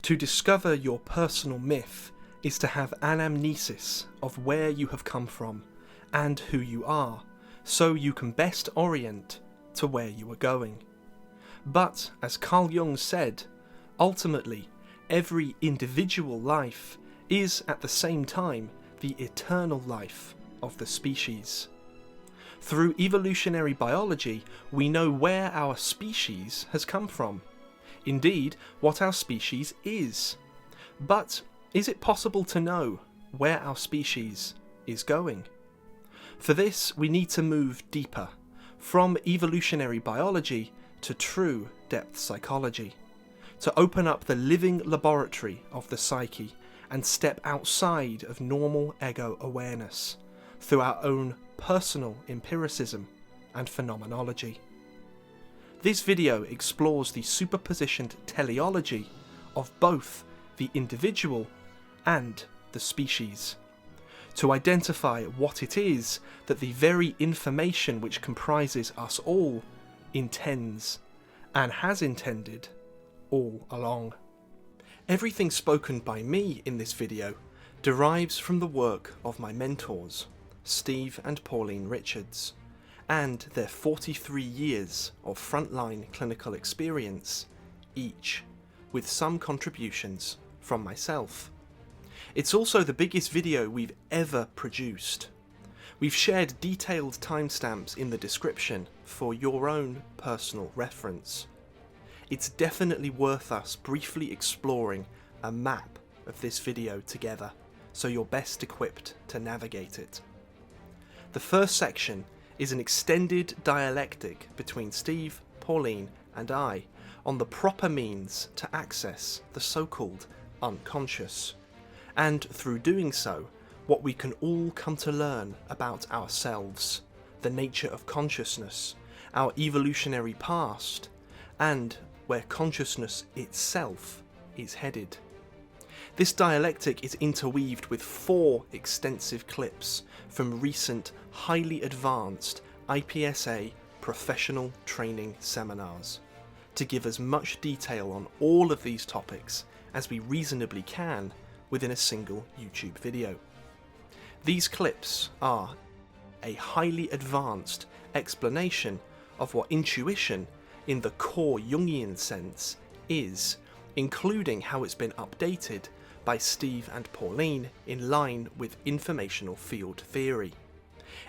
To discover your personal myth is to have anamnesis of where you have come from and who you are, so you can best orient to where you are going. But, as Carl Jung said, ultimately, every individual life is at the same time the eternal life of the species. Through evolutionary biology, we know where our species has come from. Indeed, what our species is. But is it possible to know where our species is going? For this, we need to move deeper, from evolutionary biology to true depth psychology, to open up the living laboratory of the psyche and step outside of normal ego awareness through our own personal empiricism and phenomenology. This video explores the superpositioned teleology of both the individual and the species, to identify what it is that the very information which comprises us all intends, and has intended, all along. Everything spoken by me in this video derives from the work of my mentors, Steve and Pauline Richards, and their 43 years of frontline clinical experience, each with some contributions from myself. It's also the biggest video we've ever produced. We've shared detailed timestamps in the description for your own personal reference. It's definitely worth us briefly exploring a map of this video together, so you're best equipped to navigate it. The first section is an extended dialectic between Steve, Pauline and I on the proper means to access the so-called unconscious, and through doing so, what we can all come to learn about ourselves, the nature of consciousness, our evolutionary past, and where consciousness itself is headed. This dialectic is interweaved with 4 extensive clips from recent highly advanced IPSA professional training seminars, to give as much detail on all of these topics as we reasonably can within a single YouTube video. These clips are a highly advanced explanation of what intuition in the core Jungian sense is, including how it's been updated by Steve and Pauline in line with informational field theory.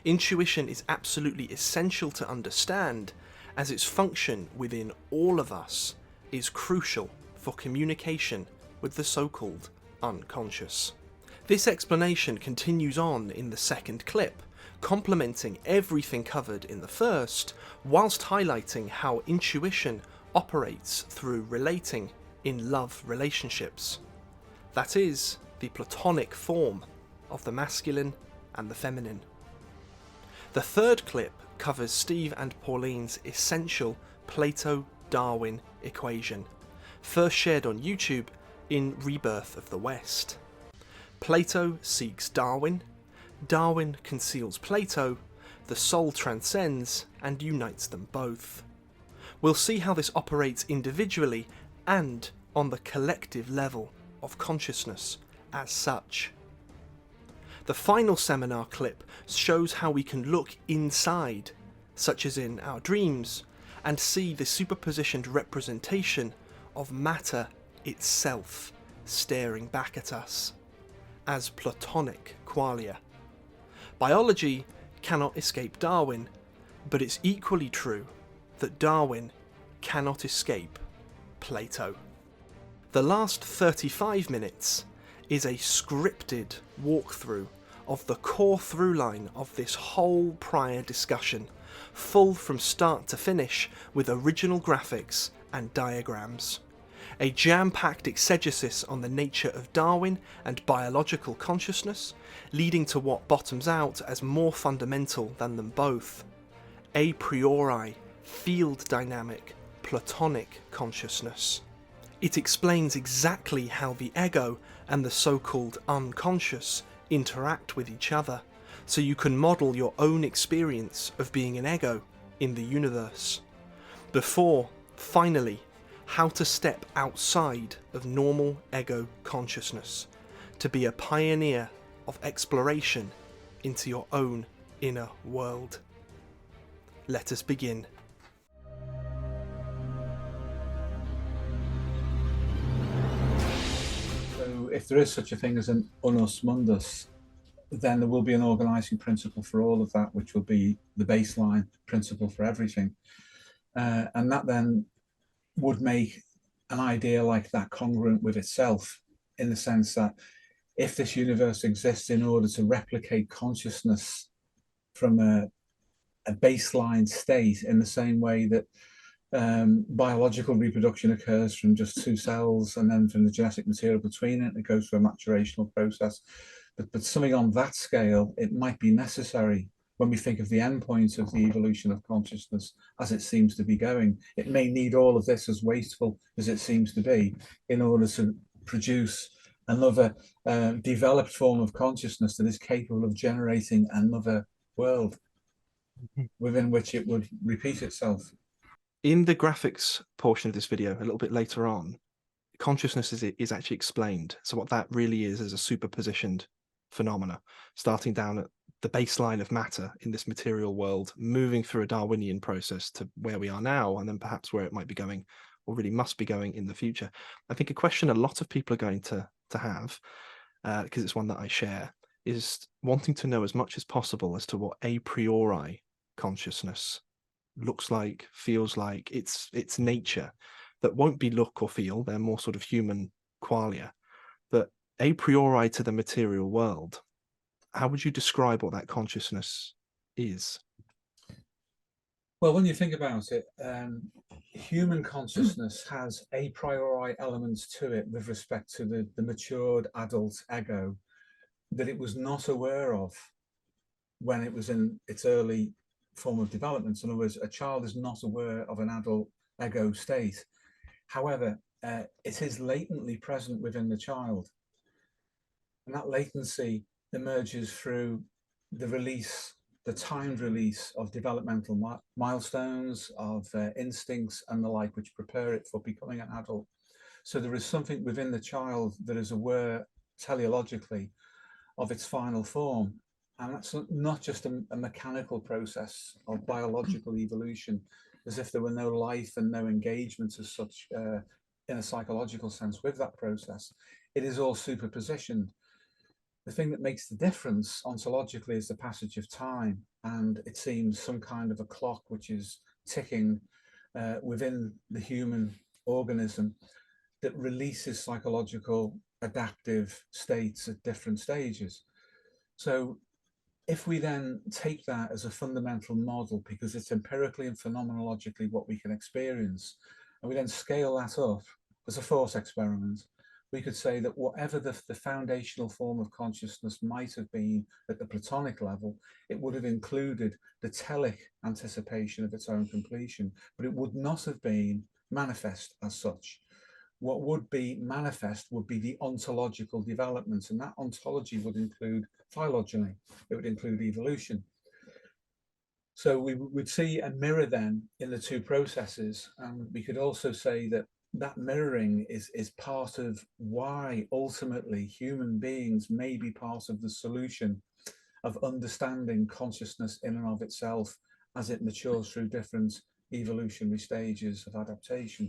Intuition is absolutely essential to understand, as its function within all of us is crucial for communication with the so-called unconscious. This explanation continues on in the second clip, complementing everything covered in the first, whilst highlighting how intuition operates through relating in love relationships. That is, the Platonic form of the masculine and the feminine. The third clip covers Steve and Pauline's essential Plato-Darwin equation, first shared on YouTube in Rebirth of the West. Plato seeks Darwin, Darwin conceals Plato, the soul transcends and unites them both. We'll see how this operates individually and on the collective level of consciousness as such. The final seminar clip shows how we can look inside, such as in our dreams, and see the superpositioned representation of matter itself staring back at us, as Platonic qualia. Biology cannot escape Darwin, but it's equally true that Darwin cannot escape Plato. The last 35 minutes is a scripted walkthrough of the core through line of this whole prior discussion, full from start to finish with original graphics and diagrams. A jam-packed exegesis on the nature of Darwin and biological consciousness, leading to what bottoms out as more fundamental than them both: a priori, field dynamic, Platonic consciousness. It explains exactly how the ego and the so-called unconscious interact with each other, so you can model your own experience of being an ego in the universe, before, finally, how to step outside of normal ego consciousness, to be a pioneer of exploration into your own inner world. Let us begin. So if there is such a thing as an unus mundus, then there will be an organising principle for all of that, which will be the baseline principle for everything. And that then would make an idea like that congruent with itself, in the sense that if this universe exists in order to replicate consciousness from a baseline state, in the same way that biological reproduction occurs from just two cells, and then from the genetic material between it goes through a maturational process. But something on that scale, it might be necessary when we think of the endpoint of the evolution of consciousness as it seems to be going. It may need all of this, as wasteful as it seems to be, in order to produce another developed form of consciousness that is capable of generating another world within which it would repeat itself. In the graphics portion of this video, a little bit later on, consciousness is actually explained. So what that really is a superpositioned phenomena, starting down at the baseline of matter in this material world, moving through a Darwinian process to where we are now, and then perhaps where it might be going, or really must be going in the future. I think a question a lot of people are going to have, because it's one that I share, is wanting to know as much as possible as to what a priori consciousness looks like, feels like, its nature, that won't be look or feel. They're more sort of human qualia, but a priori to the material world. How would you describe what that consciousness is? Well, when you think about it, human consciousness has a priori elements to it with respect to the matured adult ego that it was not aware of when it was in its early form of development. In other words, a child is not aware of an adult ego state. However, it is latently present within the child. And that latency emerges through the timed release of developmental milestones, of instincts and the like, which prepare it for becoming an adult. So there is something within the child that is aware teleologically of its final form. And that's not just a mechanical process of biological evolution, as if there were no life and no engagement as such in a psychological sense with that process. It is all superpositioned. The thing that makes the difference ontologically is the passage of time, and it seems some kind of a clock which is ticking within the human organism that releases psychological adaptive states at different stages. So if we then take that as a fundamental model, because it's empirically and phenomenologically what we can experience, and we then scale that up as a force experiment, we could say that whatever the foundational form of consciousness might have been at the Platonic level, it would have included the telic anticipation of its own completion, but it would not have been manifest as such. What would be manifest would be the ontological developments, and that ontology would include phylogeny, it would include evolution. So we would see a mirror then in the two processes, and we could also say that that mirroring is part of why ultimately human beings may be part of the solution of understanding consciousness in and of itself as it matures through different evolutionary stages of adaptation.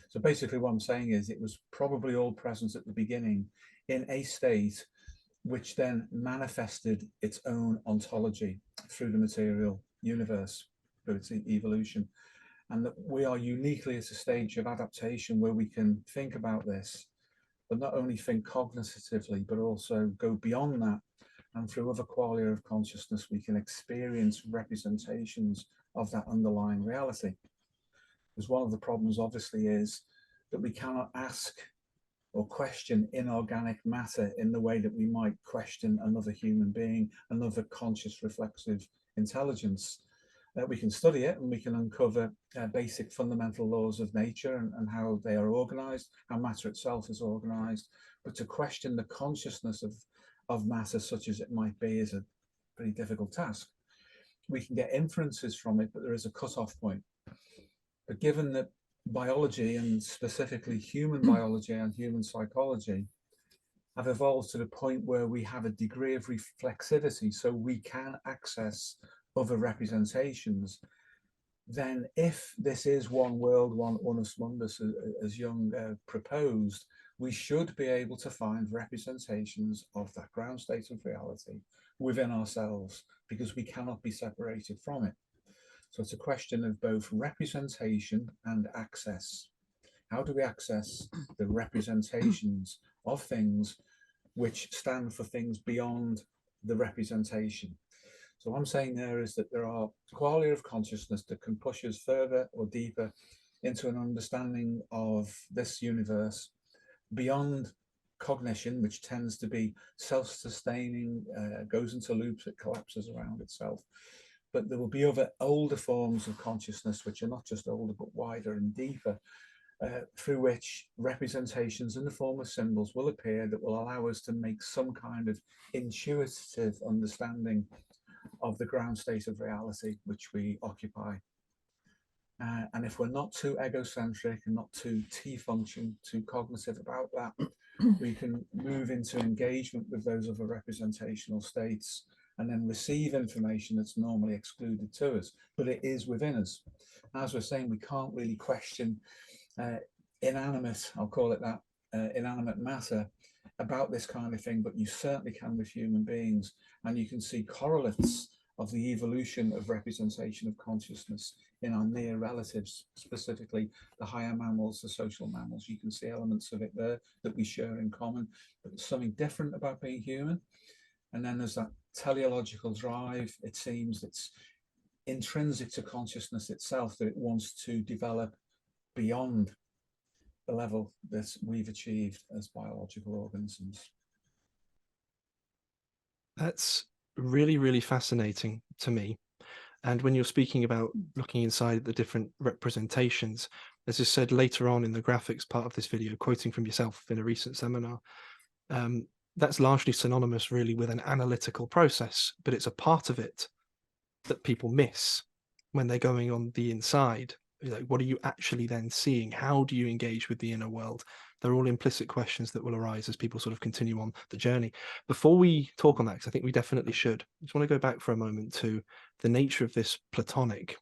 So basically what I'm saying is it was probably all present at the beginning in a state which then manifested its own ontology through the material universe, through its evolution. And that we are uniquely at a stage of adaptation where we can think about this, but not only think cognitively, but also go beyond that. And through other qualia of consciousness, we can experience representations of that underlying reality. Because one of the problems obviously is that we cannot ask or question inorganic matter in the way that we might question another human being, another conscious reflexive intelligence. We can study it and we can uncover basic fundamental laws of nature and how they are organized, how matter itself is organized. But to question the consciousness of matter such as it might be is a pretty difficult task. We can get inferences from it, but there is a cutoff point. But given that biology, and specifically human biology and human psychology, have evolved to the point where we have a degree of reflexivity, so we can access other representations, then if this is one world, one unus mundus, as Jung proposed, we should be able to find representations of that ground state of reality within ourselves, because we cannot be separated from it. So it's a question of both representation and access. How do we access the representations of things which stand for things beyond the representation? So what I'm saying there is that there are qualia of consciousness that can push us further or deeper into an understanding of this universe beyond cognition, which tends to be self-sustaining, goes into loops, it collapses around itself. But there will be other older forms of consciousness, which are not just older, but wider and deeper, through which representations in the form of symbols will appear that will allow us to make some kind of intuitive understanding of the ground state of reality which we occupy. And if we're not too egocentric and not too T-function, too cognitive about that, we can move into engagement with those other representational states and then receive information that's normally excluded to us, but it is within us. As we're saying, we can't really question inanimate, I'll call it that, inanimate matter about this kind of thing, but you certainly can with human beings, and you can see correlates of the evolution of representation of consciousness in our near relatives, specifically the higher mammals, the social mammals. You can see elements of it there that we share in common, but there's something different about being human. And then there's that teleological drive. It seems it's intrinsic to consciousness itself, that it wants to develop beyond the level that we've achieved as biological organisms. That's really, really fascinating to me. And when you're speaking about looking inside the different representations, as I said later on in the graphics part of this video, quoting from yourself in a recent seminar, that's largely synonymous really with an analytical process, but it's a part of it that people miss when they're going on the inside. Like, what are you actually then seeing? How do you engage with the inner world? They're all implicit questions that will arise as people sort of continue on the journey. Before we talk on that, because I think we definitely should, I just want to go back for a moment to the nature of this Platonic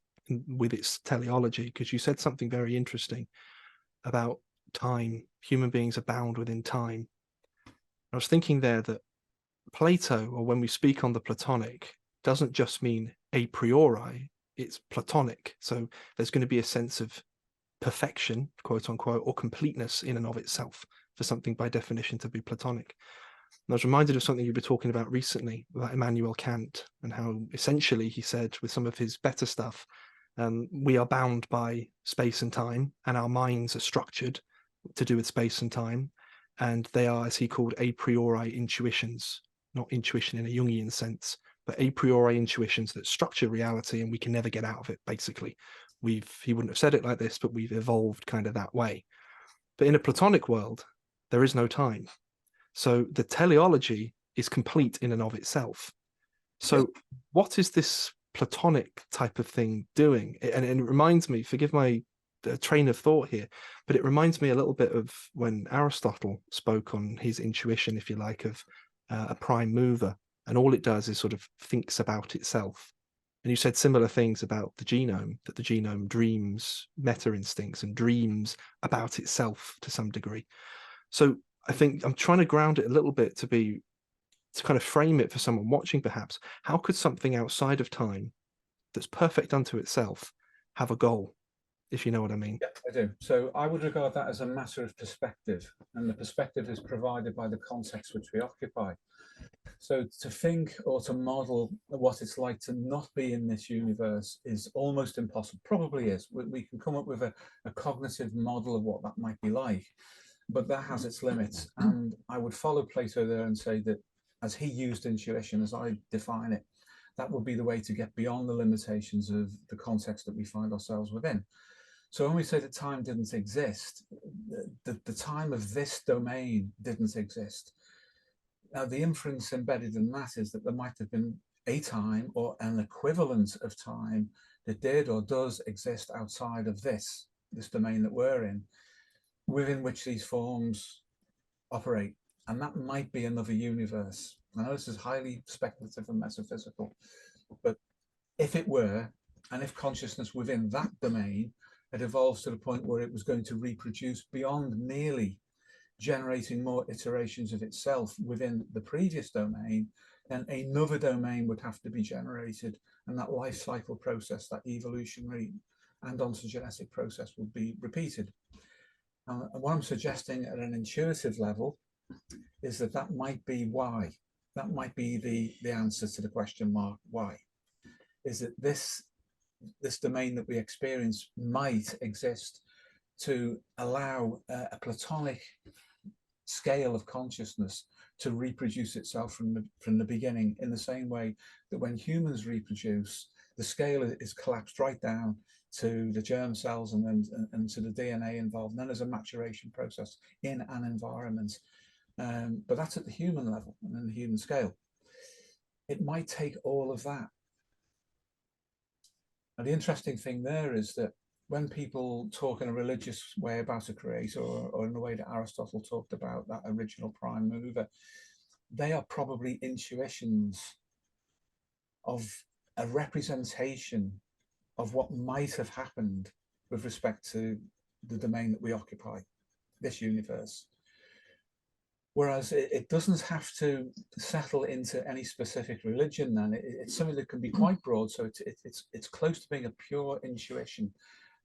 with its teleology, because you said something very interesting about time. Human beings are bound within time. I was thinking there that Plato, or when we speak on the Platonic, doesn't just mean a priori, it's Platonic. So there's going to be a sense of perfection, quote unquote, or completeness in and of itself for something by definition to be Platonic. And I was reminded of something you were talking about recently about Immanuel Kant, and how essentially he said with some of his better stuff, we are bound by space and time, and our minds are structured to do with space and time, and they are, as he called, a priori intuitions, not intuition in a Jungian sense, but a priori intuitions that structure reality, and we can never get out of it, basically. He wouldn't have said it like this, but we've evolved kind of that way. But in a Platonic world, there is no time. So the teleology is complete in and of itself. So what is this Platonic type of thing doing? And it reminds me, forgive my train of thought here, but it reminds me a little bit of when Aristotle spoke on his intuition, if you like, of a prime mover, and all it does is sort of thinks about itself. And you said similar things about the genome, that the genome dreams meta instincts and dreams about itself to some degree. So I think I'm trying to ground it a little bit to kind of frame it for someone watching, perhaps. How could something outside of time that's perfect unto itself have a goal, if you know what I mean? Yeah, I do. So I would regard that as a matter of perspective, and the perspective is provided by the context which we occupy. So to think or to model what it's like to not be in this universe is almost impossible. Probably is. We can come up with a cognitive model of what that might be like, but that has its limits. And I would follow Plato there and say that as he used intuition, as I define it, that would be the way to get beyond the limitations of the context that we find ourselves within. So when we say that time didn't exist, the time of this domain didn't exist. Now, the inference embedded in that is that there might have been a time or an equivalent of time that did or does exist outside of this. this domain that we're in, within which these forms operate. And that might be another universe. I know this is highly speculative and metaphysical, but if it were, and if consciousness within that domain had evolved to the point where it was going to reproduce beyond merely generating more iterations of itself within the previous domain, then another domain would have to be generated, and that life cycle process, that evolutionary and ontogenetic process, would be repeated. And what I'm suggesting at an intuitive level is that that might be why. That might be the answer to the question mark, why? Is that this domain that we experience might exist to allow a Platonic scale of consciousness to reproduce itself from the beginning, in the same way that when humans reproduce, the scale is collapsed right down to the germ cells and to the DNA involved. And then there's a maturation process in an environment. But that's at the human level and then the human scale. It might take all of that. And the interesting thing there is that when people talk in a religious way about a creator, or in the way that Aristotle talked about that original prime mover, they are probably intuitions of a representation of what might have happened with respect to the domain that we occupy, this universe. Whereas it doesn't have to settle into any specific religion, then it's something that can be quite broad. So it's close to being a pure intuition.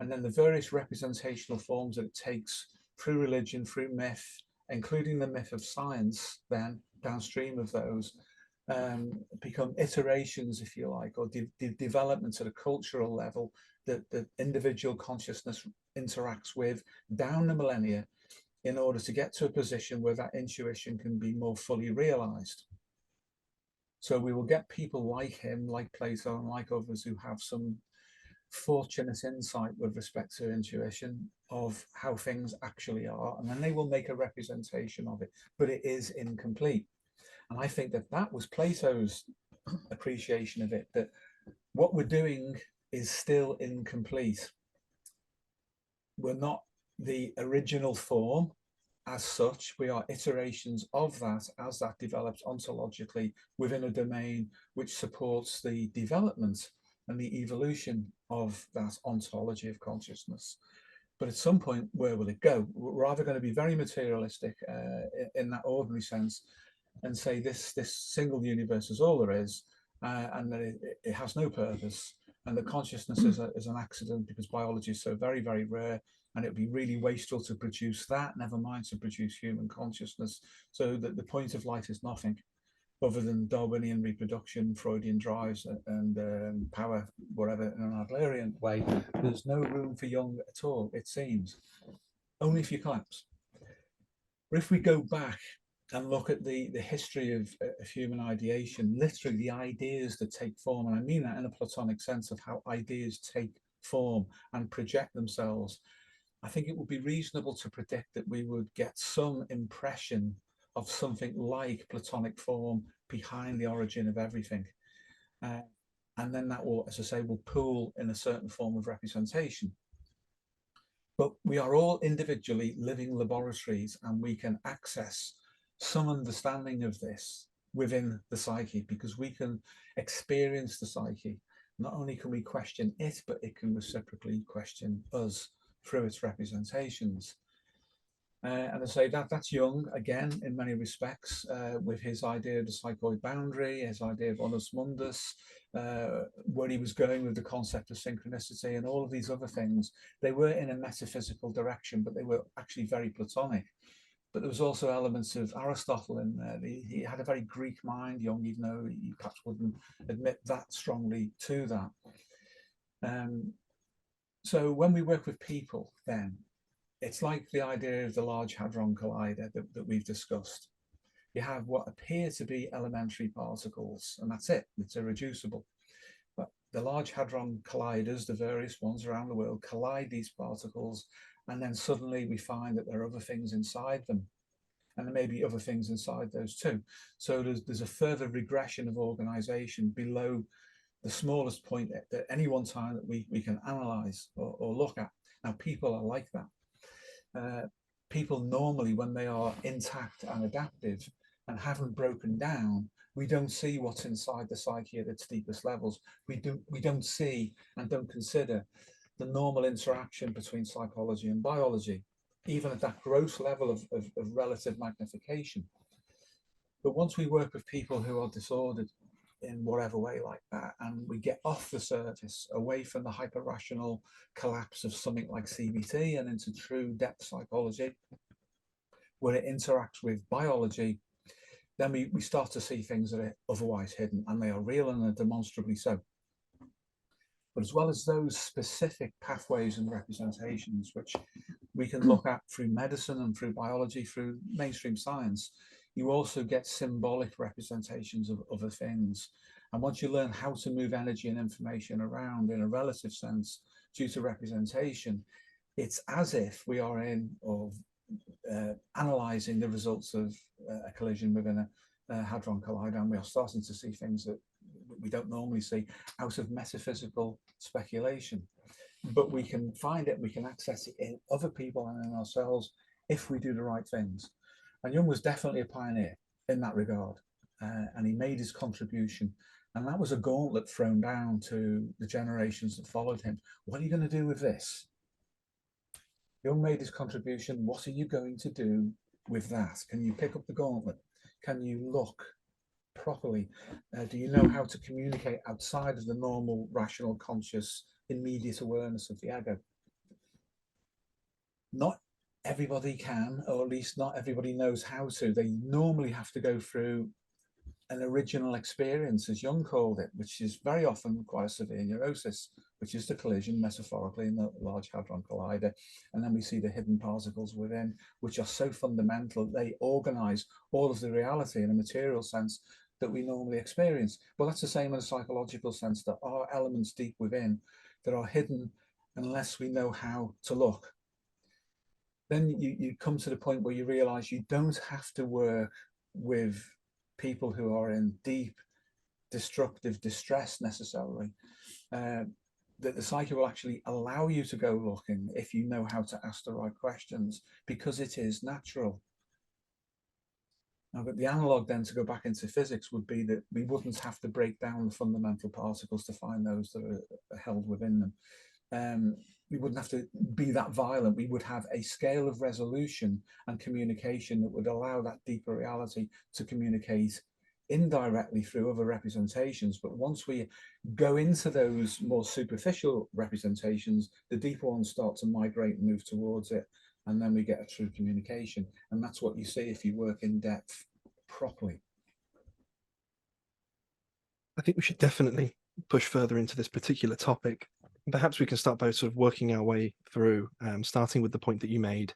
And then the various representational forms that it takes through religion, through myth, including the myth of science, then downstream of those, become iterations, if you like, or developments at a cultural level that individual consciousness interacts with down the millennia, in order to get to a position where that intuition can be more fully realized. So we will get people like him, like Plato, and like others who have some fortunate insight with respect to intuition of how things actually are, and then they will make a representation of it, but it is incomplete. And I think that that was Plato's appreciation of it, that what we're doing is still incomplete. We're not the original form as such. We are iterations of that as that develops ontologically within a domain which supports the development and the evolution of that ontology of consciousness. But at some point, where will it go? We're either going to be very materialistic in that ordinary sense and say this single universe is all there is, and that it has no purpose, and that consciousness is an accident because biology is so very, very rare, and it would be really wasteful to produce that, never mind to produce human consciousness. So that the point of life is nothing other than Darwinian reproduction, Freudian drives, and power, whatever, in an Adlerian way. There's no room for Jung at all, it seems, only if you collapse. But if we go back and look at the history of human ideation, literally the ideas that take form, and I mean that in a Platonic sense of how ideas take form and project themselves, I think it would be reasonable to predict that we would get some impression of something like Platonic form behind the origin of everything. And then that will, as I say, will pool in a certain form of representation. But we are all individually living laboratories, and we can access some understanding of this within the psyche, because we can experience the psyche. Not only can we question it, but it can reciprocally question us through its representations. And I say that's Jung, again, in many respects, with his idea of the psychoid boundary, his idea of onus mundus, where he was going with the concept of synchronicity and all of these other things. They were in a metaphysical direction, but they were actually very Platonic. But there was also elements of Aristotle in there. He had a very Greek mind, Jung, even though he perhaps wouldn't admit that strongly to that. So when we work with people, then, it's like the idea of the Large Hadron Collider that we've discussed. You have what appear to be elementary particles, and that's it, it's irreducible. But the Large Hadron Colliders, the various ones around the world, collide these particles, and then suddenly we find that there are other things inside them, and there may be other things inside those too. So there's a further regression of organization below the smallest point at any one time that we can analyze or look at. Now, people are like that. People normally, when they are intact and adaptive and haven't broken down, we don't see what's inside the psyche at its deepest levels. We don't see and don't consider the normal interaction between psychology and biology, even at that gross level of relative magnification. But once we work with people who are disordered in whatever way like that, and we get off the surface, away from the hyper-rational collapse of something like CBT and into true depth psychology, where it interacts with biology, then we start to see things that are otherwise hidden, and they are real and are demonstrably so. But as well as those specific pathways and representations, which we can look at through medicine and through biology, through mainstream science, you also get symbolic representations of other things. And once you learn how to move energy and information around in a relative sense due to representation, it's as if we are analyzing the results of a collision within a hadron collider, and we are starting to see things that we don't normally see out of metaphysical speculation. But we can find it, we can access it in other people and in ourselves if we do the right things. And Jung was definitely a pioneer in that regard, and he made his contribution. And that was a gauntlet thrown down to the generations that followed him. What are you going to do with this? Jung made his contribution. What are you going to do with that? Can you pick up the gauntlet? Can you look properly? Do you know how to communicate outside of the normal, rational, conscious, immediate awareness of the ego? Not everybody can, or at least not everybody knows how to. They normally have to go through an original experience, as Jung called it, which is very often quite a severe neurosis, which is the collision, metaphorically, in the Large Hadron Collider. And then we see the hidden particles within, which are so fundamental, they organize all of the reality in a material sense that we normally experience. But that's the same in a psychological sense. There are elements deep within that are hidden unless we know how to look. Then you come to the point where you realize you don't have to work with people who are in deep destructive distress necessarily, that the psyche will actually allow you to go looking if you know how to ask the right questions, because it is natural. Now, but the analog then to go back into physics would be that we wouldn't have to break down the fundamental particles to find those that are held within them. We wouldn't have to be that violent. We would have a scale of resolution and communication that would allow that deeper reality to communicate indirectly through other representations. But once we go into those more superficial representations, the deeper ones start to migrate and move towards it, and then we get a true communication. And that's what you see if you work in depth properly. I think we should definitely push further into this particular topic. Perhaps we can start by sort of working our way through, starting with the point that you made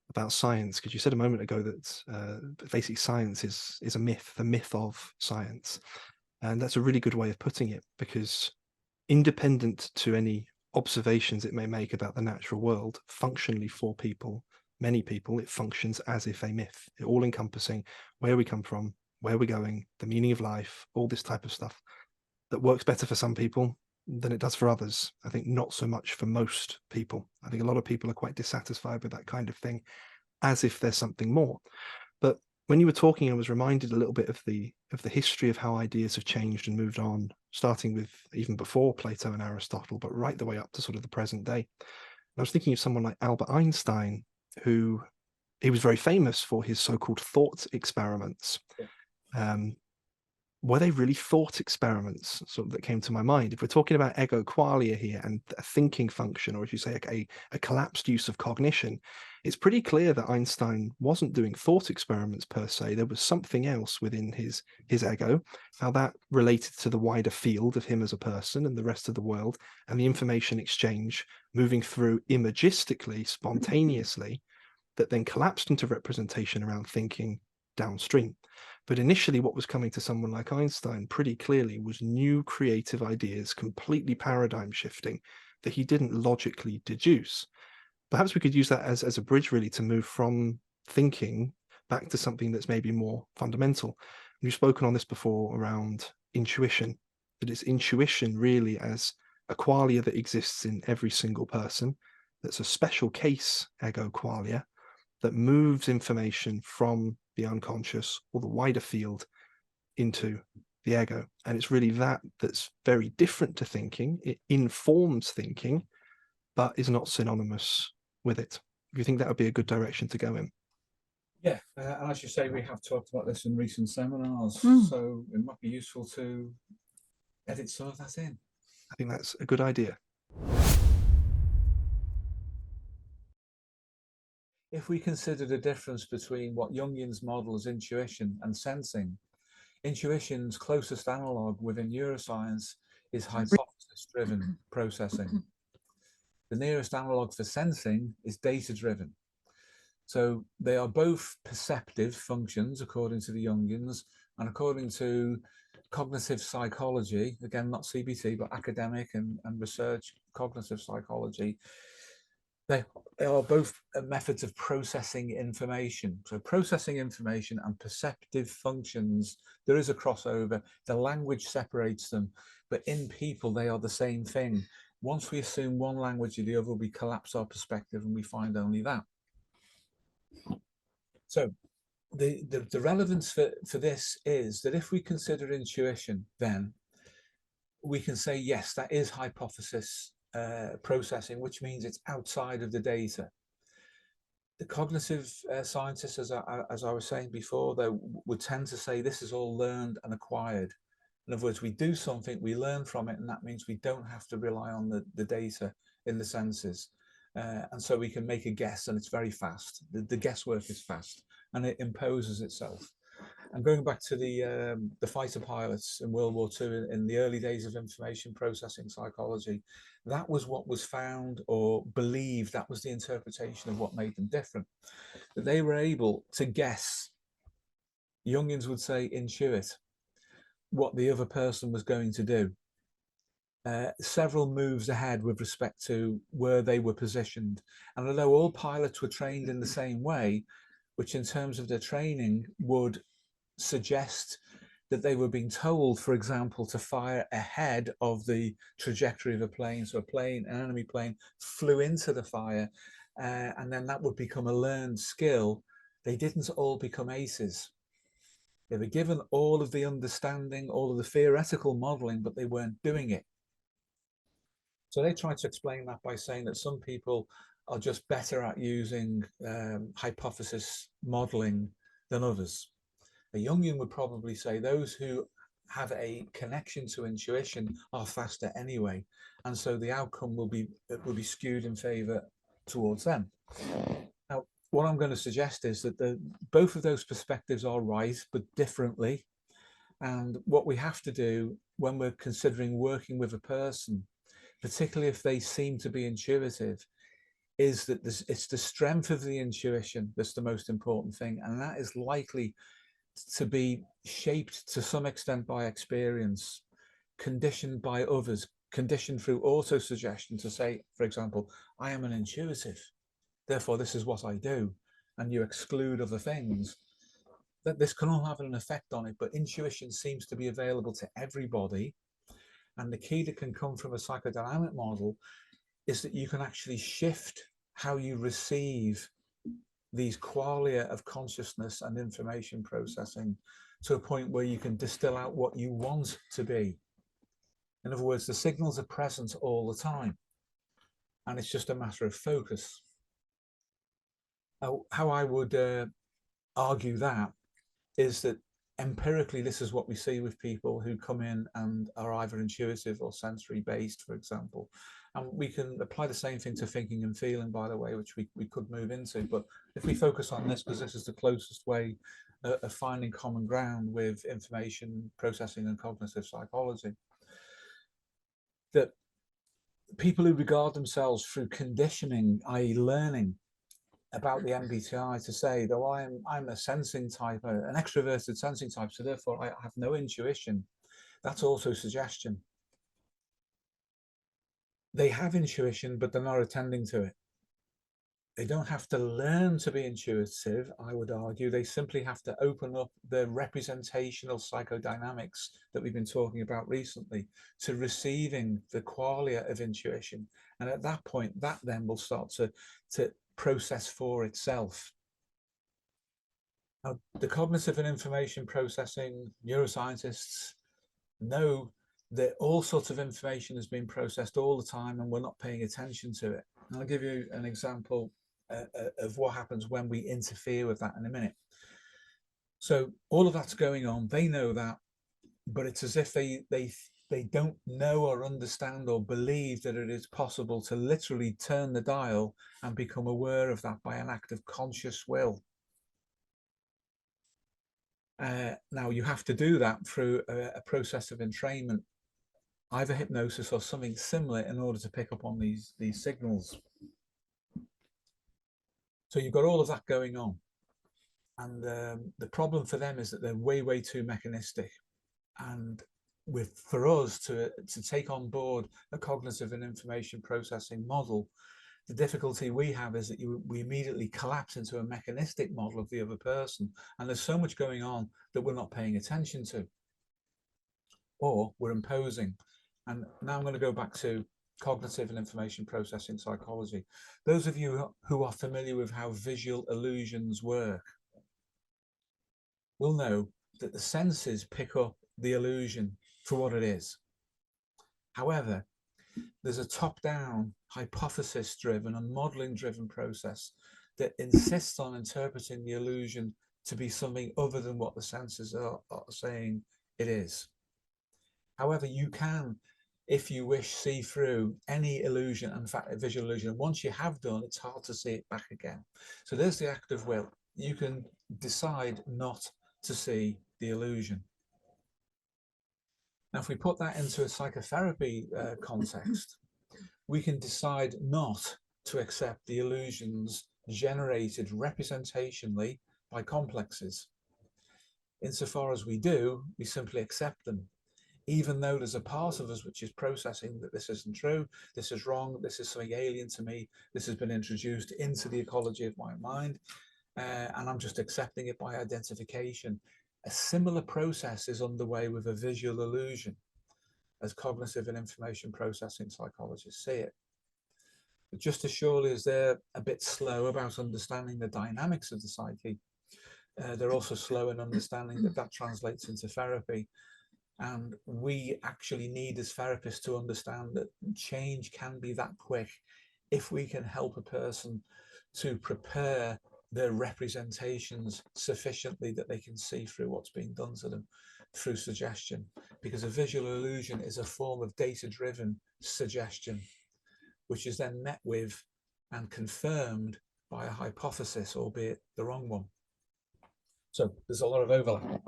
about science, because you said a moment ago that basically science is a myth, the myth of science. And that's a really good way of putting it, because independent to any observations it may make about the natural world, functionally for people, many people, it functions as if a myth, all encompassing where we come from, where we're going, the meaning of life, all this type of stuff that works better for some people than it does for others. I think not so much for most people. I think a lot of people are quite dissatisfied with that kind of thing, as if there's something more. But when you were talking, I was reminded a little bit of the history of how ideas have changed and moved on, starting with even before Plato and Aristotle, but right the way up to sort of the present day. And I was thinking of someone like Albert Einstein, who he was very famous for his so-called thought experiments. Were they really thought experiments? Sort of that came to my mind. If we're talking about ego qualia here and a thinking function, or as you say, a collapsed use of cognition, it's pretty clear that Einstein wasn't doing thought experiments per se. There was something else within his ego, how that related to the wider field of him as a person and the rest of the world, and the information exchange moving through imagistically, spontaneously, that then collapsed into representation around thinking downstream. But initially, what was coming to someone like Einstein pretty clearly was new creative ideas, completely paradigm shifting, that he didn't logically deduce. Perhaps we could use that as a bridge, really, to move from thinking back to something that's maybe more fundamental. We've spoken on this before around intuition, that it's intuition really as a qualia that exists in every single person, that's a special case ego qualia that moves information from the unconscious or the wider field into the ego. And it's really that's very different to thinking. It informs thinking, but is not synonymous with it. Do you think that would be a good direction to go in? Yeah, and as you say, we have talked about this in recent seminars, so it might be useful to edit some of that in. I think that's a good idea. If we consider the difference between what Jungians model as intuition and sensing, intuition's closest analog within neuroscience is hypothesis-driven processing. The nearest analog for sensing is data-driven. So they are both perceptive functions, according to the Jungians, and according to cognitive psychology, again, not CBT, but academic and research cognitive psychology, they are both methods of processing information. So processing information and perceptive functions, there is a crossover. The language separates them, but in people, they are the same thing. Once we assume one language or the other, we collapse our perspective and we find only that. So the relevance for this is that if we consider intuition, then we can say, yes, that is hypothesis processing, which means it's outside of the data. The cognitive scientists, as I was saying before, they would tend to say this is all learned and acquired. In other words, we do something, we learn from it, and that means we don't have to rely on the data in the senses. And so we can make a guess, and it's very fast. The guesswork is fast, and it imposes itself. And going back to the fighter pilots in World War II, in the early days of information processing psychology, that was what was found or believed. That was the interpretation of what made them different. That they were able to guess, Jungians would say intuit, what the other person was going to do. Several moves ahead with respect to where they were positioned. And although all pilots were trained in the same way, which in terms of their training would suggest that they were being told, for example, to fire ahead of the trajectory of a plane. So an enemy plane flew into the fire, and then that would become a learned skill. They didn't all become aces. They were given all of the understanding, all of the theoretical modeling, but they weren't doing it. So they tried to explain that by saying that some people are just better at using hypothesis modeling than others. A Jungian would probably say those who have a connection to intuition are faster anyway, and so the outcome will be skewed in favor towards them. Now, what I'm going to suggest is that both of those perspectives are right, but differently. And what we have to do when we're considering working with a person, particularly if they seem to be intuitive, is that it's the strength of the intuition that's the most important thing, and that is likely to be shaped to some extent by experience, conditioned by others, conditioned through auto-suggestion to say, for example, I am an intuitive, therefore this is what I do, and you exclude other things. That this can all have an effect on it, but intuition seems to be available to everybody. And the key that can come from a psychodynamic model is that you can actually shift how you receive these qualia of consciousness and information processing to a point where you can distill out what you want to be. In other words, the signals are present all the time, and it's just a matter of focus. How I would argue that is that empirically, this is what we see with people who come in and are either intuitive or sensory based, for example. And we can apply the same thing to thinking and feeling, by the way, which we could move into. But if we focus on this, because this is the closest way of finding common ground with information processing and cognitive psychology, that people who regard themselves through conditioning, i.e. learning about the MBTI, to say, though I'm a sensing type, an extroverted sensing type, so therefore I have no intuition, that's also suggestion. They have intuition, but they're not attending to it. They don't have to learn to be intuitive, I would argue. They simply have to open up the representational psychodynamics that we've been talking about recently to receiving the qualia of intuition. And at that point, that then will start to process for itself. Now, the cognitive and information processing neuroscientists know that all sorts of information is being processed all the time and we're not paying attention to it. And I'll give you an example of what happens when we interfere with that in a minute. So all of that's going on, they know that, but it's as if they don't know or understand or believe that it is possible to literally turn the dial and become aware of that by an act of conscious will. Now you have to do that through a process of entrainment, either hypnosis or something similar, in order to pick up on these signals. So you've got all of that going on. And the problem for them is that they're way too mechanistic. And for us to take on board a cognitive and information processing model, the difficulty we have is that we immediately collapse into a mechanistic model of the other person. And there's so much going on that we're not paying attention to, or we're imposing. And now I'm going to go back to cognitive and information processing psychology. Those of you who are familiar with how visual illusions work will know that the senses pick up the illusion for what it is. However, there's a top-down, hypothesis-driven and modeling-driven process that insists on interpreting the illusion to be something other than what the senses are saying it is. However, you can, if you wish, see through any illusion, in fact, a visual illusion. Once you have done, it's hard to see it back again. So there's the act of will. You can decide not to see the illusion. Now, if we put that into a psychotherapy context, we can decide not to accept the illusions generated representationally by complexes. Insofar as we do, we simply accept them, even though there's a part of us which is processing that this isn't true, this is wrong, this is something alien to me, this has been introduced into the ecology of my mind, and I'm just accepting it by identification. A similar process is underway with a visual illusion, as cognitive and information processing psychologists see it. But just as surely as they're a bit slow about understanding the dynamics of the psyche, they're also slow in understanding that that translates into therapy. And we actually need as therapists to understand that change can be that quick if we can help a person to prepare their representations sufficiently that they can see through what's being done to them through suggestion. Because a visual illusion is a form of data-driven suggestion, which is then met with and confirmed by a hypothesis, albeit the wrong one. So there's a lot of overlap.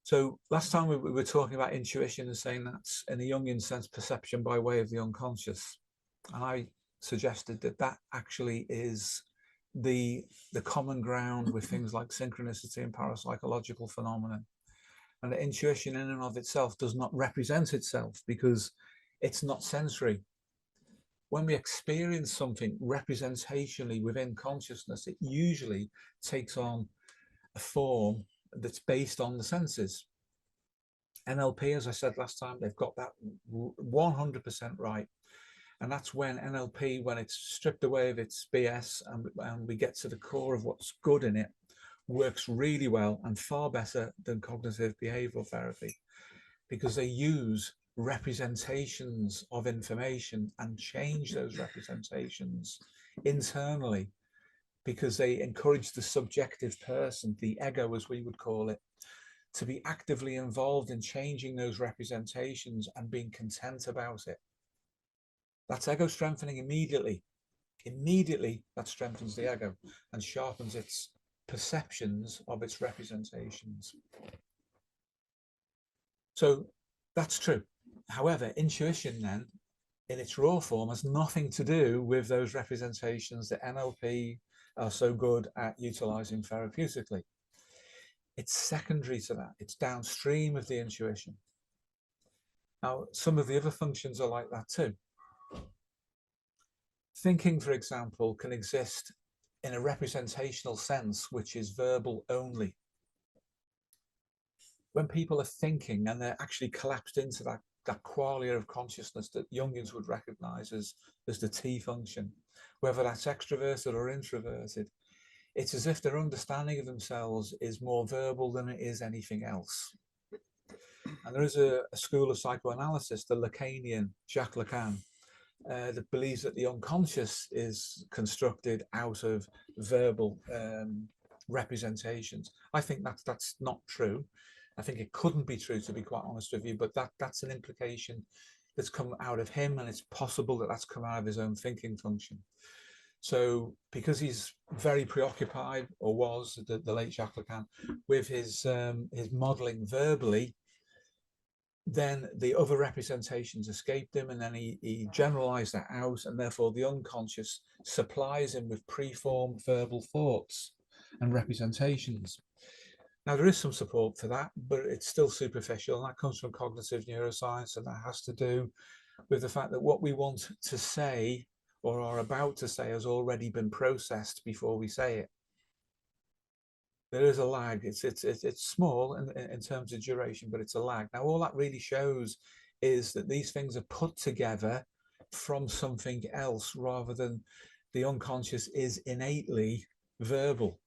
So last time we were talking about intuition and saying that's, in a Jungian sense, perception by way of the unconscious. And I suggested that that actually is the common ground with things like synchronicity and parapsychological phenomena. And that intuition in and of itself does not represent itself because it's not sensory. When we experience something representationally within consciousness, it usually takes on a form that's based on the senses. NLP, as I said last time, they've got that 100% right. And that's when NLP, when it's stripped away of its BS and we get to the core of what's good in it, works really well and far better than cognitive behavioral therapy, because they use representations of information and change those representations internally, because they encourage the subjective person, the ego as we would call it, to be actively involved in changing those representations and being content about it. That's ego strengthening immediately. Immediately, that strengthens the ego and sharpens its perceptions of its representations. So that's true. However, intuition then, in its raw form, has nothing to do with those representations that NLP are so good at utilizing therapeutically. It's secondary to that. It's downstream of the intuition. Now, some of the other functions are like that too. Thinking, for example, can exist in a representational sense, which is verbal only. When people are thinking and they're actually collapsed into that qualia of consciousness that Jungians would recognize as the T function, whether that's extroverted or introverted, it's as if their understanding of themselves is more verbal than it is anything else. And there is a school of psychoanalysis, the Lacanian, Jacques Lacan, that believes that the unconscious is constructed out of verbal representations. I think that's not true. I think it couldn't be true, to be quite honest with you, but that's an implication that's come out of him, and it's possible that that's come out of his own thinking function. So because he's very preoccupied, or was, the late Jacques Lacan, with his modeling verbally, then the other representations escaped him, and then he generalized that out, and therefore the unconscious supplies him with preformed verbal thoughts and representations. Now, there is some support for that, but it's still superficial, and that comes from cognitive neuroscience, and that has to do with the fact that what we want to say or are about to say has already been processed before we say it. There is a lag. It's small in terms of duration, but it's a lag. Now, all that really shows is that these things are put together from something else, rather than the unconscious is innately verbal.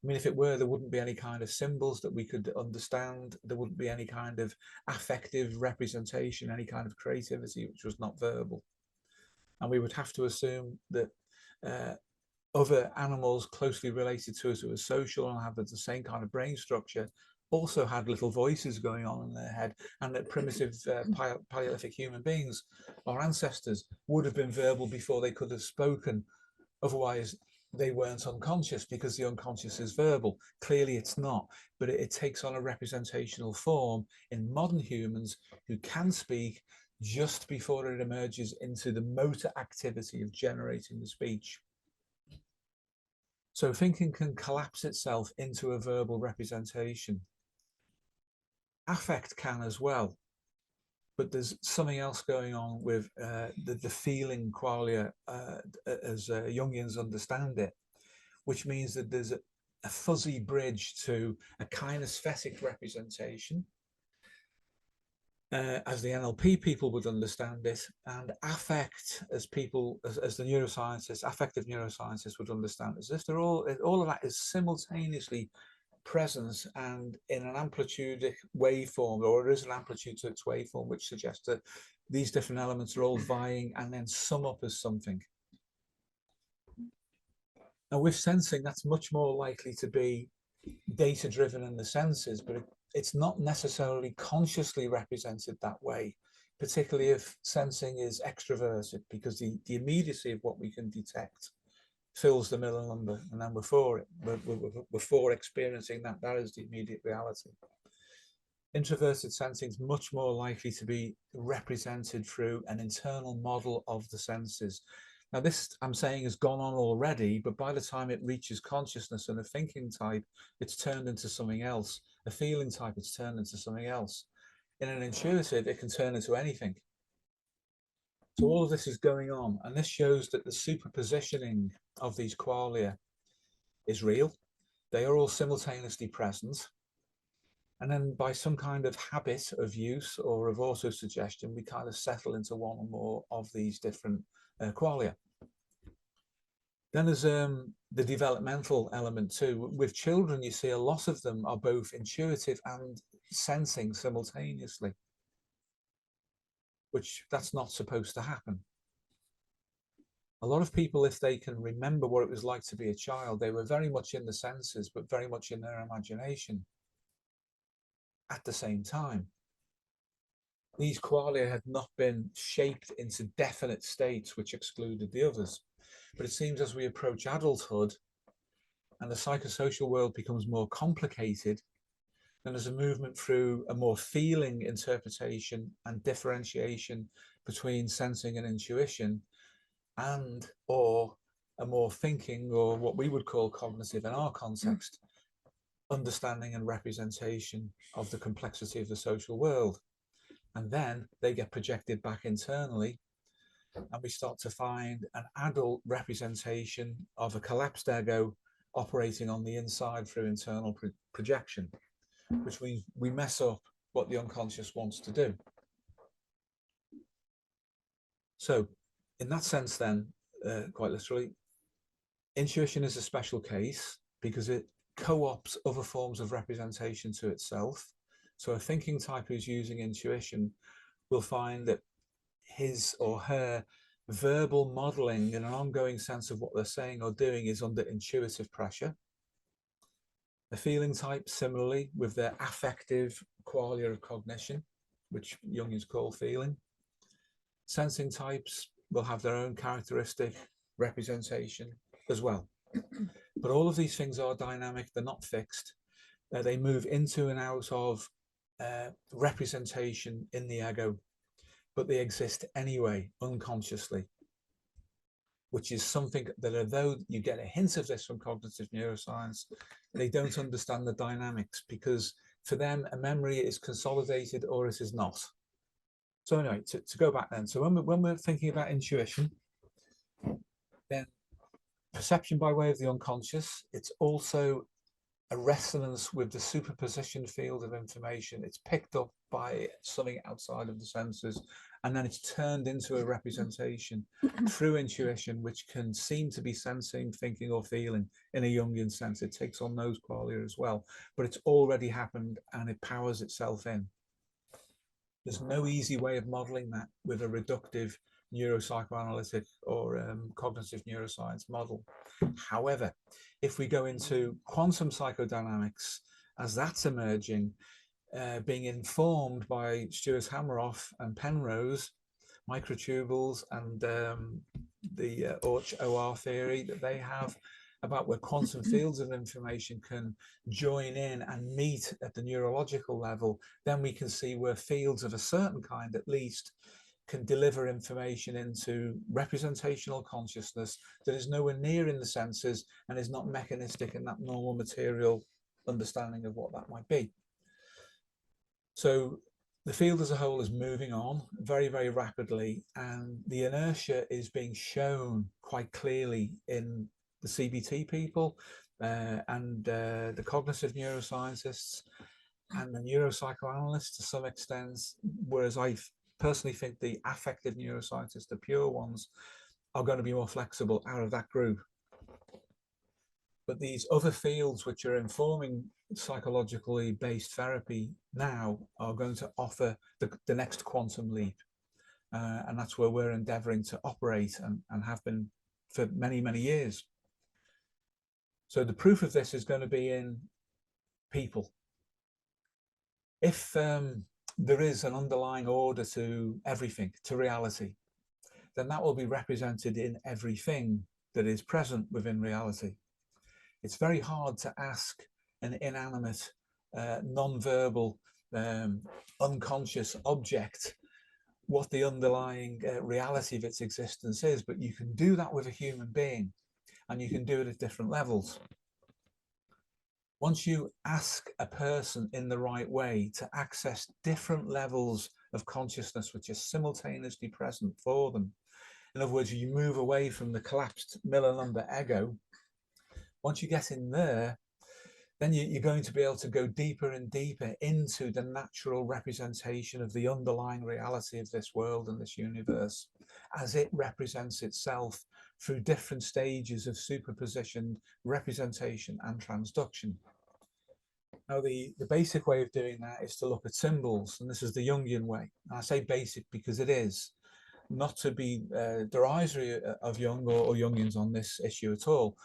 I mean, if it were, there wouldn't be any kind of symbols that we could understand. There wouldn't be any kind of affective representation, any kind of creativity which was not verbal. And we would have to assume that other animals closely related to us who are social and have the same kind of brain structure also had little voices going on in their head, and that primitive Paleolithic human beings, our ancestors, would have been verbal before they could have spoken. Otherwise, they weren't unconscious, because the unconscious is verbal. Clearly it's not, but it takes on a representational form in modern humans who can speak just before it emerges into the motor activity of generating the speech. So thinking can collapse itself into a verbal representation. Affect can as well, but there's something else going on with the feeling qualia as Jungians understand it, which means that there's a fuzzy bridge to a kinesthetic representation, as the NLP people would understand it, and affect as the neuroscientists, affective neuroscientists would understand, as if they're all of that is simultaneously present and in an amplitudic waveform, or there is an amplitude to its waveform, which suggests that these different elements are all vying and then sum up as something. Now, with sensing, that's much more likely to be data driven in the senses, but it's not necessarily consciously represented that way, particularly if sensing is extroverted, because the immediacy of what we can detect fills the Miller number, and then we're for it. We're for experiencing that. That is the immediate reality. Introverted sensing is much more likely to be represented through an internal model of the senses. Now, this, I'm saying, has gone on already, but by the time it reaches consciousness and a thinking type, it's turned into something else. A feeling type, it's turned into something else. In an intuitive, it can turn into anything. So all of this is going on, and this shows that the superpositioning of these qualia is real. They are all simultaneously present. And then by some kind of habit of use or of autosuggestion, we kind of settle into one or more of these different qualia. Then there's the developmental element too. With children, you see a lot of them are both intuitive and sensing simultaneously, which that's not supposed to happen. A lot of people, if they can remember what it was like to be a child, they were very much in the senses, but very much in their imagination at the same time. These qualia had not been shaped into definite states which excluded the others. But it seems as we approach adulthood and the psychosocial world becomes more complicated, then there's a movement through a more feeling interpretation and differentiation between sensing and intuition, and or a more thinking, or what we would call cognitive in our context, understanding and representation of the complexity of the social world. And then they get projected back internally, and we start to find an adult representation of a collapsed ego operating on the inside through internal projection, which means we mess up what the unconscious wants to do. So in that sense then, quite literally, intuition is a special case because it co-opts other forms of representation to itself. So a thinking type who's using intuition will find that his or her verbal modeling and an ongoing sense of what they're saying or doing is under intuitive pressure. The feeling type, similarly, with their affective qualia of cognition, which Jungians call feeling. Sensing types will have their own characteristic representation as well. But all of these things are dynamic, they're not fixed. They move into and out of representation in the ego, but they exist anyway, unconsciously, which is something that, although you get a hint of this from cognitive neuroscience, they don't understand the dynamics, because for them, a memory is consolidated or it is not. So anyway, to go back then, so when we're thinking about intuition, then perception by way of the unconscious, it's also a resonance with the superpositioned field of information. It's picked up by something outside of the senses, and then it's turned into a representation through intuition, which can seem to be sensing, thinking, or feeling in a Jungian sense. It takes on those qualia as well, but it's already happened and it powers itself in. There's no easy way of modeling that with a reductive neuropsychoanalytic or cognitive neuroscience model. However, if we go into quantum psychodynamics, as that's emerging, being informed by Stuart Hameroff and Penrose, microtubules, and the OR theory that they have about where quantum fields of information can join in and meet at the neurological level, then we can see where fields of a certain kind, at least, can deliver information into representational consciousness that is nowhere near in the senses and is not mechanistic in that normal material understanding of what that might be. So the field as a whole is moving on very, very rapidly, and the inertia is being shown quite clearly in the CBT people and the cognitive neuroscientists and the neuropsychoanalysts to some extent, whereas I personally think the affective neuroscientists, the pure ones, are going to be more flexible out of that group. But these other fields which are informing psychologically based therapy now are going to offer the next quantum leap. And that's where we're endeavoring to operate and have been for many, many years. So the proof of this is going to be in people. If there is an underlying order to everything, to reality, then that will be represented in everything that is present within reality. It's very hard to ask an inanimate, non-verbal, unconscious object what the underlying reality of its existence is, but you can do that with a human being, and you can do it at different levels. Once you ask a person in the right way to access different levels of consciousness which are simultaneously present for them, in other words, you move away from the collapsed Miller number ego. Once you get in there, then you're going to be able to go deeper and deeper into the natural representation of the underlying reality of this world and this universe as it represents itself through different stages of superpositioned representation and transduction. Now, the basic way of doing that is to look at symbols, and this is the Jungian way. And I say basic because it is, not to be derisory of Jung or Jungians on this issue at all,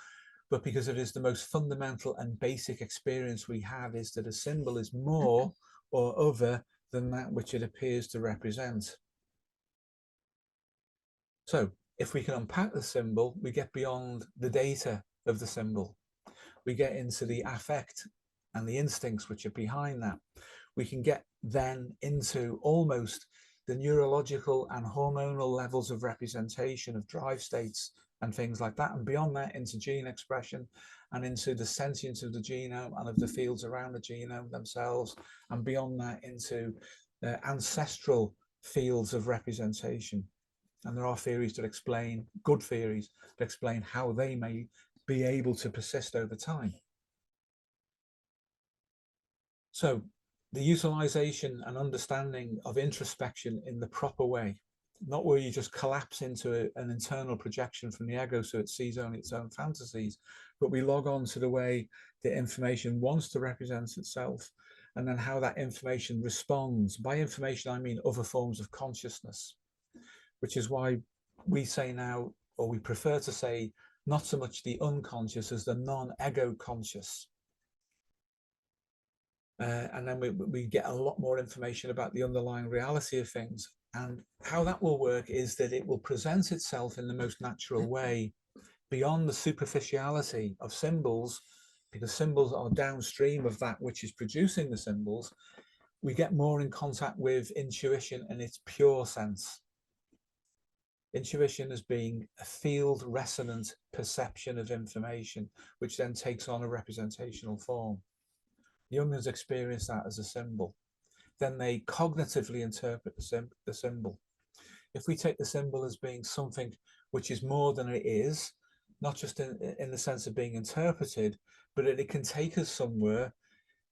but because it is the most fundamental and basic experience we have, is that a symbol is more or other than that which it appears to represent. So if we can unpack the symbol, we get beyond the data of the symbol. We get into the affect and the instincts which are behind that. We can get then into almost the neurological and hormonal levels of representation of drive states and things like that, and beyond that into gene expression and into the sentience of the genome and of the fields around the genome themselves, and beyond that into ancestral fields of representation. And there are theories that explain, good theories, that explain how they may be able to persist over time. So the utilization and understanding of introspection in the proper way, not where you just collapse into an internal projection from the ego so it sees only its own fantasies, but we log on to the way the information wants to represent itself, and then how that information responds. By information, I mean other forms of consciousness, which is why we say now, or we prefer to say, not so much the unconscious as the non-ego conscious. And then we get a lot more information about the underlying reality of things. And how that will work is that it will present itself in the most natural way, beyond the superficiality of symbols, because symbols are downstream of that which is producing the symbols. We get more in contact with intuition in its pure sense. Intuition as being a field resonant perception of information, which then takes on a representational form. Jungians experience that as a symbol. Then they cognitively interpret the symbol. If we take the symbol as being something which is more than it is, not just in the sense of being interpreted, but it can take us somewhere,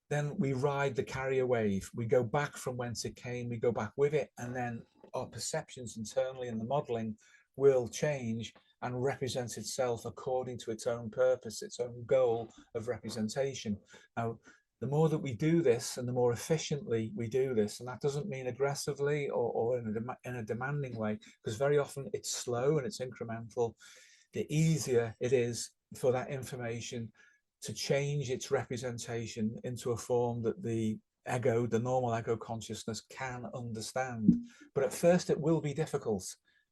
then we ride the carrier wave. We go back from whence it came, we go back with it, and then our perceptions internally in the modeling will change and represent itself according to its own purpose, its own goal of representation. Now, the more that we do this and the more efficiently we do this, and that doesn't mean aggressively or in a demanding way, because very often it's slow and it's incremental, the easier it is for that information to change its representation into a form that the ego, the normal ego consciousness, can understand. But at first it will be difficult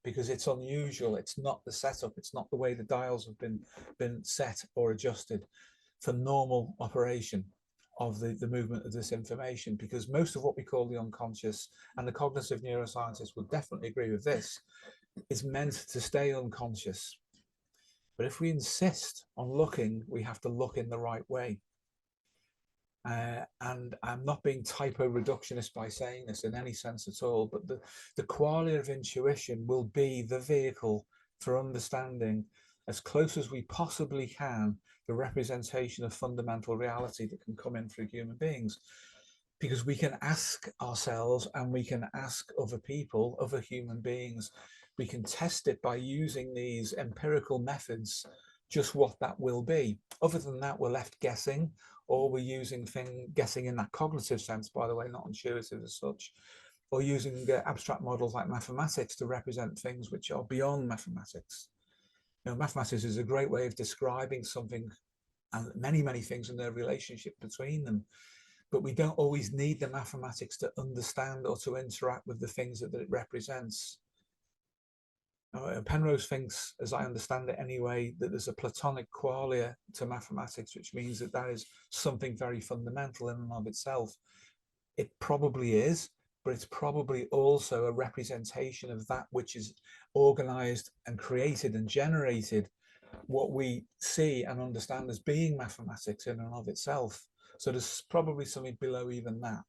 because it's unusual. It's not the setup. It's not the way the dials have been set or adjusted for normal operation of the movement of this information, because most of what we call the unconscious, and the cognitive neuroscientists would definitely agree with this, is meant to stay unconscious. But if we insist on looking, we have to look in the right way. And I'm not being typo reductionist by saying this in any sense at all, but the quality of intuition will be the vehicle for understanding as close as we possibly can the representation of fundamental reality that can come in through human beings. Because we can ask ourselves and we can ask other people, other human beings, we can test it by using these empirical methods, just what that will be. Other than that, we're left guessing, or we're using guessing in that cognitive sense, by the way, not intuitive as such, or using abstract models like mathematics to represent things which are beyond mathematics. You know, mathematics is a great way of describing something and many, many things in their relationship between them. But we don't always need the mathematics to understand or to interact with the things that it represents. Penrose thinks, as I understand it anyway, that there's a Platonic qualia to mathematics, which means that that is something very fundamental in and of itself. It probably is, but it's probably also a representation of that which is organized and created and generated what we see and understand as being mathematics in and of itself. So there's probably something below even that.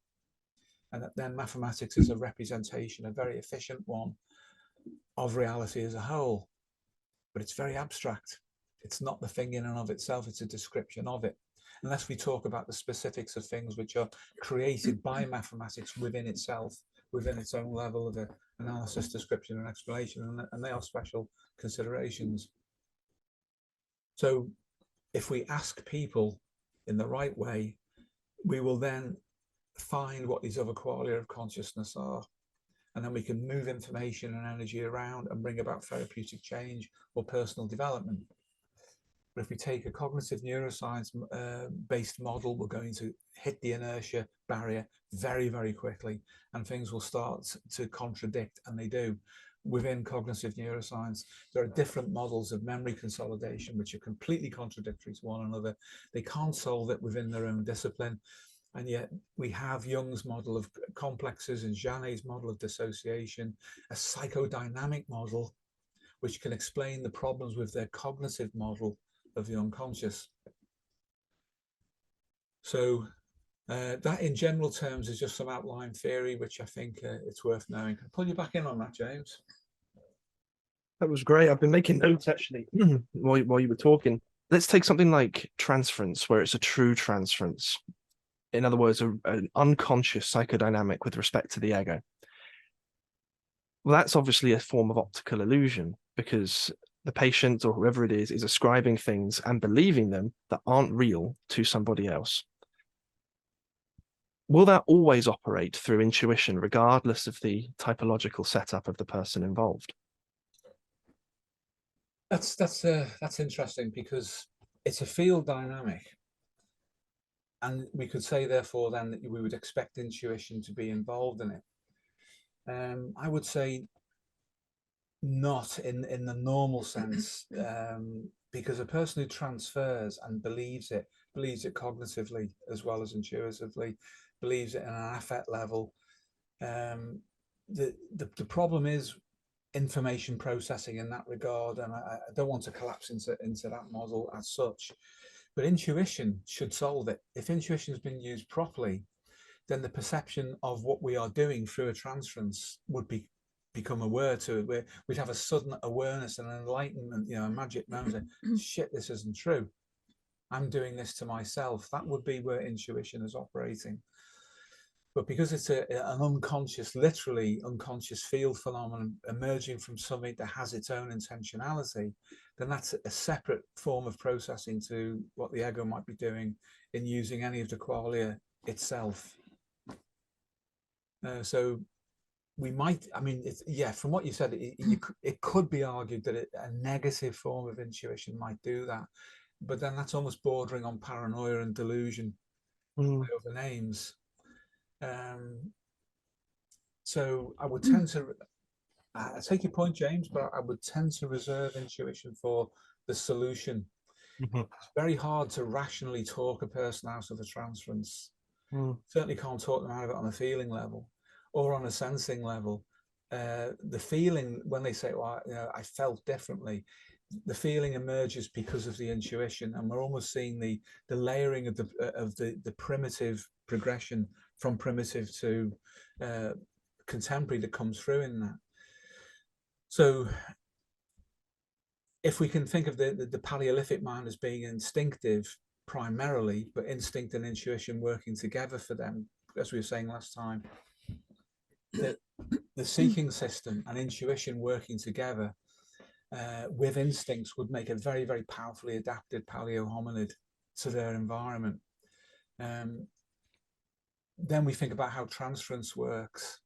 And then mathematics is a representation, a very efficient one, of reality as a whole. But it's very abstract. It's not the thing in and of itself, it's a description of it. Unless we talk about the specifics of things which are created by mathematics within itself, within its own level of analysis, description, and explanation, and they are special considerations. So if we ask people in the right way, we will then find what these other qualia of consciousness are. And then we can move information and energy around and bring about therapeutic change or personal development. But if we take a cognitive neuroscience based model, we're going to hit the inertia barrier very, very quickly, and things will start to contradict, and they do. Within cognitive neuroscience, there are different models of memory consolidation which are completely contradictory to one another. They can't solve it within their own discipline. And yet we have Jung's model of complexes and Janet's model of dissociation, a psychodynamic model, which can explain the problems with their cognitive model of the unconscious. So that in general terms is just some outline theory, which I think it's worth knowing. I'll pull you back in on that, James. That was great. I've been making notes actually while you were talking. Let's take something like transference, where it's a true transference. In other words, an unconscious psychodynamic with respect to the ego. Well, that's obviously a form of optical illusion because the patient or whoever it is ascribing things and believing them that aren't real to somebody else. Will that always operate through intuition, regardless of the typological setup of the person involved? That's interesting because it's a field dynamic, and we could say therefore then that we would expect intuition to be involved in it. I would say not in the normal sense, because a person who transfers and believes it cognitively as well as intuitively, believes it in an affect level. The problem is information processing in that regard, and I don't want to collapse into that model as such, but intuition should solve it. If intuition has been used properly, then the perception of what we are doing through a transference would become aware to it. We'd have a sudden awareness and enlightenment, a magic moment. Shit, this isn't true. I'm doing this to myself. That would be where intuition is operating. But because it's an unconscious, literally unconscious field phenomenon emerging from something that has its own intentionality, then that's a separate form of processing to what the ego might be doing in using any of the qualia itself. So we might, from what you said, it could be argued that a negative form of intuition might do that, but then that's almost bordering on paranoia and delusion by other names. So I would tend to, I take your point, James, but I would tend to reserve intuition for the solution. It's very hard to rationally talk a person out of a transference. Certainly can't talk them out of it on a feeling level or on a sensing level. The feeling, when they say, well, I felt differently, the feeling emerges because of the intuition, and we're almost seeing the layering of the primitive progression from primitive to contemporary that comes through in that. So if we can think of the Paleolithic mind as being instinctive primarily, but instinct and intuition working together for them, as we were saying last time, the seeking system and intuition working together with instincts would make a very, very powerfully adapted paleo hominid to their environment. Then we think about how transference works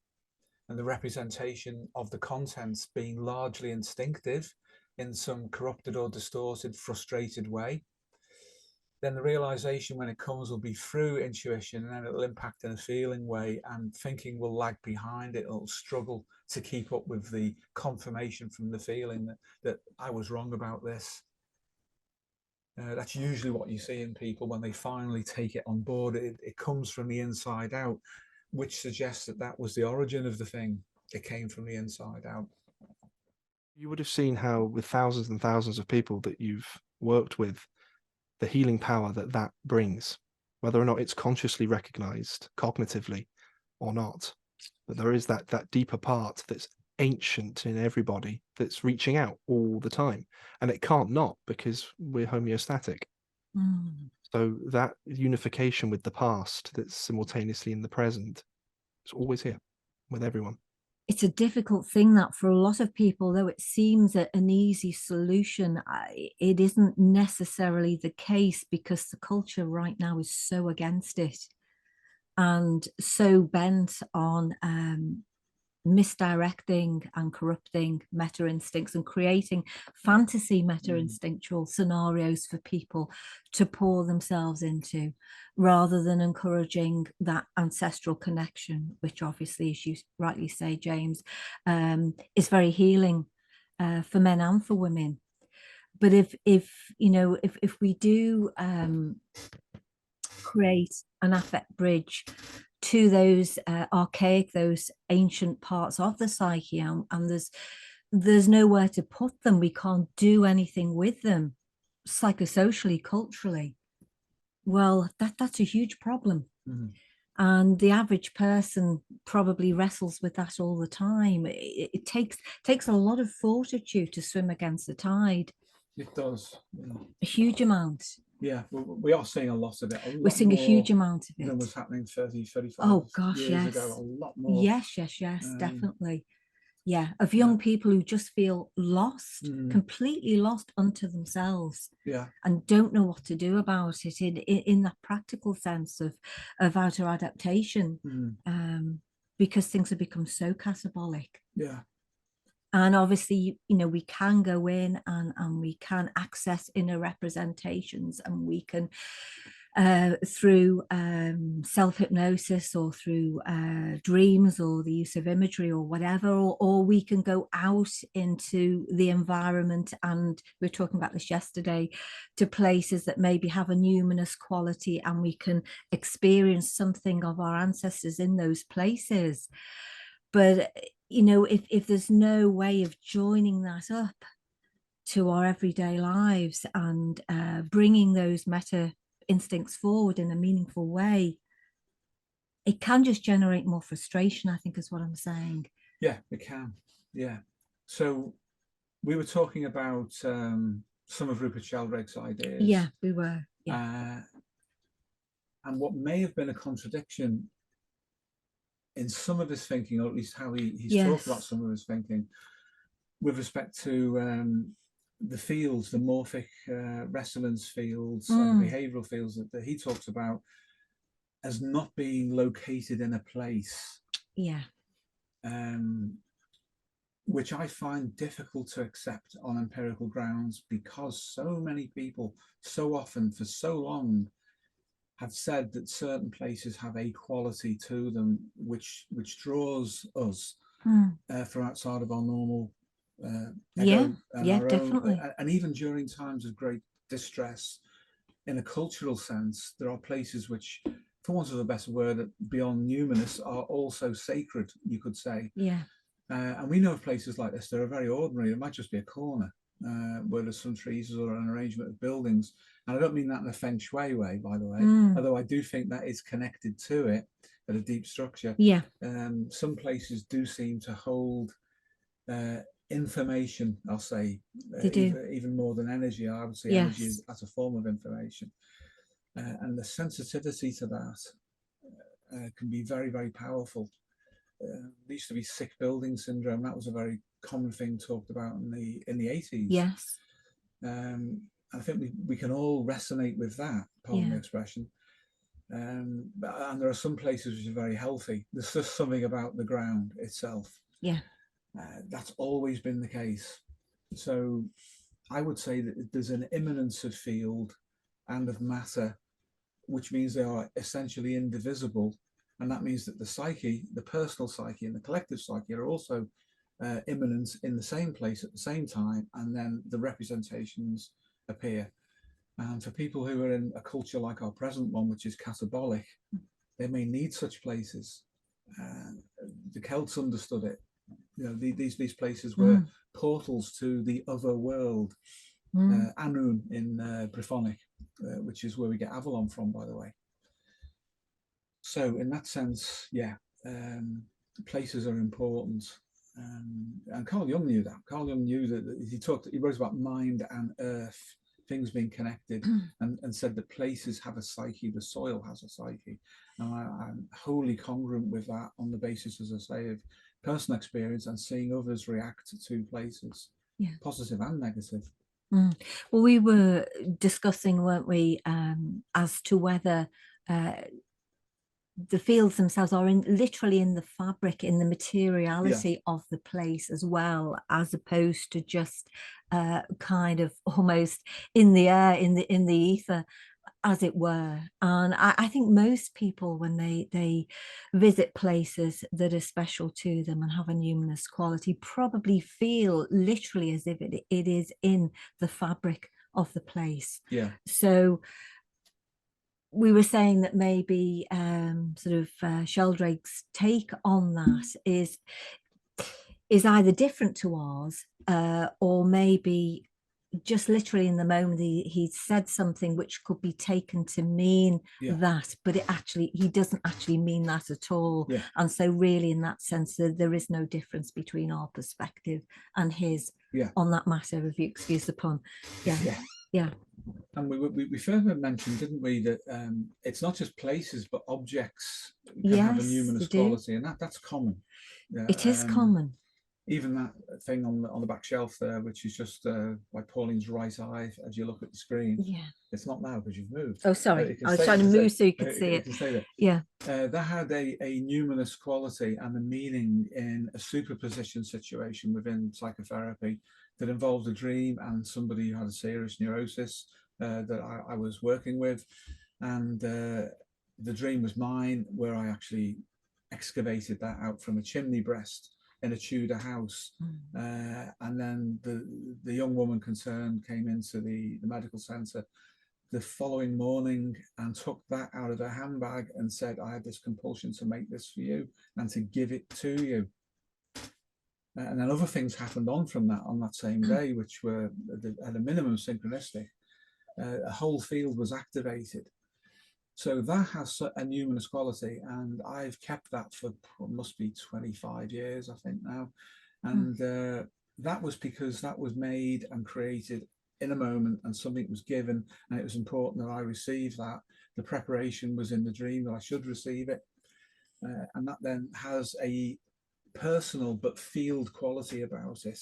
and the representation of the contents being largely instinctive in some corrupted or distorted, frustrated way. Then the realization when it comes will be through intuition, and then it'll impact in a feeling way, and thinking will lag behind it. It'll struggle to keep up with the confirmation from the feeling that I was wrong about this. That's usually what you see in people when they finally take it on board. It comes from the inside out, which suggests that was the origin of the thing. It came from the inside out. You would have seen how with thousands and thousands of people that you've worked with, the healing power that brings, whether or not it's consciously recognized cognitively or not. But there is that deeper part that's ancient in everybody that's reaching out all the time. And it can't not, because we're homeostatic. So that unification with the past that's simultaneously in the present is always here with everyone. It's a difficult thing that for a lot of people, though it seems an easy solution, it isn't necessarily the case, because the culture right now is so against it and so bent on misdirecting and corrupting meta instincts and creating fantasy meta instinctual scenarios for people to pour themselves into, rather than encouraging that ancestral connection, which obviously, as you rightly say, James, is very healing for men and for women. But if we do create an affect bridge to those archaic, those ancient parts of the psyche, and there's nowhere to put them, we can't do anything with them psychosocially, culturally, well, that's a huge problem. And the average person probably wrestles with that all the time. It takes a lot of fortitude to swim against the tide. It does. Yeah. A huge amount. Yeah, we are seeing a lot of it. We're seeing a huge amount of it. Than was happening 30, 35 oh gosh, years yes. ago. A lot more. Yes, definitely. Yeah, of young people who just feel lost, completely lost unto themselves. Yeah. And don't know what to do about it in that practical sense of outer adaptation, because things have become so catabolic. Yeah. And obviously, you know, we can go in and we can access inner representations, and we can through self-hypnosis or through dreams or the use of imagery or whatever, or we can go out into the environment, and we were talking about this yesterday, to places that maybe have a numinous quality, and we can experience something of our ancestors in those places. But you know, if there's no way of joining that up to our everyday lives and bringing those meta instincts forward in a meaningful way, it can just generate more frustration, I think, is what I'm saying. Yeah, it can. Yeah. So we were talking about some of Rupert Sheldrake's ideas. Yeah, we were. Yeah. And what may have been a contradiction in some of his thinking, or at least how he's talked about some of his thinking, with respect to the fields, the morphic resonance fields and behavioral fields that he talks about as not being located in a place. Yeah. Which I find difficult to accept on empirical grounds, because so many people, so often, for so long, have said that certain places have a quality to them which draws us from outside of our normal ego and our definitely. own, and even during times of great distress, in a cultural sense, there are places which, for want of a better word, beyond numinous, are also sacred, you could say. Yeah. And we know of places like this that are very ordinary. It might just be a corner where there's some trees or an arrangement of buildings. And I don't mean that in a feng shui way, by the way, although I do think that is connected to it at a deep structure. Yeah. Some places do seem to hold information, I'll say, even more than energy. I would say energy as a form of information. And the sensitivity to that can be very, very powerful. There used to be sick building syndrome. That was a very common thing talked about in the 80s. Yes. I think we can all resonate with that, pardon the expression. And there are some places which are very healthy. There's just something about the ground itself. Yeah. That's always been the case. So I would say that there's an immanence of field and of matter, which means they are essentially indivisible. And that means that the psyche, the personal psyche and the collective psyche, are also immanent in the same place at the same time, and then the representations appear. And for people who are in a culture like our present one, which is catabolic, they may need such places. The Celts understood it. You know, these places were portals to the other world. Anun in Brythonic, which is where we get Avalon from, by the way. So in that sense, places are important. And Carl Jung knew that. Carl Jung knew that he wrote about mind and earth, things being connected, and said that places have a psyche, the soil has a psyche. And I'm wholly congruent with that on the basis, as I say, of personal experience and seeing others react to places, positive and negative. Well, we were discussing, weren't we, as to whether the fields themselves are literally in the fabric, in the materiality of the place as well, as opposed to just kind of almost in the air, in the ether, as it were. And I think most people, when they visit places that are special to them and have a numinous quality, probably feel literally as if it is in the fabric of the place. Yeah. So we were saying that maybe Sheldrake's take on that is either different to ours, or maybe just literally in the moment he said something which could be taken to mean that, but he doesn't actually mean that at all. And so really in that sense there is no difference between our perspective and his on that matter, if you excuse the pun. And we further mentioned, didn't we, that it's not just places but objects can have a numinous quality, and that's common. It is common. Even that thing on the back shelf there, which is just like Pauline's right eye as you look at the screen. It's not now because you've moved. Oh, sorry. I was trying to move so you could see it. That had a numinous quality and a meaning in a superposition situation within psychotherapy that involved a dream and somebody who had a serious neurosis that I was working with. And the dream was mine, where I actually excavated that out from a chimney breast in a Tudor house, and then the young woman concerned came into the medical centre the following morning and took that out of her handbag and said, I had this compulsion to make this for you and to give it to you. And then other things happened on that same day, which were at a minimum synchronistic. A whole field was activated. So that has a numinous quality, and I've kept that for must be 25 years, I think now. And that was because that was made and created in a moment, and something was given, and it was important that I receive that. The preparation was in the dream that I should receive it. And that then has a personal but field quality about it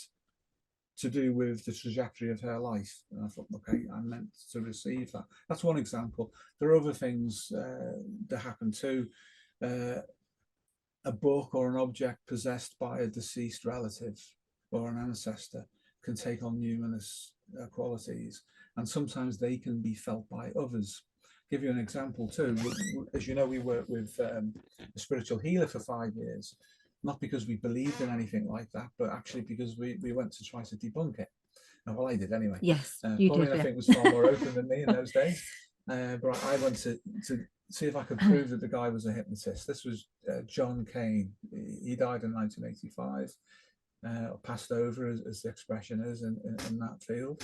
to do with the trajectory of her life. And I thought, okay, I'm meant to receive that. That's one example. There are other things that happen too. A book or an object possessed by a deceased relative or an ancestor can take on numinous qualities, and sometimes they can be felt by others. Give you an example too. As you know, we worked with a spiritual healer for 5 years. Not because we believed in anything like that, but actually because we went to try to debunk it. Well, I did anyway. Yes, you Pauline, did. I think, was far more open than me in those days. But I went to see if I could prove that the guy was a hypnotist. This was John Kane. He died in 1985, passed over, as the expression is, in that field.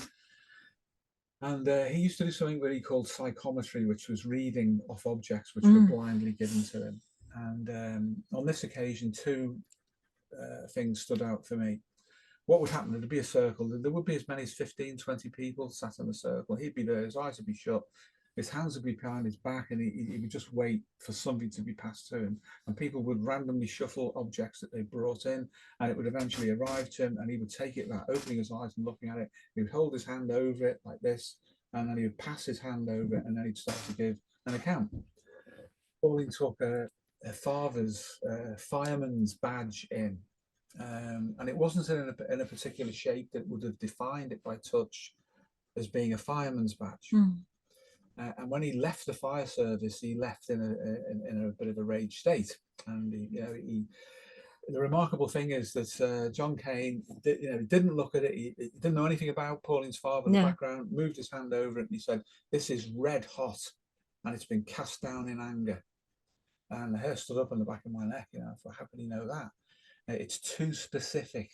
And he used to do something that he called psychometry, which was reading off objects which were blindly given to him. And on this occasion, two things stood out for me. What would happen? There'd be a circle. There would be as many as 15, 20 people sat in a circle. He'd be there, his eyes would be shut, his hands would be behind his back, and he would just wait for something to be passed to him. And people would randomly shuffle objects that they brought in, and it would eventually arrive to him, and he would take it, that opening his eyes and looking at it. He would hold his hand over it like this, and then he would pass his hand over it, and then he'd start to give an account. Pauline took her father's fireman's badge in, and it wasn't in a particular shape that would have defined it by touch as being a fireman's badge. And when he left the fire service, he left in a bit of a rage state. And the remarkable thing is that John Kane didn't look at it. He didn't know anything about Pauline's father in the background. Moved his hand over it, and he said, "This is red hot, and it's been cast down in anger." And the hair stood up on the back of my neck. I thought, how can he know that? It's too specific.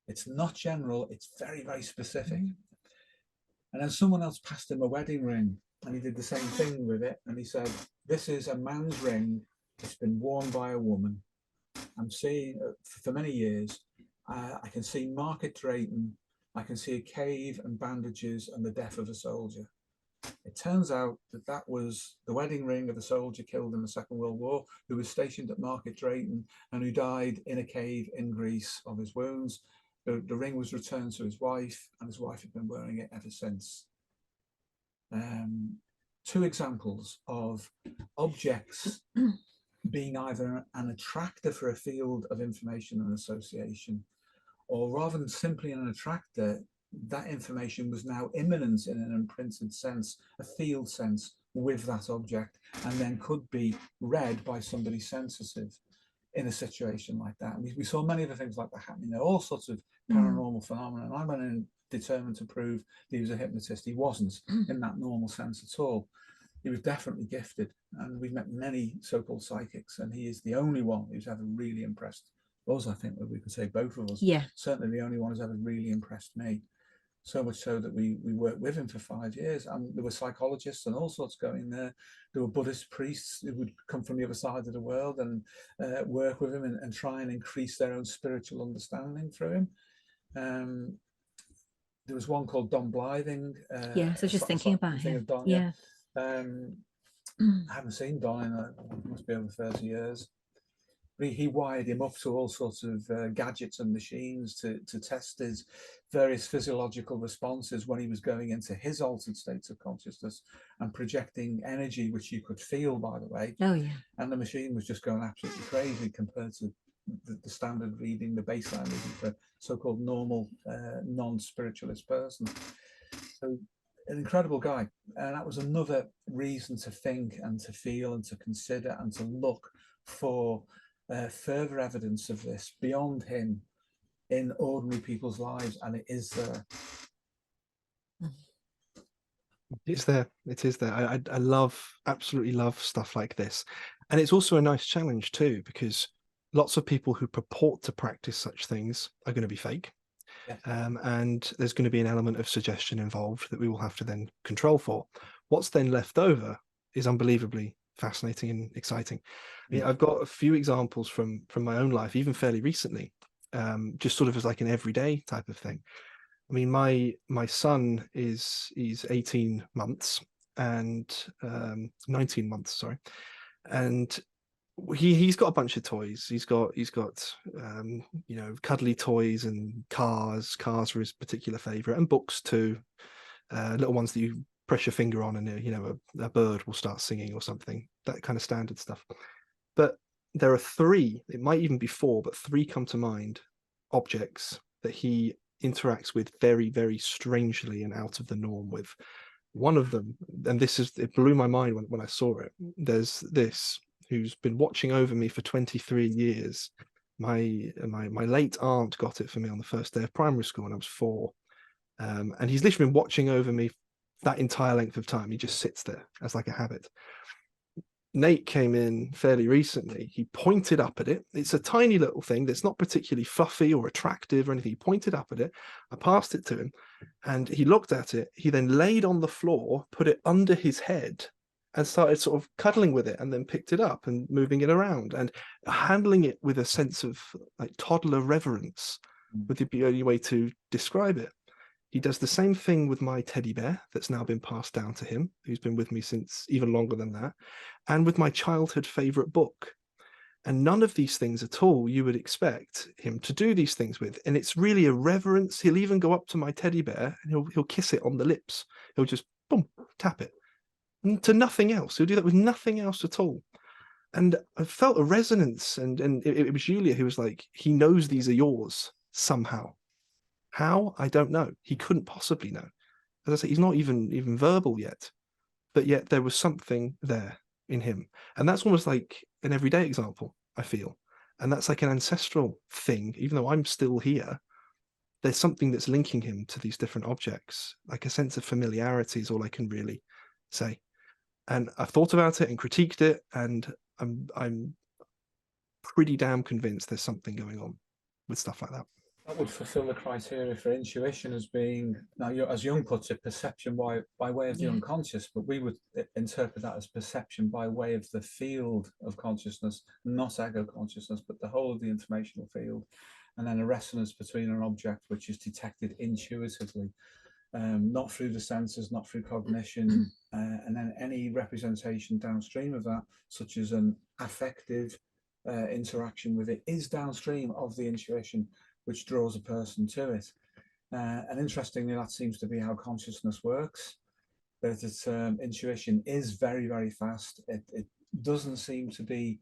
It's not general. It's very, very specific. And then someone else passed him a wedding ring, and he did the same thing with it. And he said, "This is a man's ring. It's been worn by a woman. I'm seeing for many years. I can see Market Drayton. I can see a cave and bandages and the death of a soldier." It turns out that was the wedding ring of a soldier killed in the Second World War, who was stationed at Market Drayton and who died in a cave in Greece of his wounds. The ring was returned to his wife, and his wife had been wearing it ever since. Two examples of objects being either an attractor for a field of information and association, or rather than simply an attractor, that information was now immanent in an imprinted sense, a field sense with that object, and then could be read by somebody sensitive in a situation like that. And we saw many of the things like that happening. There are all sorts of paranormal phenomena. And I went in determined to prove that he was a hypnotist. He wasn't in that normal sense at all. He was definitely gifted. And we've met many so-called psychics, and he is the only one who's ever really impressed us. I think that we could say both of us. Yeah. Certainly the only one who's ever really impressed me. So much so that we worked with him for 5 years, and there were psychologists and all sorts going there. There were Buddhist priests who would come from the other side of the world and work with him and try and increase their own spiritual understanding through him. There was one called Don Blything. Yeah, so just thinking about him. Don, yeah. I haven't seen Don in it must be over 30 years. He wired him up to all sorts of gadgets and machines to test his various physiological responses when he was going into his altered states of consciousness and projecting energy, which you could feel, by the way. Oh, yeah. And the machine was just going absolutely crazy compared to the standard reading, the baseline reading for so-called normal non-spiritualist person. So an incredible guy. And that was another reason to think and to feel and to consider and to look for further evidence of this beyond him in ordinary people's lives, and it is there. It's there. It is there. I absolutely love stuff like this, and it's also a nice challenge too, because lots of people who purport to practice such things are going to be fake. Yeah. And there's going to be an element of suggestion involved that we will have to then control for. What's then left over is unbelievably fascinating and exciting. I mean, I've got a few examples from my own life, even fairly recently, just sort of as like an everyday type of thing. I mean, my son he's 18 months and 19 months, sorry, and he's got a bunch of toys. He's got you know, cuddly toys and cars are his particular favorite, and books too, little ones that you press your finger on and you know, a bird will start singing or something, that kind of standard stuff. But there are three, it might even be four, but three come to mind, objects that he interacts with very, very strangely and out of the norm with. One of them, and it blew my mind when I saw it, there's this who's been watching over me for 23 years. My late aunt got it for me on the first day of primary school when I was 4. And he's literally been watching over me that entire length of time. He just sits there as like a habit. Nate came in fairly recently. He pointed up at it. It's a tiny little thing that's not particularly fluffy or attractive or anything. He pointed up at it. I passed it to him and he looked at it. He then laid on the floor, put it under his head and started sort of cuddling with it, and then picked it up and moving it around and handling it with a sense of like toddler reverence would be the only way to describe it. He does the same thing with my teddy bear that's now been passed down to him, who's been with me since even longer than that, and with my childhood favorite book. And none of these things at all you would expect him to do these things with. And it's really a reverence. He'll even go up to my teddy bear and he'll kiss it on the lips. He'll just boom, tap it. And to nothing else. He'll do that with nothing else at all. And I felt a resonance. And it was Julia who was like, he knows these are yours somehow. How? I don't know. He couldn't possibly know. As I say, he's not even verbal yet. But yet there was something there in him. And that's almost like an everyday example, I feel. And that's like an ancestral thing. Even though I'm still here, there's something that's linking him to these different objects. Like a sense of familiarity is all I can really say. And I've thought about it and critiqued it, and I'm pretty damn convinced there's something going on with stuff like that. That would fulfill the criteria for intuition as being, now, as Jung puts it, perception by way of the unconscious, but we would interpret that as perception by way of the field of consciousness, not ego consciousness, but the whole of the informational field, and then a resonance between an object which is detected intuitively, not through the senses, not through cognition, and then any representation downstream of that, such as an affective interaction with it, is downstream of the intuition, which draws a person to it. And interestingly, that seems to be how consciousness works. That its intuition is very, very fast. It doesn't seem to be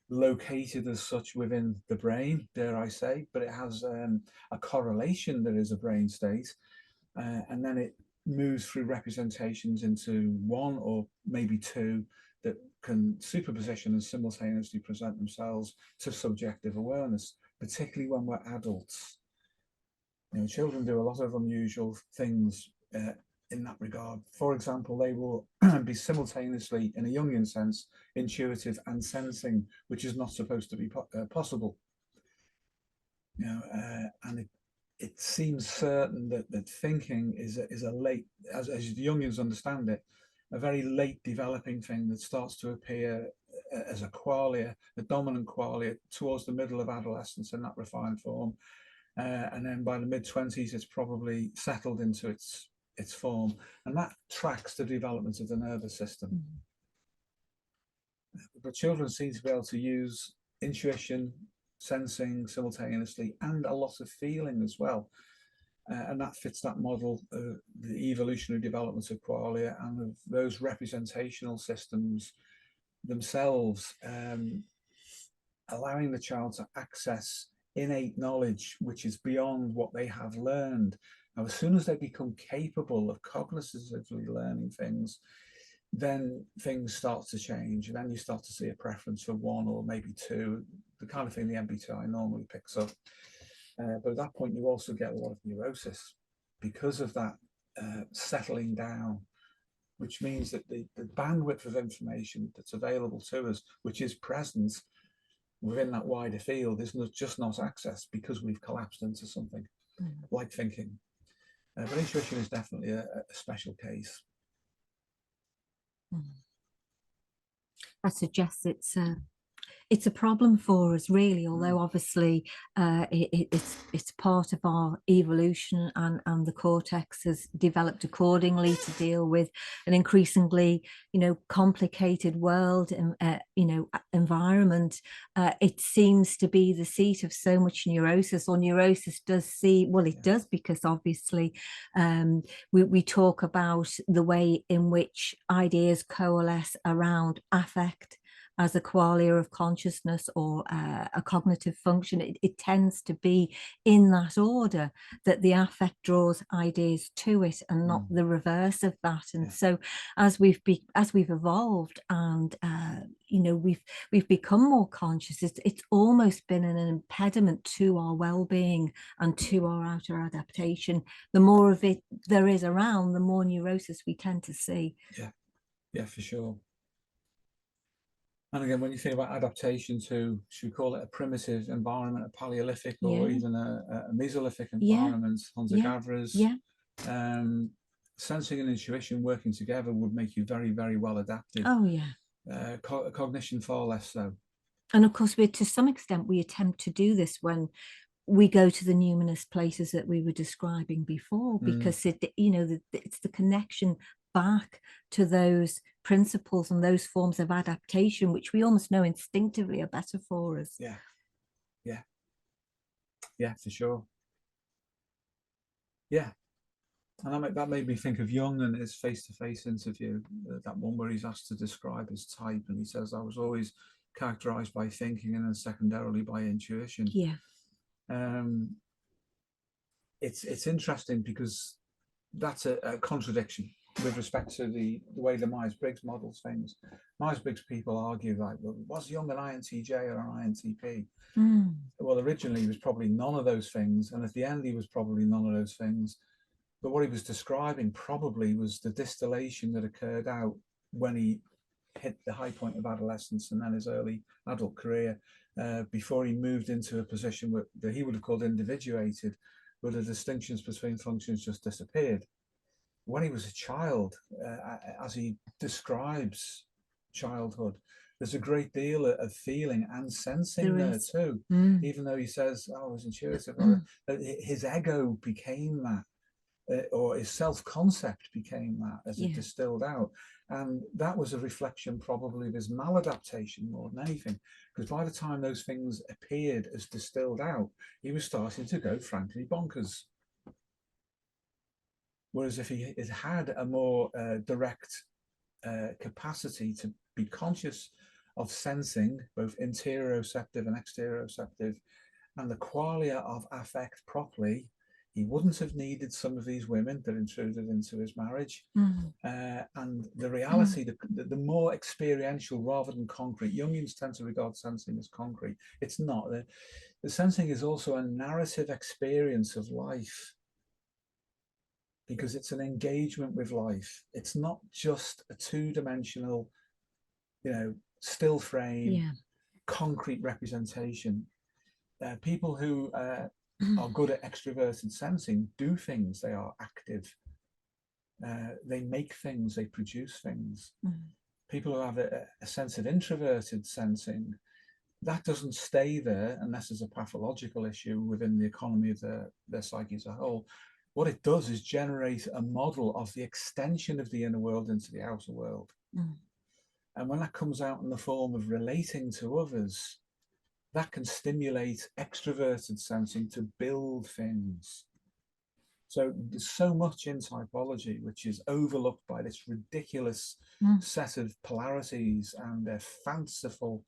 located as such within the brain, dare I say, but it has a correlation that is a brain state. And then it moves through representations into one or maybe two that can superposition and simultaneously present themselves to subjective awareness, particularly when we're adults. You know, children do a lot of unusual things in that regard. For example, they will be simultaneously, in a Jungian sense, intuitive and sensing, which is not supposed to be possible. You know, and it seems certain that thinking is a late, as the Jungians understand it, a very late developing thing that starts to appear as a qualia, a dominant qualia, towards the middle of adolescence in that refined form. And then by the mid-20s, it's probably settled into its form. And that tracks the development of the nervous system. But children seem to be able to use intuition, sensing simultaneously, and a lot of feeling as well. And that fits that model of the evolutionary development of qualia and of those representational systems themselves, allowing the child to access innate knowledge which is beyond what they have learned. Now, as soon as they become capable of cognitively learning things, then things start to change, and then you start to see a preference for one or maybe two, the kind of thing the MBTI normally picks up. But at that point, you also get a lot of neurosis because of that settling down, which means that the bandwidth of information that's available to us, which is present within that wider field, is just not accessed because we've collapsed into something like thinking. But intuition is definitely a special case. That suggests it's a problem for us, really, although obviously it's part of our evolution, and the cortex has developed accordingly to deal with an increasingly, complicated world and, environment. It seems to be the seat of so much neurosis, or neurosis does see, well, it does, because obviously we talk about the way in which ideas coalesce around affect as a qualia of consciousness or a cognitive function. It tends to be in that order, that the affect draws ideas to it and not the reverse of that. And so as we've evolved and we've become more conscious, it's almost been an impediment to our well-being and to our outer adaptation. The more of it there is around, the more neurosis we tend to see. Yeah, for sure. And again, when you think about adaptation to, should we call it a primitive environment, a Paleolithic, or even a Mesolithic environment, hunter-gatherers, sensing and intuition working together would make you very, very well adapted. Oh, yeah. Cognition far less so. And of course, to some extent, we attempt to do this when we go to the numinous places that we were describing before, because it's the connection back to those principles and those forms of adaptation which we almost know instinctively are better for us. Yeah, for sure. And that made me think of Jung and his face-to-face interview, that one where he's asked to describe his type, and he says, I was always characterized by thinking and then secondarily by intuition. It's interesting because that's a contradiction with respect to the way the Myers-Briggs models things. Myers-Briggs people argue, like, well, was Jung an INTJ or an INTP? Well, originally he was probably none of those things, and at the end he was probably none of those things. But what he was describing probably was the distillation that occurred out when he hit the high point of adolescence and then his early adult career, before he moved into a position that he would have called individuated, where the distinctions between functions just disappeared. When he was a child, as he describes childhood, there's a great deal of feeling and sensing there too. Even though he says, I was intuitive, his ego became that, or his self-concept became that as it distilled out. And that was a reflection probably of his maladaptation more than anything, because by the time those things appeared as distilled out, he was starting to go frankly bonkers. Whereas if he had a more direct capacity to be conscious of sensing, both interoceptive and exteroceptive, and the qualia of affect properly, he wouldn't have needed some of these women that intruded into his marriage. And the reality, the more experiential rather than concrete. Jungians tend to regard sensing as concrete. It's not. The sensing is also a narrative experience of life, because it's an engagement with life. It's not just a two-dimensional, still frame, concrete representation. People who are good at extroverted sensing do things. They are active. They make things, they produce things. People who have a sense of introverted sensing, that doesn't stay there unless there's a pathological issue within the economy of their psyche as a whole. What it does is generate a model of the extension of the inner world into the outer world. And when that comes out in the form of relating to others, that can stimulate extroverted sensing to build things. So there's so much in typology which is overlooked by this ridiculous set of polarities and fanciful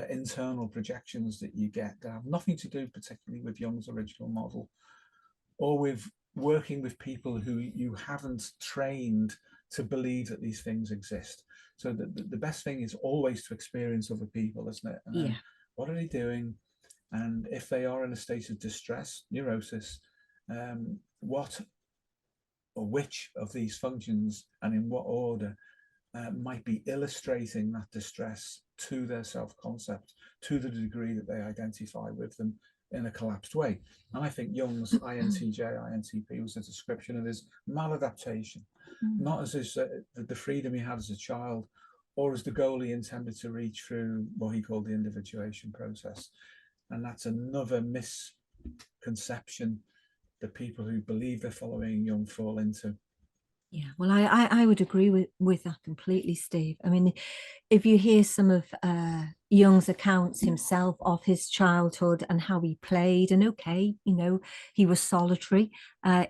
internal projections that you get that have nothing to do particularly with Jung's original model, or with working with people who you haven't trained to believe that these things exist. So the best thing is always to experience other people, isn't it? And what are they doing? And if they are in a state of distress, neurosis, what or which of these functions and in what order might be illustrating that distress to their self-concept to the degree that they identify with them in a collapsed way. And I think Jung's INTJ, INTP was a description of his maladaptation, not as his, the freedom he had as a child, or as the goal he intended to reach through what he called the individuation process. And that's another misconception that people who believe they're following Jung fall into. Yeah, well, I would agree with that completely, Steve. I mean, if you hear some of Jung's accounts himself of his childhood and how he played, and okay, you know, he was solitary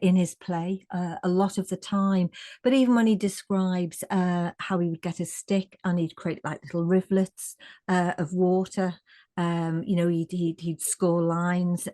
in his play a lot of the time. But even when he describes how he would get a stick and he'd create like little rivulets of water, you know, he'd score lines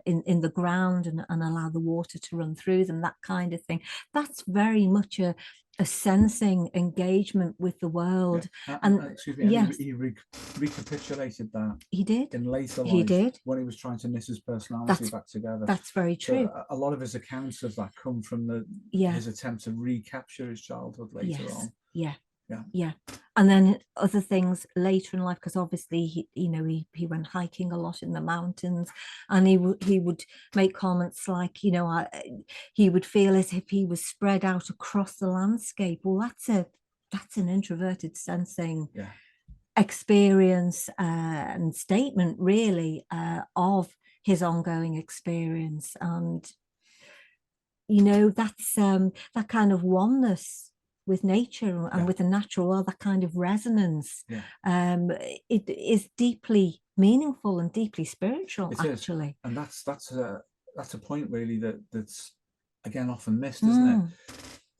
in the ground and allow the water to run through them, that kind of thing. That's very much a sensing engagement with the world. Excuse me, yes, he recapitulated that. He did. In later life, he did, when he was trying to knit his personality back together. That's very true. So a lot of his accounts of that come from his attempt to recapture his childhood later on. Yeah. And then other things later in life, because obviously he went hiking a lot in the mountains, and he would make comments like, he would feel as if he was spread out across the landscape. Well, that's an introverted sensing experience and statement, really, of his ongoing experience. And that's that kind of oneness with nature and with the natural world, that kind of resonance, it is deeply meaningful and deeply spiritual. It actually is. And that's a point really that's again often missed, isn't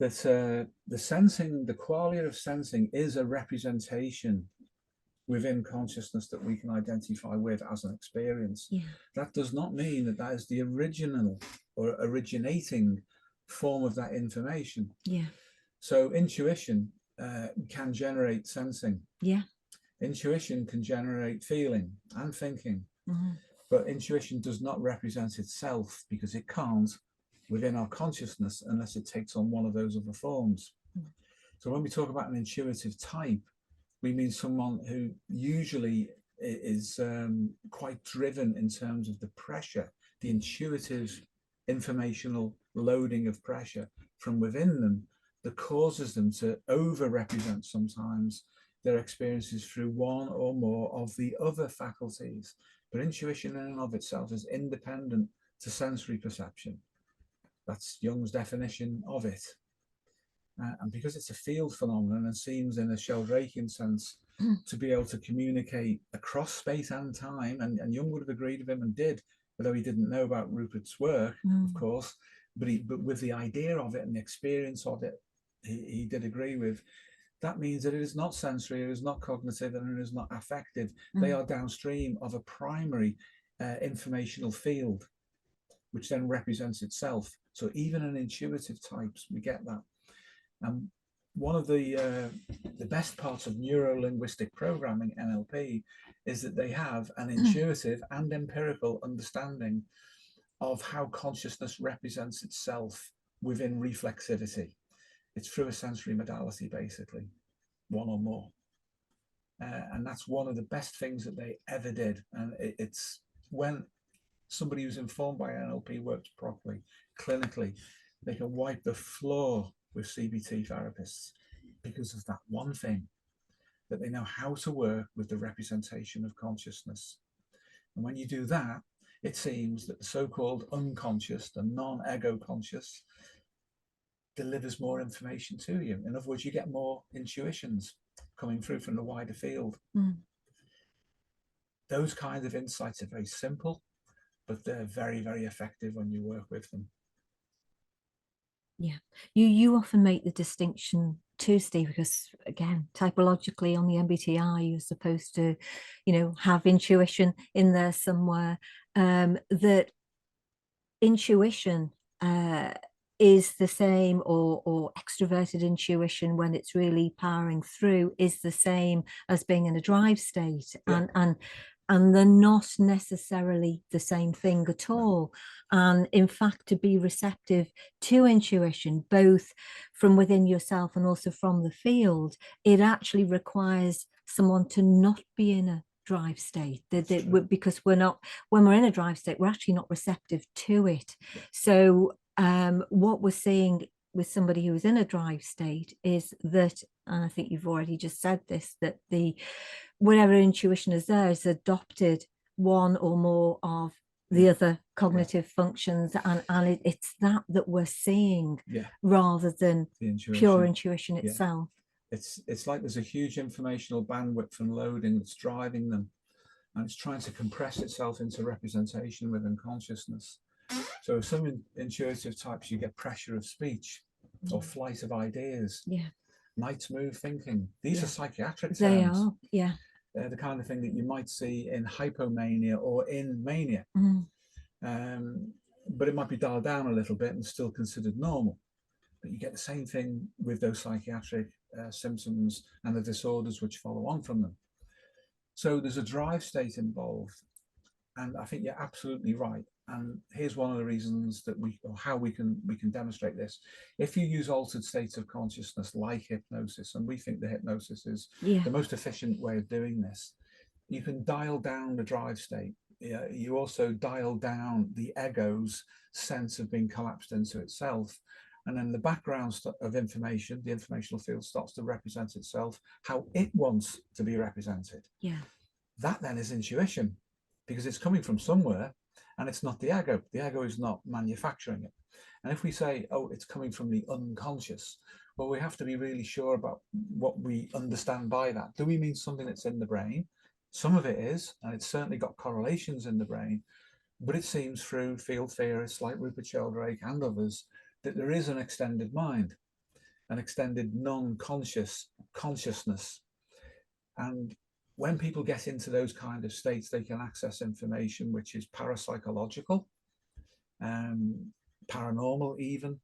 it? That the quality of sensing is a representation within consciousness that we can identify with as an experience. That does not mean that is the original or originating form of that information. So intuition can generate sensing. Intuition can generate feeling and thinking. But intuition does not represent itself, because it can't within our consciousness unless it takes on one of those other forms. So when we talk about an intuitive type, we mean someone who usually is quite driven in terms of the pressure, the intuitive informational loading of pressure from within them, that causes them to over-represent sometimes their experiences through one or more of the other faculties. But intuition in and of itself is independent to sensory perception. That's Jung's definition of it. And because it's a field phenomenon and seems in a Sheldrakean sense to be able to communicate across space and time, and Jung would have agreed with him and did, although he didn't know about Rupert's work, of course, but with the idea of it and the experience of it, he did agree with. That means that it is not sensory, it is not cognitive, and it is not affective. They are downstream of a primary informational field, which then represents itself. So even in intuitive types, we get that. And one of the best parts of neuro-linguistic programming, NLP, is that they have an intuitive and empirical understanding of how consciousness represents itself within reflexivity. It's through a sensory modality, basically, one or more. And that's one of the best things that they ever did. And it's when somebody who's informed by NLP works properly, clinically, they can wipe the floor with CBT therapists because of that one thing, that they know how to work with the representation of consciousness. And when you do that, it seems that the so-called unconscious, the non-ego conscious, delivers more information to you. In other words, you get more intuitions coming through from the wider field. Those kinds of insights are very simple, but they're very, very effective when you work with them. Yeah, you often make the distinction too, Steve, because again, typologically on the MBTI, you're supposed to, have intuition in there somewhere. That intuition is the same, or extroverted intuition, when it's really powering through, is the same as being in a drive state. Yeah. And they're not necessarily the same thing at all. And in fact, to be receptive to intuition, both from within yourself and also from the field, it actually requires someone to not be in a drive state, because we're not, when we're in a drive state, we're actually not receptive to it. So what we're seeing with somebody who's in a drive state is that, and I think you've already just said this, that whatever intuition is there is adopted one or more of the other cognitive functions, and it's that we're seeing, rather than pure intuition itself. It's like there's a huge informational bandwidth and loading that's driving them, and it's trying to compress itself into representation within consciousness. So some intuitive types, you get pressure of speech or flight of ideas, night's move thinking. These are psychiatric terms. They are, They're the kind of thing that you might see in hypomania or in mania. But it might be dialed down a little bit and still considered normal. But you get the same thing with those psychiatric symptoms and the disorders which follow on from them. So there's a drive state involved, and I think you're absolutely right. And here's one of the reasons that how we can demonstrate this. If you use altered states of consciousness like hypnosis, and we think the hypnosis is the most efficient way of doing this, you can dial down the drive state. You also dial down the ego's sense of being collapsed into itself. And then the background of information, the informational field, starts to represent itself how it wants to be represented. That then is intuition, because it's coming from somewhere, and it's not the ego. The ego is not manufacturing it. And if we say, oh, it's coming from the unconscious, well, we have to be really sure about what we understand by that. Do we mean something that's in the brain? Some of it is, and it's certainly got correlations in the brain, but it seems through field theorists like Rupert Sheldrake and others that there is an extended mind, an extended non-conscious consciousness. And when people get into those kind of states, they can access information which is parapsychological, paranormal even,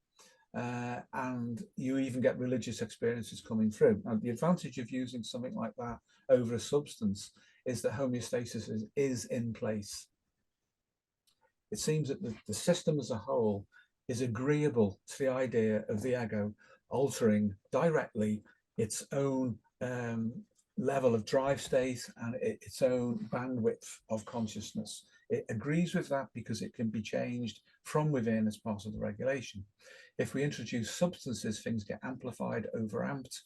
and you even get religious experiences coming through. And the advantage of using something like that over a substance is that homeostasis is in place. It seems that the system as a whole is agreeable to the idea of the ego altering directly its own level of drive state and its own bandwidth of consciousness. It agrees with that because it can be changed from within as part of the regulation. If we introduce substances, things get amplified, overamped,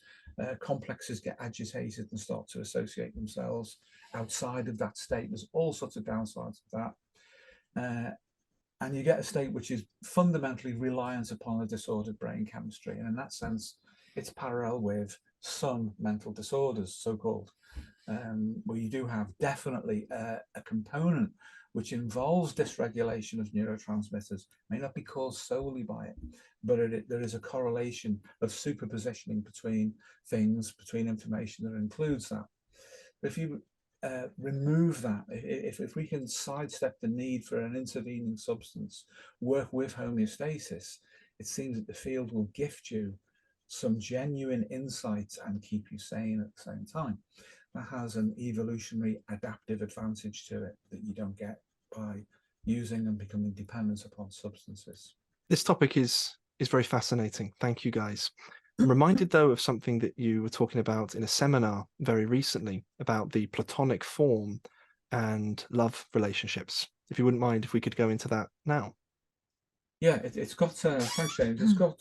complexes get agitated and start to associate themselves outside of that state. There's all sorts of downsides of that. And you get a state which is fundamentally reliant upon a disordered brain chemistry. And in that sense, it's parallel with some mental disorders, so-called, where you do have definitely a component which involves dysregulation of neurotransmitters. May not be caused solely by it, but there is a correlation of superpositioning between things, between information that includes that. But if you remove that, if we can sidestep the need for an intervening substance, work with homeostasis, it seems that the field will gift you some genuine insights and keep you sane at the same time. That has an evolutionary adaptive advantage to it that you don't get by using and becoming dependent upon substances. This topic is very fascinating. Thank you, guys. I'm reminded, though, of something that you were talking about in a seminar very recently about the Platonic form and love relationships. if you wouldn't mind, if we could go into that now. Yeah, it's got, thanks, James, it's got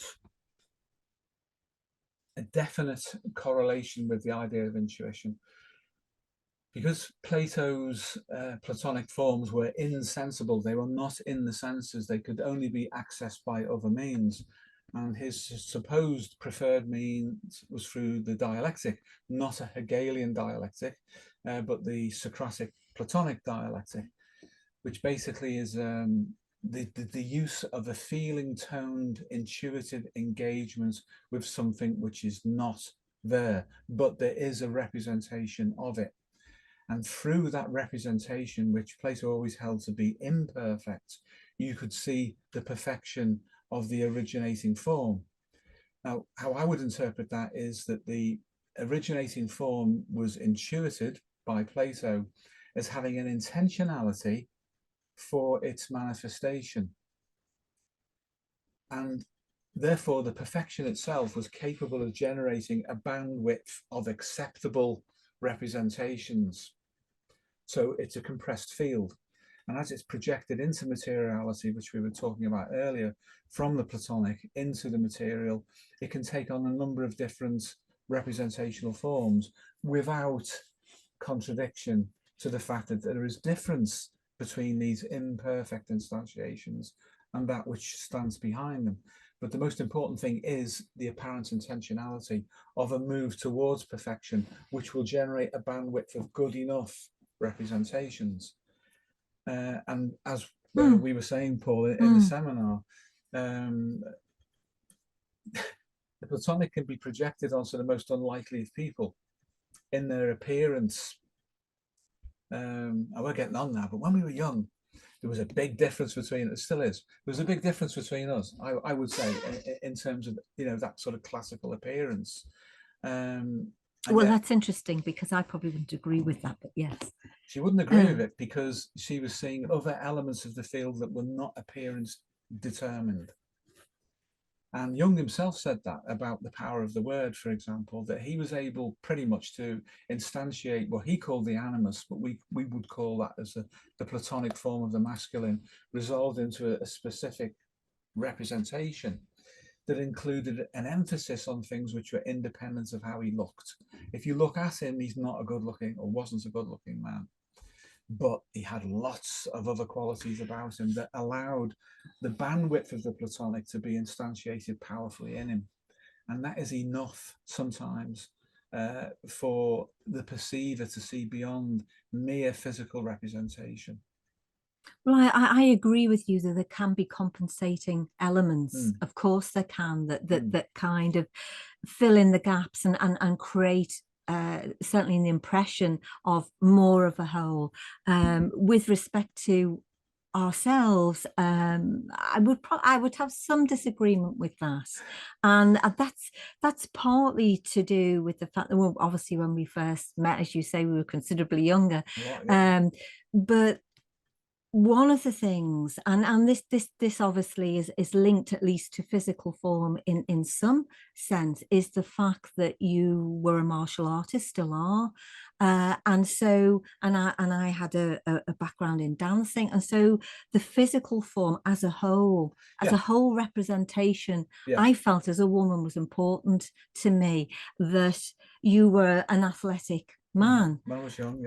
a definite correlation with the idea of intuition. Because Plato's Platonic forms were insensible, they were not in the senses, they could only be accessed by other means. And his supposed preferred means was through the dialectic, not a Hegelian dialectic, but the Socratic Platonic dialectic, which basically is the use of a feeling-toned, intuitive engagement with something which is not there, but there is a representation of it. And through that representation, which Plato always held to be imperfect, you could see the perfection of the originating form. Now, how I would interpret that is that the originating form was intuited by Plato as having an intentionality for its manifestation. And therefore, the perfection itself was capable of generating a bandwidth of acceptable representations. So it's a compressed field. And as it's projected into materiality, which we were talking about earlier, from the Platonic into the material, it can take on a number of different representational forms without contradiction to the fact that there is difference between these imperfect instantiations and that which stands behind them. But the most important thing is the apparent intentionality of a move towards perfection, which will generate a bandwidth of good enough representations. And as we were saying, Paul, in the seminar, the Platonic can be projected onto the most unlikely of people in their appearance. And we're getting on now, but when we were young, there was a big difference between, it still is, there was a big difference between us, I would say, in terms of, you know, that sort of classical appearance. Well, that's interesting, because I probably wouldn't agree with that, but yes. She wouldn't agree with it because she was seeing other elements of the field that were not appearance determined. And Jung himself said that about the power of the word, for example, that he was able pretty much to instantiate what he called the animus, but we would call that as the Platonic form of the masculine, resolved into a specific representation that included an emphasis on things which were independent of how he looked. If you look at him, he's not a good looking, or wasn't a good looking man, but he had lots of other qualities about him that allowed the bandwidth of the Platonic to be instantiated powerfully in him. And that is enough sometimes for the perceiver to see beyond mere physical representation. Well, I agree with you that there can be compensating elements. Of course there can, that kind of fill in the gaps and create certainly an impression of more of a whole. With respect to ourselves, I would have some disagreement with that, and that's partly to do with the fact that, well, obviously when we first met, as you say, we were considerably younger, but one of the things, and this obviously is linked at least to physical form in some sense, is the fact that you were a martial artist, still are, and I had a background in dancing, and so the physical form as a whole, a whole representation, I felt as a woman was important to me. That you were an athletic man. When I was young,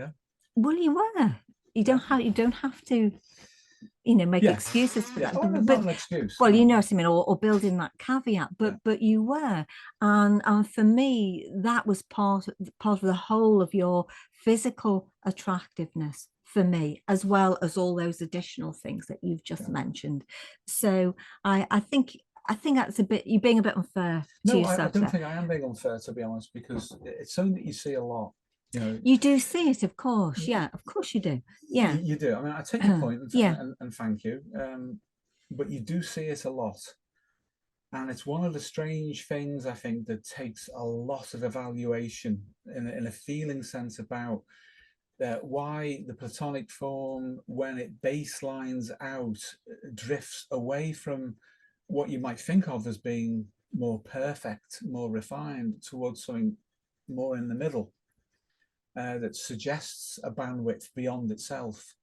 Well, you were. You don't have to, make excuses for that. But not an excuse. Well, you know what I mean, or building that caveat. But you were, and for me, that was part of the whole of your physical attractiveness for me, as well as all those additional things that you've just mentioned. So I think that's you're being a bit unfair to yourself. I don't think I am being unfair, to be honest, because it's something that you see a lot. You do see it, of course. Yeah, of course you do. Yeah, you do. I mean, I take your point, and thank you. But you do see it a lot, and it's one of the strange things, I think, that takes a lot of evaluation in a feeling sense about why the Platonic form, when it baselines out, drifts away from what you might think of as being more perfect, more refined, towards something more in the middle. That suggests a bandwidth beyond itself.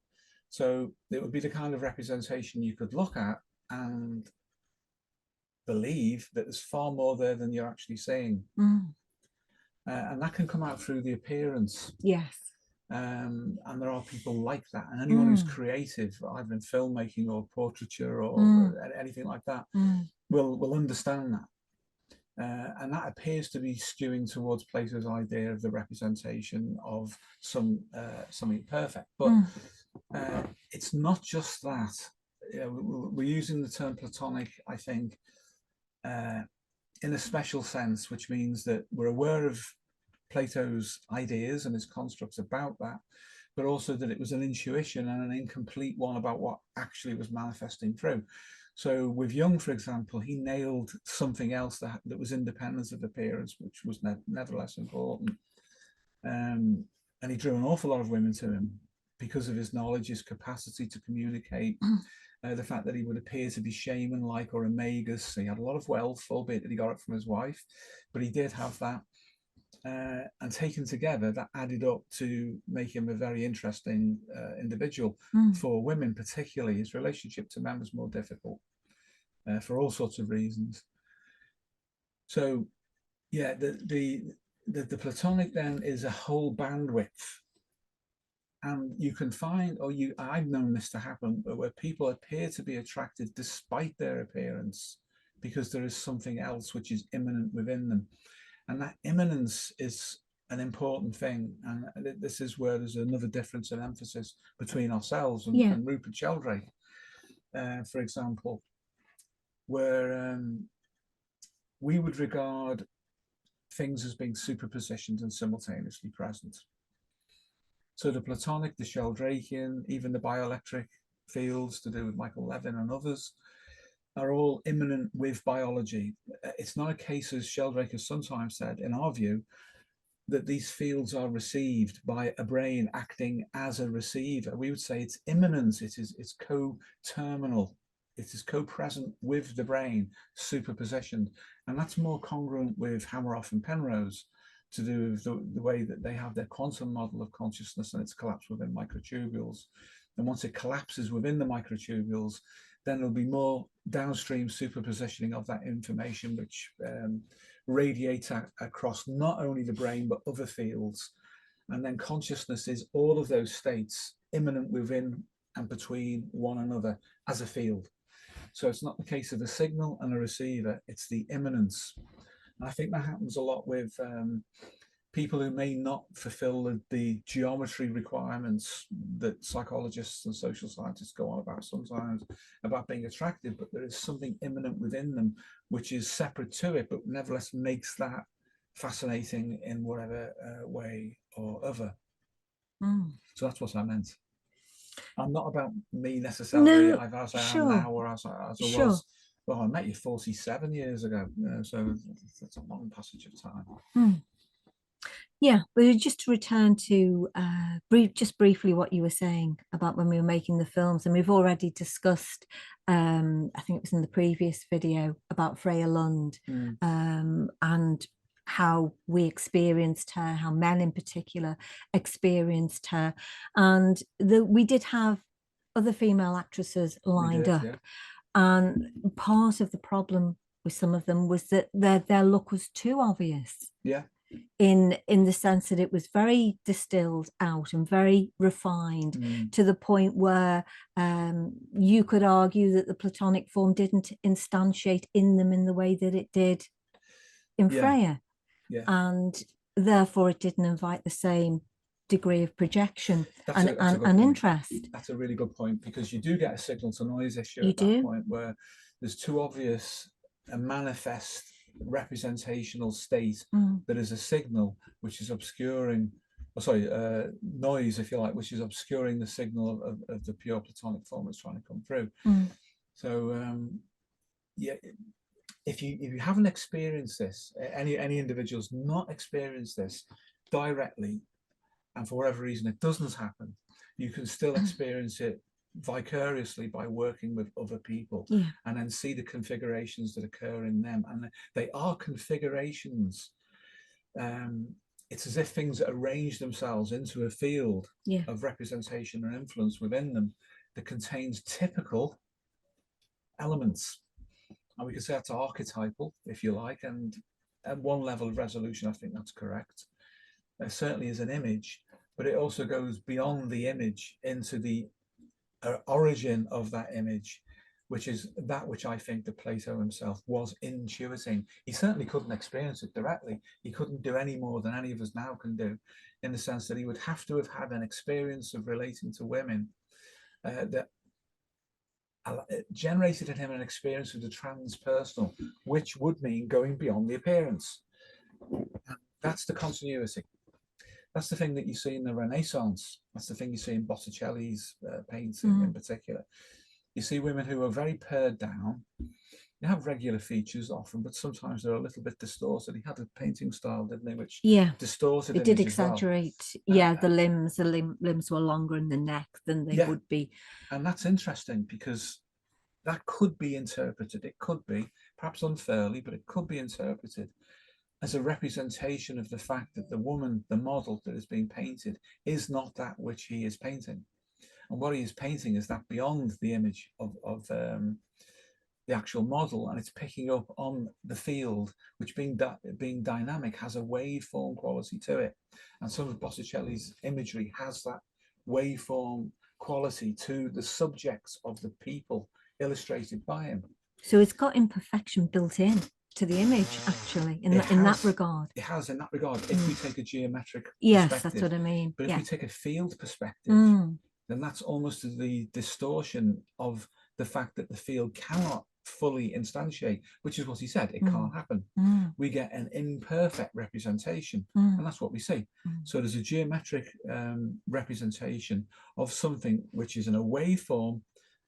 So it would be the kind of representation you could look at and believe that there's far more there than you're actually seeing. And that can come out through the appearance. Yes. And there are people like that. And anyone who's creative, either in filmmaking or portraiture or anything like that, will understand that. And that appears to be skewing towards Plato's idea of the representation of something perfect. But it's not just that. We're using the term Platonic, I think, in a special sense, which means that we're aware of Plato's ideas and his constructs about that, but also that it was an intuition and an incomplete one about what actually was manifesting through. So with Jung, for example, he nailed something else that was independent of appearance, which was nevertheless important. And he drew an awful lot of women to him because of his knowledge, his capacity to communicate, the fact that he would appear to be shaman-like or a magus. He had a lot of wealth, albeit that he got it from his wife, but he did have that. And taken together, that added up to make him a very interesting individual for women, particularly. His relationship to men was more difficult for all sorts of reasons. So, yeah, the Platonic then is a whole bandwidth, and you can find, I've known this to happen, where people appear to be attracted despite their appearance, because there is something else which is immanent within them. And that immanence is an important thing. And this is where there's another difference in emphasis between ourselves and Rupert Sheldrake, for example, where we would regard things as being superpositioned and simultaneously present. So the Platonic, the Sheldrakean, even the bioelectric fields to do with Michael Levin and others, are all immanent with biology. It's not a case, as Sheldrake has sometimes said, in our view, that these fields are received by a brain acting as a receiver. We would say it's immanent, it's co-terminal, it is co-present with the brain, superpositioned. And that's more congruent with Hameroff and Penrose, to do with the way that they have their quantum model of consciousness, and it's collapsed within microtubules. And once it collapses within the microtubules, then there'll be more downstream superpositioning of that information, which radiates across not only the brain, but other fields. And then consciousness is all of those states immanent within and between one another as a field. So it's not the case of a signal and a receiver, it's the immanence. And I think that happens a lot with people who may not fulfill the geometry requirements that psychologists and social scientists go on about sometimes, about being attractive, but there is something immanent within them which is separate to it, but nevertheless makes that fascinating in whatever way or other. So that's what I meant. I'm not about me necessarily, either as I am now or as I was. Well, I met you 47 years ago, so it's a long passage of time. Yeah, but just to return to just briefly what you were saying about when we were making the films, and we've already discussed, I think it was in the previous video, about Freya Lund, and how we experienced her, how men in particular experienced her. And we did have other female actresses lined up. Yeah. And part of the problem with some of them was that their look was too obvious. Yeah. In the sense that it was very distilled out and very refined, to the point where you could argue that the Platonic form didn't instantiate in them in the way that it did in Freya. Yeah. And therefore it didn't invite the same degree of projection and interest. That's a really good point, because you do get a signal to noise issue at that point, where there's too obvious a manifest representational state that is a signal which is obscuring, noise, if you like, which is obscuring the signal of the pure Platonic form that's trying to come through. So yeah, if you haven't experienced this, any individuals not experienced this directly, and for whatever reason it doesn't happen, you can still experience it vicariously by working with other people, and then see the configurations that occur in them. And they are configurations it's as if things arrange themselves into a field Yeah. of representation and influence within them that contains typical elements. And we could say that's archetypal, if you like, and at one level of resolution, I think that's correct. There certainly is an image, but it also goes beyond the image into the origin of that image, which is that which I think that Plato himself was intuiting. He certainly couldn't experience it directly. He couldn't do any more than any of us now can do, in the sense that he would have to have had an experience of relating to women that generated in him an experience of the transpersonal, which would mean going beyond the appearance. And that's the continuity. That's the thing that you see in the Renaissance. That's the thing you see in Botticelli's painting in particular. You see women who are very pared down. They have regular features often, but sometimes they're a little bit distorted. He had a painting style, didn't he, which distorted it did image as well. exaggerate. Yeah, the limbs were longer in the neck than they would be. And that's interesting because that could be interpreted. It could be, perhaps unfairly, but it could be interpreted as a representation of the fact that the woman, the model that is being painted, is not that which he is painting. And what he is painting is that beyond the image of the actual model, and it's picking up on the field, which being dynamic has a waveform quality to it. And some of Botticelli's imagery has that waveform quality to the subjects of the people illustrated by him. So it's got imperfection built in to the image, actually, in that regard. It has, in that regard, if we take a geometric perspective. Yes, that's what I mean. But if we take a field perspective, then that's almost the distortion of the fact that the field cannot fully instantiate, which is what he said, it can't happen. We get an imperfect representation, and that's what we see. So there's a geometric representation of something which is in a waveform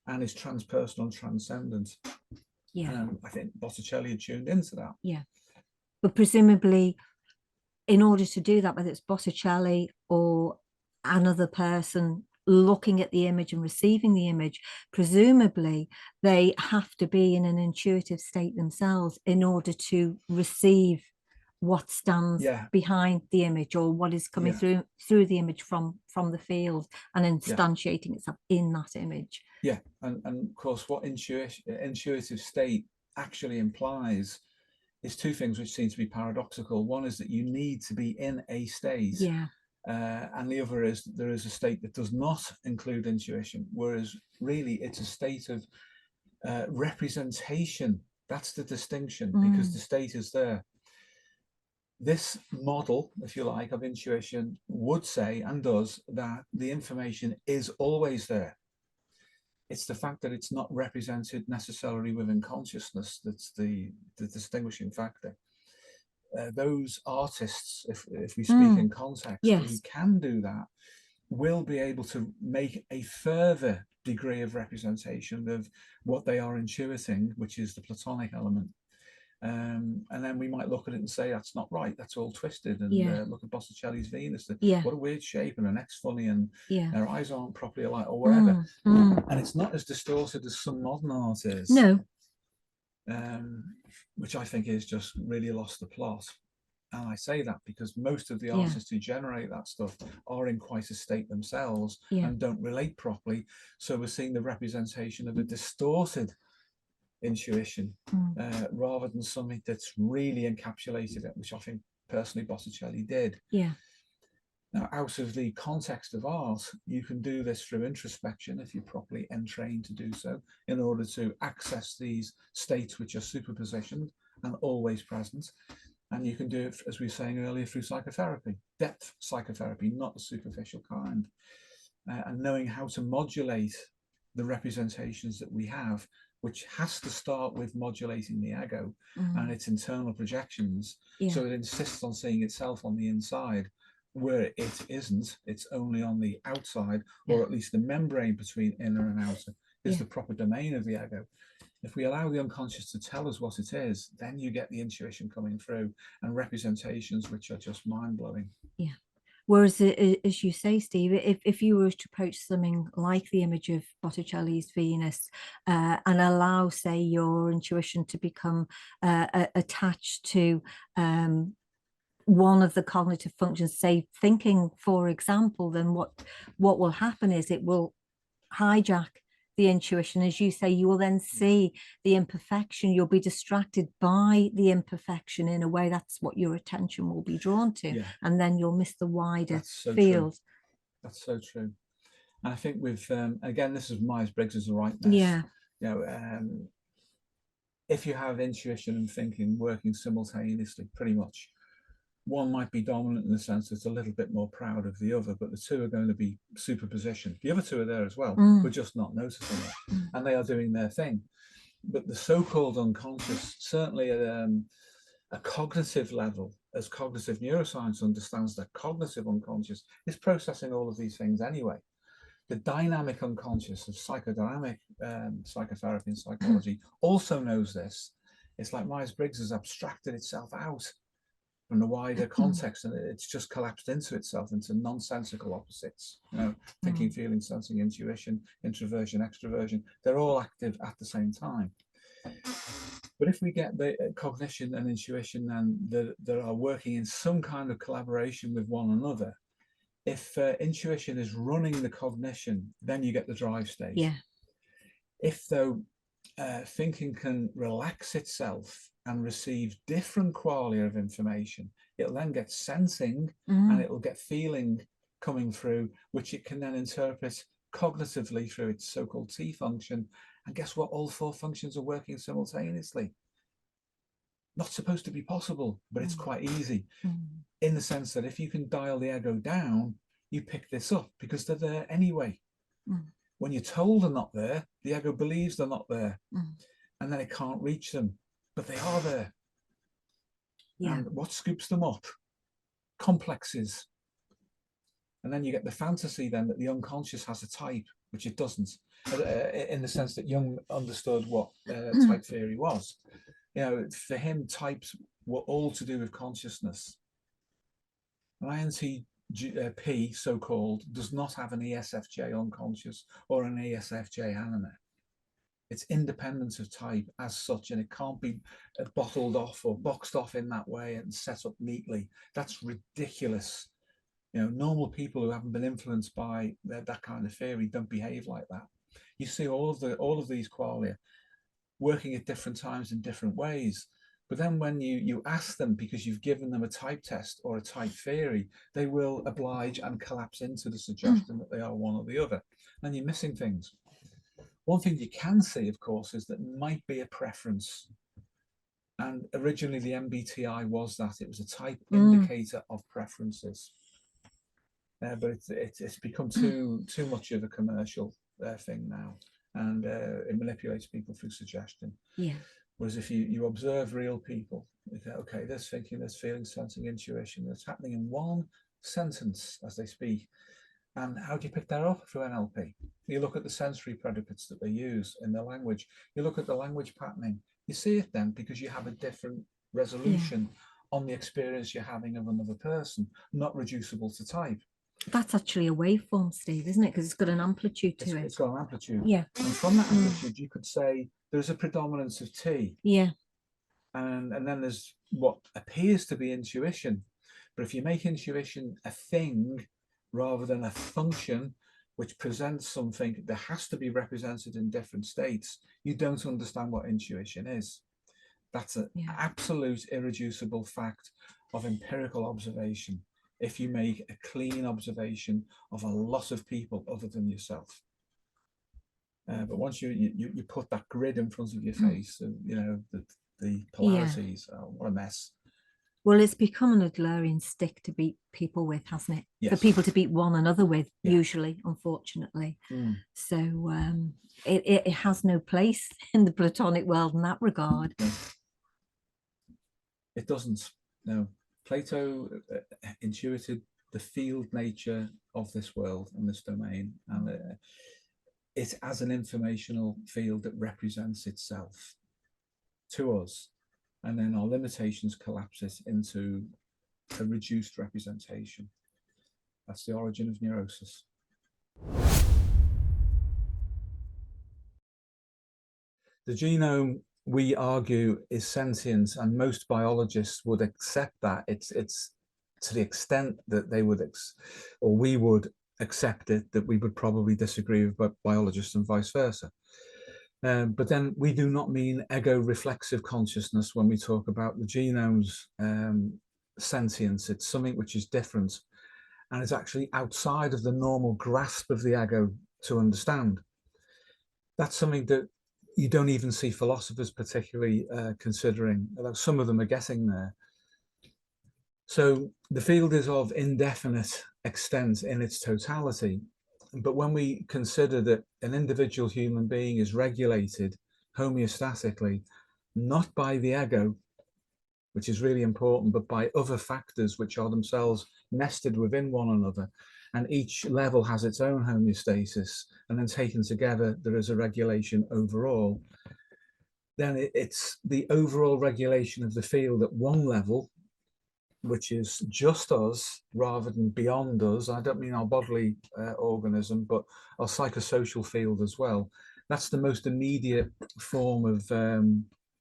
and is transpersonal and transcendent. I think Botticelli had tuned into that. Yeah, but presumably in order to do that, whether it's Botticelli or another person looking at the image and receiving the image, presumably they have to be in an intuitive state themselves in order to receive what stands behind the image, or what is coming through the image from the field, and instantiating itself in that image. And of course what intuitive state actually implies is two things which seem to be paradoxical. One is that you need to be in a state, and the other is that there is a state that does not include intuition, whereas really it's a state of representation. That's the distinction, because the state is there. This model, if you like, of intuition would say, and does, that the information is always there. It's the fact that it's not represented necessarily within consciousness that's the distinguishing factor. Those artists, if we speak in context, who can do that, will be able to make a further degree of representation of what they are intuiting, which is the Platonic element. And then we might look at it and say, that's not right, that's all twisted. And look at Botticelli's Venus, what a weird shape, and her neck's funny, and her eyes aren't properly aligned, or whatever. And it's not as distorted as some modern art is. No. Which I think is just really lost the plot. And I say that because most of the artists who generate that stuff are in quite a state themselves and don't relate properly. So we're seeing the representation of a distorted intuition rather than something that's really encapsulated it, which I think personally Botticelli did. Now, out of the context of art, you can do this through introspection if you're properly entrained to do so, in order to access these states which are superpositioned and always present. And you can do it, as we were saying earlier, through psychotherapy, depth psychotherapy, not the superficial kind, and knowing how to modulate the representations that we have, which has to start with modulating the ego and its internal projections. So it insists on seeing itself on the inside, where it isn't. It's only on the outside, or at least the membrane between inner and outer is the proper domain of the ego. If we allow the unconscious to tell us what it is, then you get the intuition coming through and representations which are just mind-blowing. Whereas, as you say, Steve, if you were to approach something like the image of Botticelli's Venus and allow, say, your intuition to become attached to one of the cognitive functions, say thinking, for example, then what will happen is it will hijack the intuition. As you say, you will then see the imperfection. You'll be distracted by the imperfection in a way. That's what your attention will be drawn to. Yeah. And then you'll miss the wider That's so field. True. That's so true. And I think with, again, this is Myers-Briggs' rightness. Yeah. You know, if you have intuition and thinking working simultaneously, pretty much, one might be dominant in the sense that it's a little bit more proud of the other, but the two are going to be superpositioned. The other two are there as well. We're just not noticing it, and they are doing their thing. But the so-called unconscious, certainly at a cognitive level, as cognitive neuroscience understands that cognitive unconscious is processing all of these things anyway. The dynamic unconscious of psychodynamic psychotherapy and psychology also knows this. It's like Myers-Briggs has abstracted itself out from the wider context, and it's just collapsed into itself, into nonsensical opposites. You know, thinking, feeling, sensing, intuition, introversion, extroversion, they're all active at the same time. But if we get the cognition and intuition and that are working in some kind of collaboration with one another, if intuition is running the cognition, then you get the drive state. Yeah. If though thinking can relax itself and receive different qualia of information, it'll then get sensing and it'll get feeling coming through, which it can then interpret cognitively through its so-called T function. And guess what? All four functions are working simultaneously. Not supposed to be possible, but it's quite easy in the sense that if you can dial the ego down, you pick this up because they're there anyway. When you're told they're not there, the ego believes they're not there, and then it can't reach them, but they are there. Yeah. And what scoops them up? Complexes. And then you get the fantasy then that the unconscious has a type, which it doesn't, in the sense that Jung understood what type theory was. You know, for him, types were all to do with consciousness. An INTP, so-called, does not have an ESFJ unconscious or an ESFJ anima. It's independent of type as such, and it can't be bottled off or boxed off in that way and set up neatly. That's ridiculous. You know, normal people who haven't been influenced by that kind of theory don't behave like that. You see all of these qualia working at different times in different ways. But then when you ask them, because you've given them a type test or a type theory, they will oblige and collapse into the suggestion that they are one or the other. And you're missing things. One thing you can see, of course, is that might be a preference. And originally the MBTI was that. It was a type indicator of preferences. But it's become too much of a commercial thing now. And it manipulates people through suggestion. Yeah. Whereas if you observe real people, you go, okay, there's thinking, there's feeling, sensing, intuition, that's happening in one sentence as they speak. And how do you pick that up through NLP? You look at the sensory predicates that they use in their language. You look at the language patterning. You see it then because you have a different resolution on the experience you're having of another person, not reducible to type. That's actually a waveform, Steve, isn't it? Because it's got an amplitude to it. It's got an amplitude. Yeah. And from that amplitude, you could say there's a predominance of T. Yeah. And then there's what appears to be intuition. But if you make intuition a thing rather than a function which presents something that has to be represented in different states, you don't understand what intuition is. That's an absolute irreducible fact of empirical observation. If you make a clean observation of a lot of people other than yourself. But once you put that grid in front of your face, and you know the polarities, what a mess. Well, it's become an Adlerian stick to beat people with, hasn't it? Yes. For people to beat one another with, usually, unfortunately. So it has no place in the Platonic world in that regard. No. It doesn't. No. Plato intuited the field nature of this world and this domain, and it as an informational field that represents itself to us, and then our limitations collapse it into a reduced representation. That's the origin of neurosis. The genome, we argue, is sentient, and most biologists would accept that. It's to the extent that they would, or we would accept it, that we would probably disagree with biologists and vice versa. But then we do not mean ego-reflexive consciousness when we talk about the genome's sentience. It's something which is different, and it's actually outside of the normal grasp of the ego to understand. That's something that you don't even see philosophers particularly considering, although some of them are getting there. So the field is of indefinite extent in its totality. But when we consider that an individual human being is regulated homeostatically, not by the ego, which is really important, but by other factors which are themselves nested within one another, and each level has its own homeostasis, and then taken together, there is a regulation overall, then it's the overall regulation of the field at one level, which is just us rather than beyond us. I don't mean our bodily organism, but our psychosocial field as well. That's the most immediate form of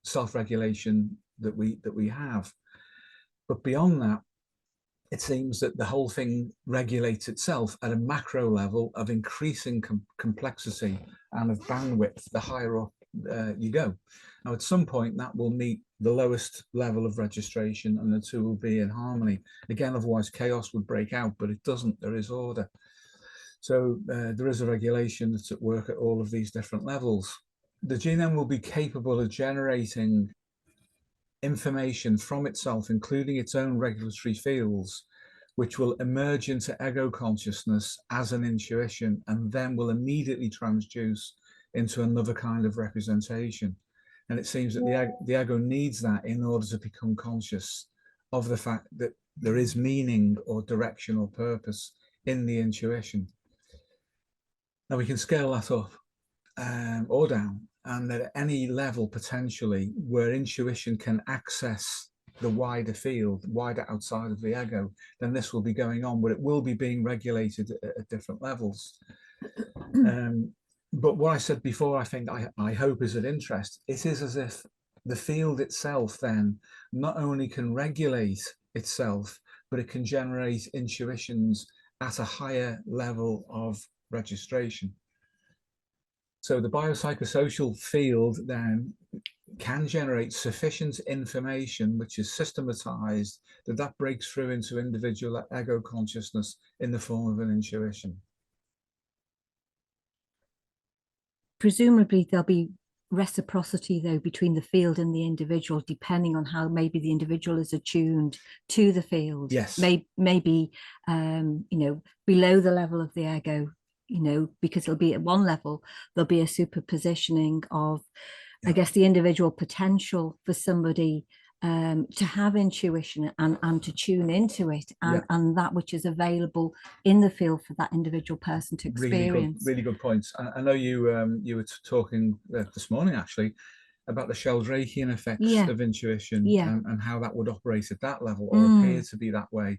self-regulation that we have. But beyond that, it seems that the whole thing regulates itself at a macro level of increasing complexity and of bandwidth the higher up you go. Now, at some point, that will meet the lowest level of registration, and the two will be in harmony. Again, otherwise chaos would break out, but it doesn't. There is order. So there is a regulation that's at work at all of these different levels. The genome will be capable of generating information from itself, including its own regulatory fields, which will emerge into ego consciousness as an intuition, and then will immediately transduce into another kind of representation. And it seems that the ego needs that in order to become conscious of the fact that there is meaning or direction or purpose in the intuition. Now we can scale that up or down, and that at any level potentially where intuition can access the wider field, wider outside of the ego, then this will be going on, but it will be being regulated at different levels. But what I said before, I think I hope is of interest. It is as if the field itself then not only can regulate itself, but it can generate intuitions at a higher level of registration. So the biopsychosocial field then can generate sufficient information which is systematized, that breaks through into individual ego consciousness in the form of an intuition. Presumably there'll be reciprocity though between the field and the individual, depending on how maybe the individual is attuned to the field. Yes. Maybe you know, below the level of the ego, you know, because it'll be at one level, there'll be a superpositioning of, I guess, the individual potential for somebody to have intuition and to tune into it, and that which is available in the field for that individual person to experience. Really good points. I know you were talking this morning actually about the Sheldrakean effects of intuition, and how that would operate at that level, or appear to be that way.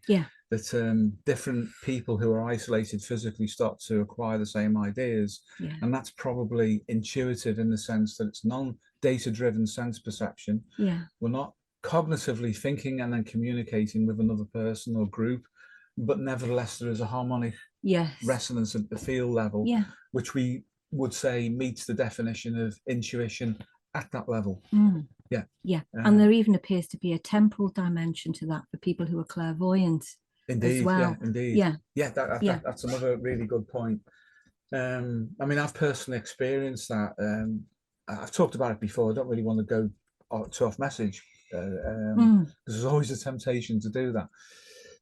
That different people who are isolated physically start to acquire the same ideas, and that's probably intuitive in the sense that it's non-data driven sense perception. We're not cognitively thinking and then communicating with another person or group, but nevertheless there is a harmonic resonance at the field level, which we would say meets the definition of intuition at that level. And there even appears to be a temporal dimension to that for people who are clairvoyant. Indeed, as well. That's another really good point. I mean, I've personally experienced that. I've talked about it before. I don't really want to go off message, because there's always a temptation to do that.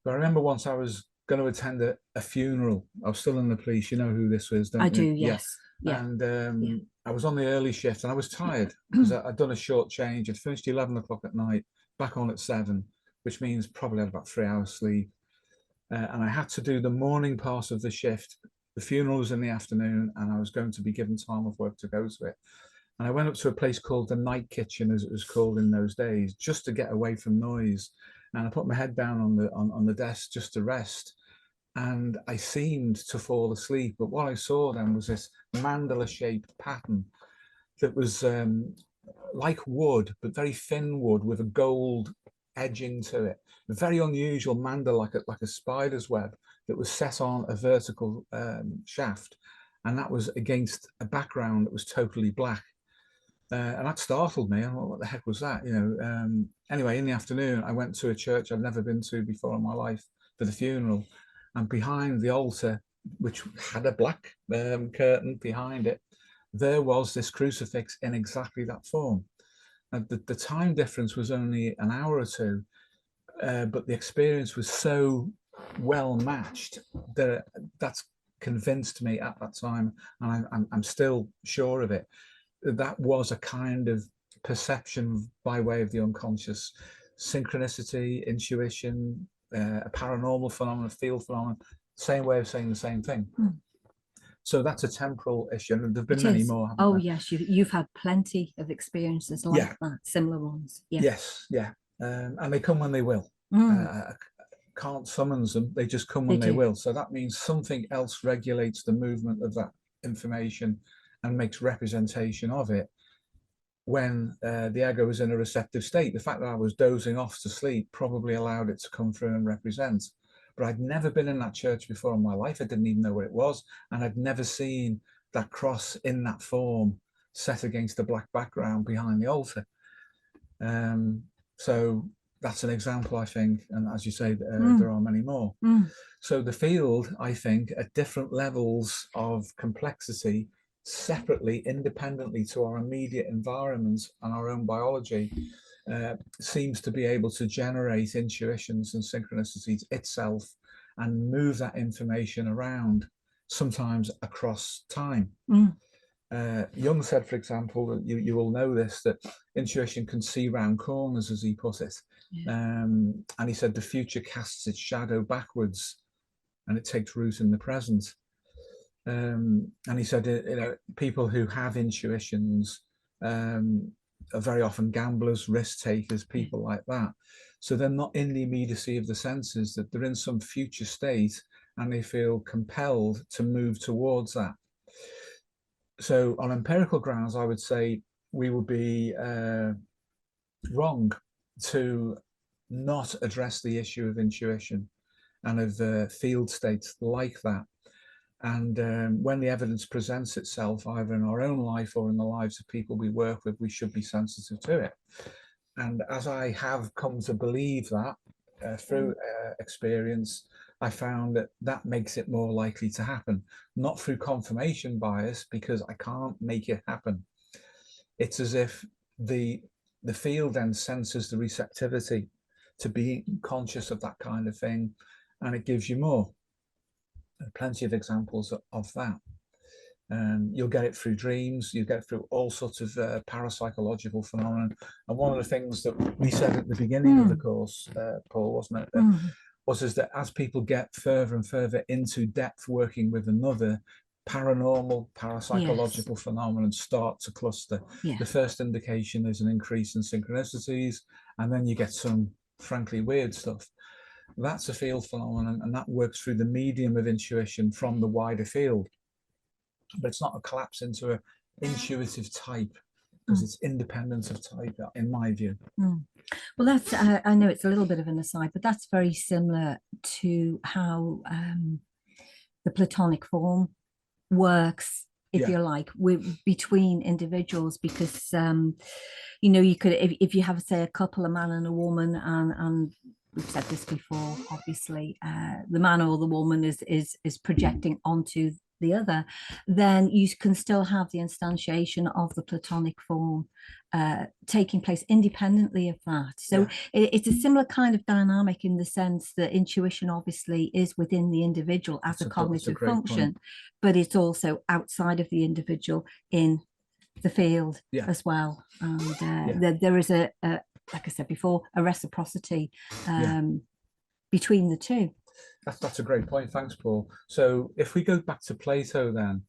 But I remember once I was going to attend a funeral. I was still in the police. You know who this is, don't you? I do, yes. And I was on the early shift, and I was tired because I'd done a short change. I'd finished 11 o'clock at night, back on at 7, which means probably had about 3 hours sleep. And I had to do the morning part of the shift. The funeral was in the afternoon, and I was going to be given time off work to go to it. And I went up to a place called the Night Kitchen, as it was called in those days, just to get away from noise. And I put my head down on the desk just to rest. And I seemed to fall asleep. But what I saw then was this mandala-shaped pattern that was like wood, but very thin wood with a gold edging to it, a very unusual mandala, like a spider's web that was set on a vertical shaft, and that was against a background that was totally black. And that startled me. I thought, what the heck was that? Anyway, in the afternoon, I went to a church I'd never been to before in my life for the funeral. And behind the altar, which had a black curtain behind it, there was this crucifix in exactly that form. And the time difference was only an hour or two, but the experience was so well matched that that's convinced me at that time, and I'm still sure of it, that was a kind of perception by way of the unconscious, synchronicity, intuition, a paranormal phenomenon, field phenomenon, same way of saying the same thing. So that's a temporal issue, and there've been many more. Oh yes, you've had plenty of experiences like that, similar ones. Yes, and they come when they will. Can't summons them, they just come when they will. So that means something else regulates the movement of that information and makes representation of it when the ego is in a receptive state. The fact that I was dozing off to sleep probably allowed it to come through and represent. But I'd never been in that church before in my life. I didn't even know what it was. And I'd never seen that cross in that form set against the black background behind the altar. So that's an example, I think. And as you say, there are many more. So the field, I think, at different levels of complexity, separately, independently to our immediate environments and our own biology, seems to be able to generate intuitions and synchronicities itself and move that information around, sometimes across time. Jung said, for example, you will know this, that intuition can see round corners, as he put it. And he said the future casts its shadow backwards and it takes root in the present. And he said, people who have intuitions are very often gamblers, risk takers, people like that. So they're not in the immediacy of the senses, that they're in some future state and they feel compelled to move towards that. So on empirical grounds, I would say we would be wrong to not address the issue of intuition and of field states like that. And when the evidence presents itself, either in our own life or in the lives of people we work with, we should be sensitive to it. And as I have come to believe that through experience, I found that that makes it more likely to happen, not through confirmation bias, because I can't make it happen. It's as if the field then senses the receptivity to be conscious of that kind of thing, and it gives you more. Plenty of examples of that. You'll get it through dreams, you get it through all sorts of parapsychological phenomena. And one of the things that we said at the beginning of the course, Paul, wasn't it, was that as people get further and further into depth working with another, paranormal, parapsychological phenomena start to cluster. The first indication is an increase in synchronicities, and then you get some frankly weird stuff. That's a field phenomenon, and that works through the medium of intuition from the wider field. But it's not a collapse into an intuitive type, because it's independent of type, in my view. Well, that's, I know it's a little bit of an aside, but that's very similar to how the Platonic form works, if you like, between individuals, because, you could, if you have, say, a couple, a man and a woman, and we've said this before, obviously, the man or the woman is projecting onto the other, then you can still have the instantiation of the Platonic form taking place independently of that. So it's a similar kind of dynamic, in the sense that intuition obviously is within the individual as a cognitive function, but it's also outside of the individual in the field as well. And there is a like I said before, a reciprocity between the two. That's a great point. Thanks, Paul. So if we go back to Plato then,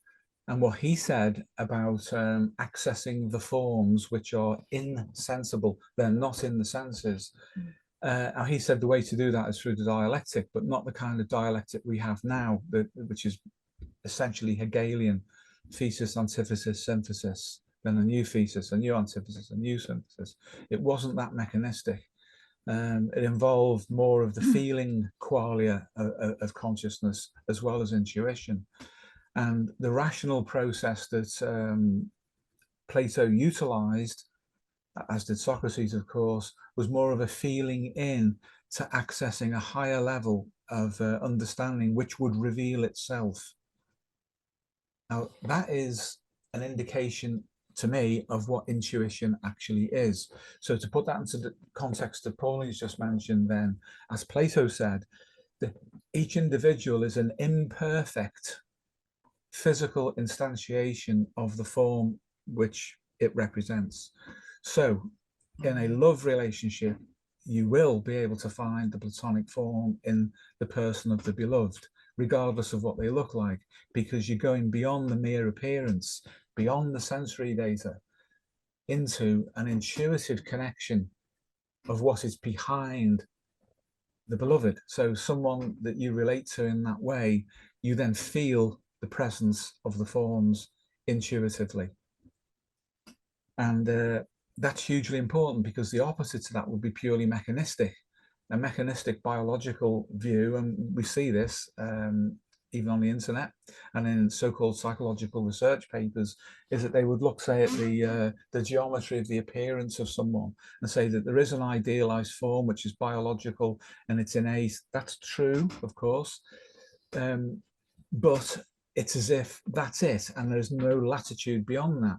and what he said about accessing the forms which are insensible, they're not in the senses. And he said the way to do that is through the dialectic, but not the kind of dialectic we have now, which is essentially Hegelian: thesis, antithesis, synthesis, then a new thesis, a new antithesis, a new synthesis. It wasn't that mechanistic. It involved more of the feeling qualia of consciousness as well as intuition. And the rational process that Plato utilized, as did Socrates, of course, was more of a feeling in to accessing a higher level of understanding, which would reveal itself. Now, that is an indication to me of what intuition actually is. So to put that into the context that Pauline's just mentioned, then, as Plato said, that each individual is an imperfect physical instantiation of the form which it represents. So in a love relationship, you will be able to find the Platonic form in the person of the beloved, regardless of what they look like, because you're going beyond the mere appearance, beyond the sensory data, into an intuitive connection of what is behind the beloved. So someone that you relate to in that way, you then feel the presence of the forms intuitively. And that's hugely important, because the opposite to that would be purely mechanistic, a mechanistic biological view. And we see this even on the internet and in so-called psychological research papers, is that they would look, say, at the geometry of the appearance of someone and say that there is an idealized form which is biological and it's innate. That's true, of course, but it's as if that's it and there's no latitude beyond that.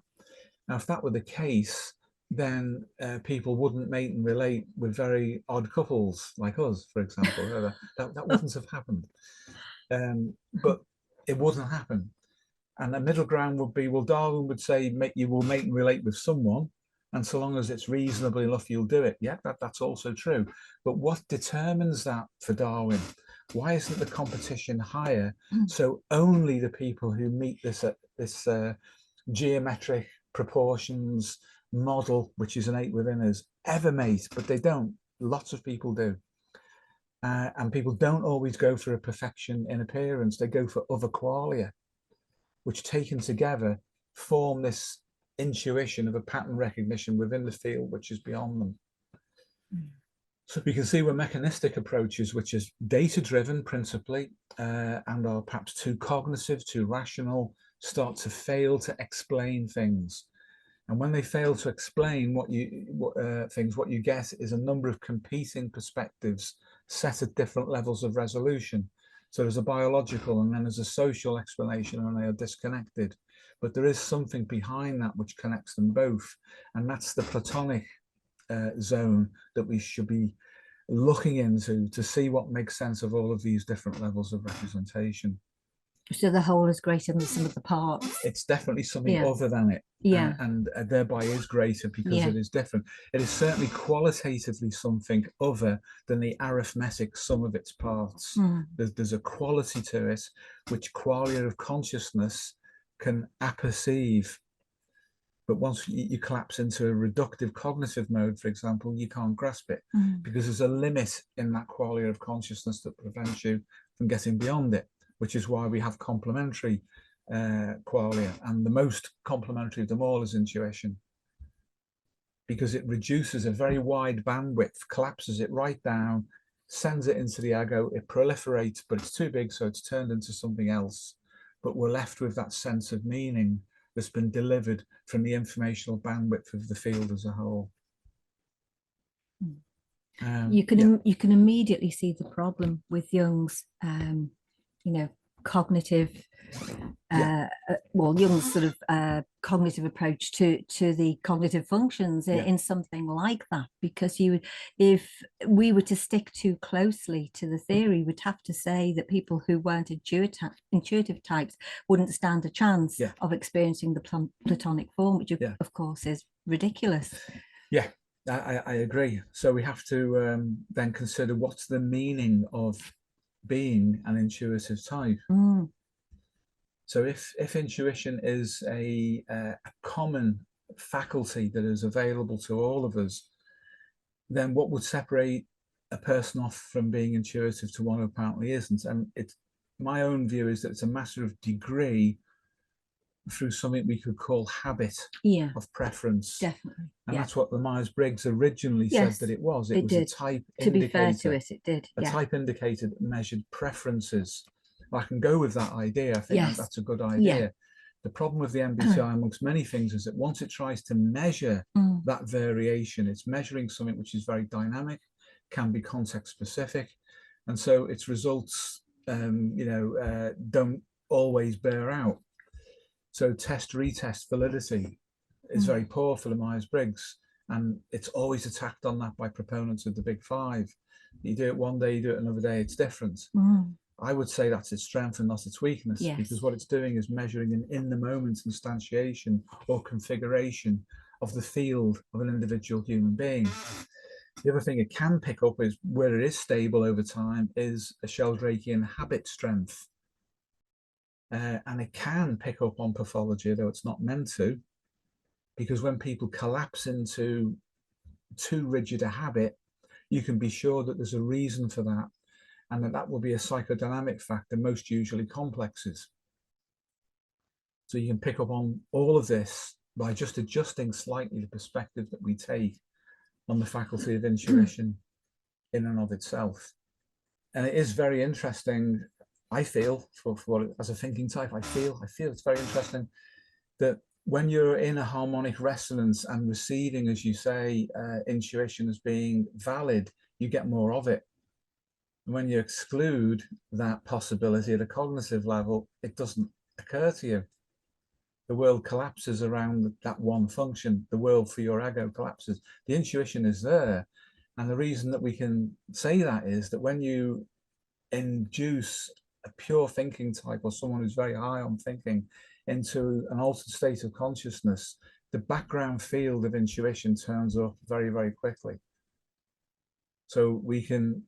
Now, if that were the case, then people wouldn't mate and relate with very odd couples like us, for example. that wouldn't have happened. But it wouldn't happen. And the middle ground would be, well, Darwin would say, you will mate and relate with someone, and so long as it's reasonable enough, you'll do it. Yeah, that's also true. But what determines that for Darwin? Why isn't the competition higher? So only the people who meet this geometric proportions model, which is innate within us, ever mate, but they don't. Lots of people do. And people don't always go for a perfection in appearance. They go for other qualia, which taken together form this intuition of a pattern recognition within the field which is beyond them. So we can see where mechanistic approaches, which is data-driven principally, and are perhaps too cognitive, too rational, start to fail to explain things. And when they fail to explain what you get is a number of competing perspectives set at different levels of resolution. So there's a biological and then there's a social explanation, and they are disconnected. But there is something behind that which connects them both. And that's the Platonic zone that we should be looking into to see what makes sense of all of these different levels of representation. So the whole is greater than the sum of the parts. It's definitely something other than it. And thereby is greater because it is different. It is certainly qualitatively something other than the arithmetic sum of its parts. There's a quality to it which qualia of consciousness can apperceive. But once you collapse into a reductive cognitive mode, for example, you can't grasp it because there's a limit in that qualia of consciousness that prevents you from getting beyond it, which is why we have complementary qualia. And the most complementary of them all is intuition, because it reduces a very wide bandwidth, collapses it right down, sends it into the ego, it proliferates, but it's too big, so it's turned into something else. But we're left with that sense of meaning that's been delivered from the informational bandwidth of the field as a whole. You can immediately see the problem with Jung's cognitive Jung's sort of cognitive approach to the cognitive functions in something like that, because if we were to stick too closely to the theory, we'd have to say that people who weren't intuitive types wouldn't stand a chance of experiencing the Platonic form, which of course is ridiculous. I agree. So we have to then consider what's the meaning of being an intuitive type. So if intuition is a common faculty that is available to all of us, then what would separate a person off from being intuitive to one who apparently isn't? And my own view is that it's a matter of degree through something we could call habit Yeah, of preference. definitely. And Yeah. that's what the Myers-Briggs originally Yes, said that it was. It was did. a type To be fair indicator. to it did. A Yeah. type indicator that measured preferences. I can go with that idea. I think Yes. that's a good idea. Yeah. The problem with the MBTI, amongst many things, is that once it tries to measure that variation, it's measuring something which is very dynamic, can be context specific, and so its results, don't always bear out. So test-retest validity is very poor for the Myers-Briggs, and it's always attacked on that by proponents of the Big Five. You do it one day, you do it another day, it's different. I would say that's its strength and not its weakness, Yes. because what it's doing is measuring an in-the-moment instantiation or configuration of the field of an individual human being. The other thing it can pick up is where it is stable over time is a Sheldrakean habit strength. And it can pick up on pathology, though it's not meant to, because when people collapse into too rigid a habit, you can be sure that there's a reason for that, and that will be a psychodynamic factor, most usually complexes. So you can pick up on all of this by just adjusting slightly the perspective that we take on the faculty of intuition in and of itself. And it is very interesting, I feel, as a thinking type, I feel it's very interesting that when you're in a harmonic resonance and receiving, as you say, intuition as being valid, you get more of it. When you exclude that possibility at a cognitive level, it doesn't occur to you. The world collapses around that one function. The world for your ego collapses. The intuition is there. And the reason that we can say that is that when you induce a pure thinking type or someone who's very high on thinking into an altered state of consciousness, the background field of intuition turns up very, very quickly. So we can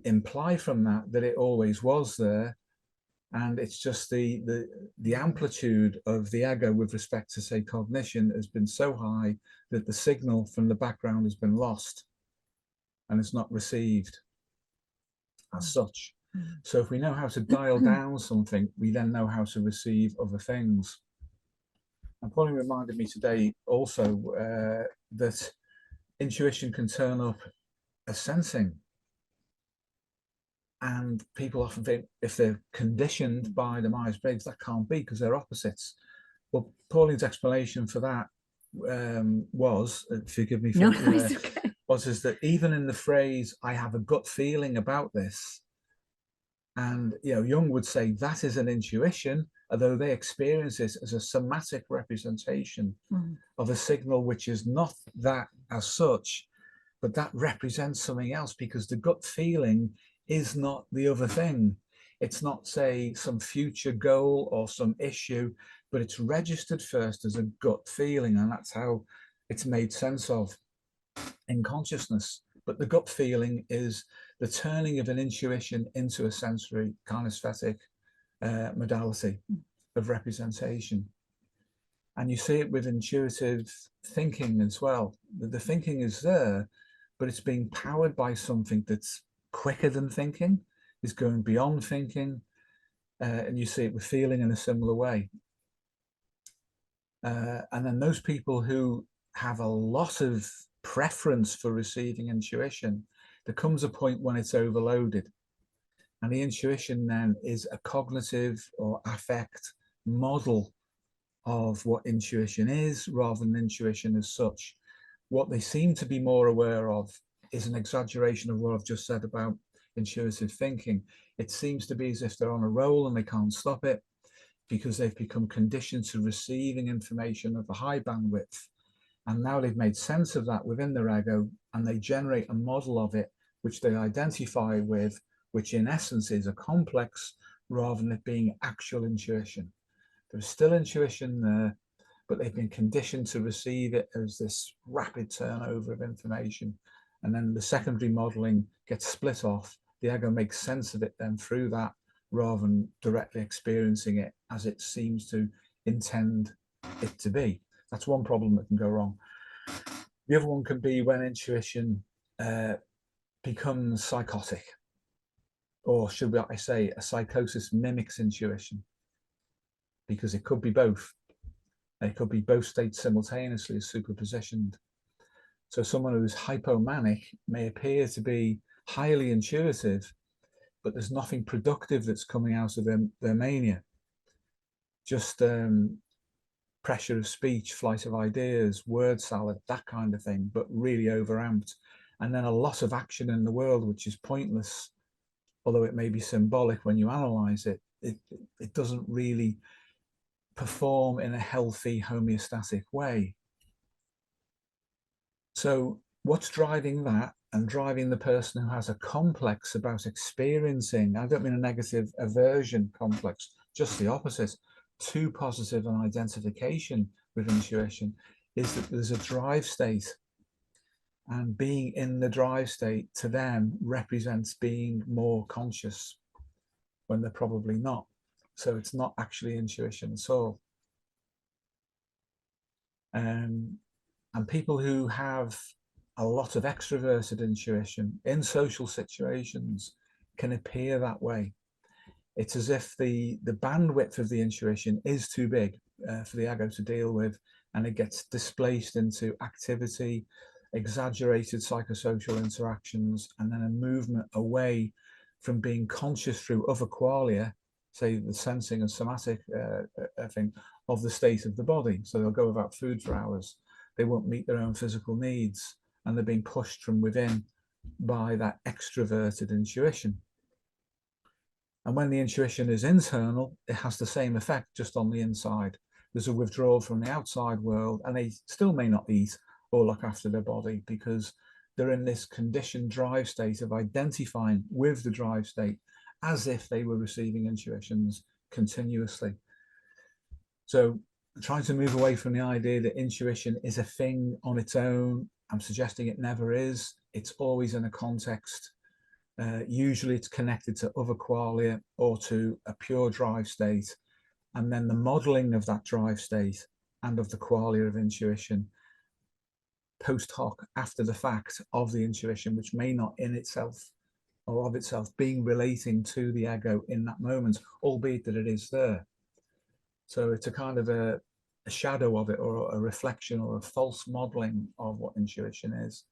imply from that it always was there, and it's just the amplitude of the ego with respect to, say, cognition has been so high that the signal from the background has been lost and it's not received as such. So if we know how to dial down something, we then know how to receive other things. And Pauline reminded me today also that intuition can turn up as sensing. And people often think if they're conditioned by the Myers-Briggs, that can't be because they're opposites. Well, Pauline's explanation for that was, forgive me, for, okay. was that even in the phrase, I have a gut feeling about this, and Jung would say that is an intuition, although they experience this as a somatic representation of a signal which is not that as such, but that represents something else, because the gut feeling is not the other thing. It's not, say, some future goal or some issue, but it's registered first as a gut feeling, and that's how it's made sense of in consciousness. But the gut feeling is the turning of an intuition into a sensory kinesthetic modality of representation. And you see it with intuitive thinking as well. The thinking is there, but it's being powered by something that's quicker than thinking, is going beyond thinking. And you see it with feeling in a similar way. And then those people who have a lot of preference for receiving intuition, there comes a point when it's overloaded. And the intuition then is a cognitive or affect model of what intuition is, rather than intuition as such. What they seem to be more aware of is an exaggeration of what I've just said about intuitive thinking. It seems to be as if they're on a roll and they can't stop it, because they've become conditioned to receiving information of a high bandwidth. And now they've made sense of that within their ego, and they generate a model of it, which they identify with, which in essence is a complex rather than it being actual intuition. There's still intuition there, but they've been conditioned to receive it as this rapid turnover of information. And then the secondary modeling gets split off. The ego makes sense of it then through that, rather than directly experiencing it as it seems to intend it to be. That's one problem that can go wrong. The other one can be when intuition becomes psychotic, or should I say a psychosis mimics intuition, because it could be both. They could be both states simultaneously as superpositioned. So someone who's hypomanic may appear to be highly intuitive, but there's nothing productive that's coming out of their mania. Just pressure of speech, flight of ideas, word salad, that kind of thing, but really overamped. And then a lot of action in the world, which is pointless, although it may be symbolic when you analyze it. It doesn't really perform in a healthy, homeostatic way. So what's driving that, and driving the person who has a complex about experiencing, I don't mean a negative aversion complex, just the opposite, too positive an identification with intuition, is that there's a drive state, and being in the drive state to them represents being more conscious when they're probably not. So it's not actually intuition at all. And people who have a lot of extroverted intuition in social situations can appear that way. It's as if the bandwidth of the intuition is too big for the ego to deal with, and it gets displaced into activity, exaggerated psychosocial interactions, and then a movement away from being conscious through other qualia, say the sensing and somatic thing of the state of the body. So they'll go without food for hours. They won't meet their own physical needs, and they're being pushed from within by that extroverted intuition. And when the intuition is internal, it has the same effect, just on the inside. There's a withdrawal from the outside world, and they still may not eat or look after their body because they're in this conditioned drive state of identifying with the drive state as if they were receiving intuitions continuously. So trying to move away from the idea that intuition is a thing on its own, I'm suggesting it never is. It's always in a context. Usually it's connected to other qualia or to a pure drive state. And then the modeling of that drive state and of the qualia of intuition post hoc, after the fact, of the intuition, which may not in itself or of itself being relating to the ego in that moment, albeit that it is there. So it's a kind of a shadow of it, or a reflection, or a false modeling of what intuition is.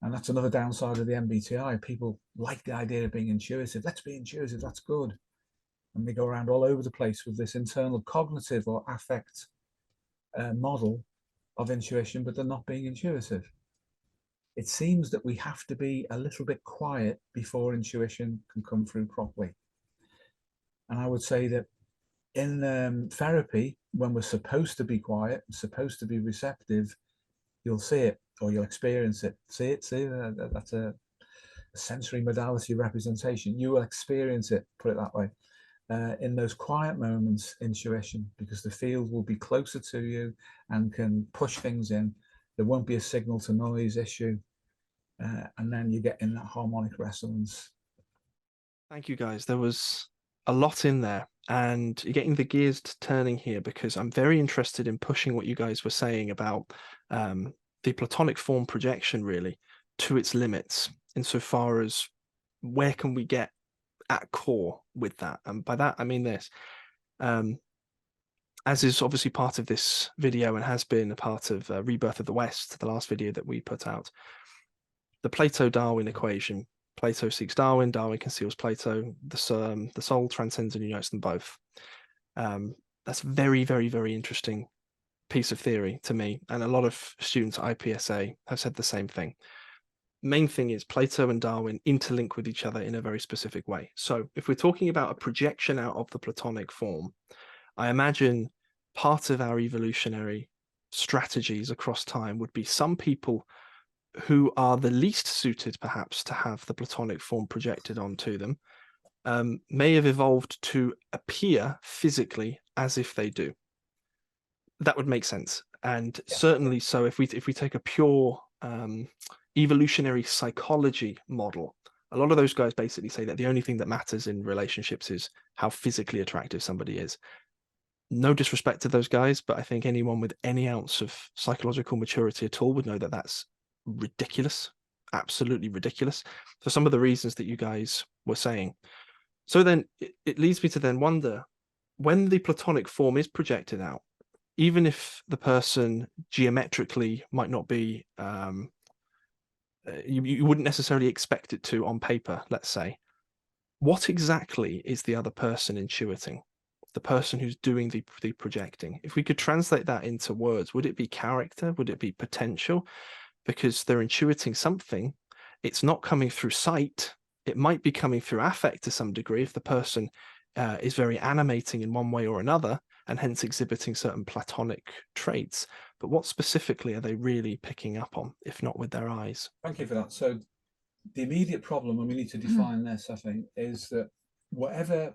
And that's another downside of the MBTI. People like the idea of being intuitive. Let's be intuitive, that's good. And they go around all over the place with this internal cognitive or affect model of intuition, but they're not being intuitive. It seems that we have to be a little bit quiet before intuition can come through properly. And I would say that in therapy, when we're supposed to be quiet, supposed to be receptive, you'll see it, or you'll experience it. See, that's a sensory modality representation. You will experience it, put it that way, in those quiet moments, intuition, because the field will be closer to you and can push things in. There won't be a signal to noise issue, and then you get in that harmonic resonance. Thank you, guys. There was a lot in there, and you're getting the gears turning here, because I'm very interested in pushing what you guys were saying about the Platonic form projection really to its limits, insofar as where can we get at core with that. And by that I mean this, as is obviously part of this video and has been a part of Rebirth of the West, the last video that we put out, the Plato-Darwin equation. Plato seeks Darwin, Darwin conceals Plato, the soul transcends and unites them both. That's a very, very, very interesting piece of theory to me, and a lot of students at IPSA have said the same thing. Main thing is Plato and Darwin interlink with each other in a very specific way. So if we're talking about a projection out of the Platonic form, I imagine part of our evolutionary strategies across time would be some people who are the least suited perhaps to have the Platonic form projected onto them may have evolved to appear physically as if they do. That would make sense. And certainly so if we take a pure evolutionary psychology model, a lot of those guys basically say that the only thing that matters in relationships is how physically attractive somebody is. No disrespect to those guys, but I think anyone with any ounce of psychological maturity at all would know that that's ridiculous, absolutely ridiculous, for some of the reasons that you guys were saying. So then it leads me to then wonder, when the Platonic form is projected out, even if the person geometrically might not be, you wouldn't necessarily expect it to on paper, let's say, what exactly is the other person intuiting? The person who's doing the projecting. If we could translate that into words, would it be character? Would it be potential? Because they're intuiting something. It's not coming through sight. It might be coming through affect to some degree if the person is very animating in one way or another, and hence exhibiting certain Platonic traits. But what specifically are they really picking up on, if not with their eyes? Thank you for that. So the immediate problem, and we need to define this, I think, is that whatever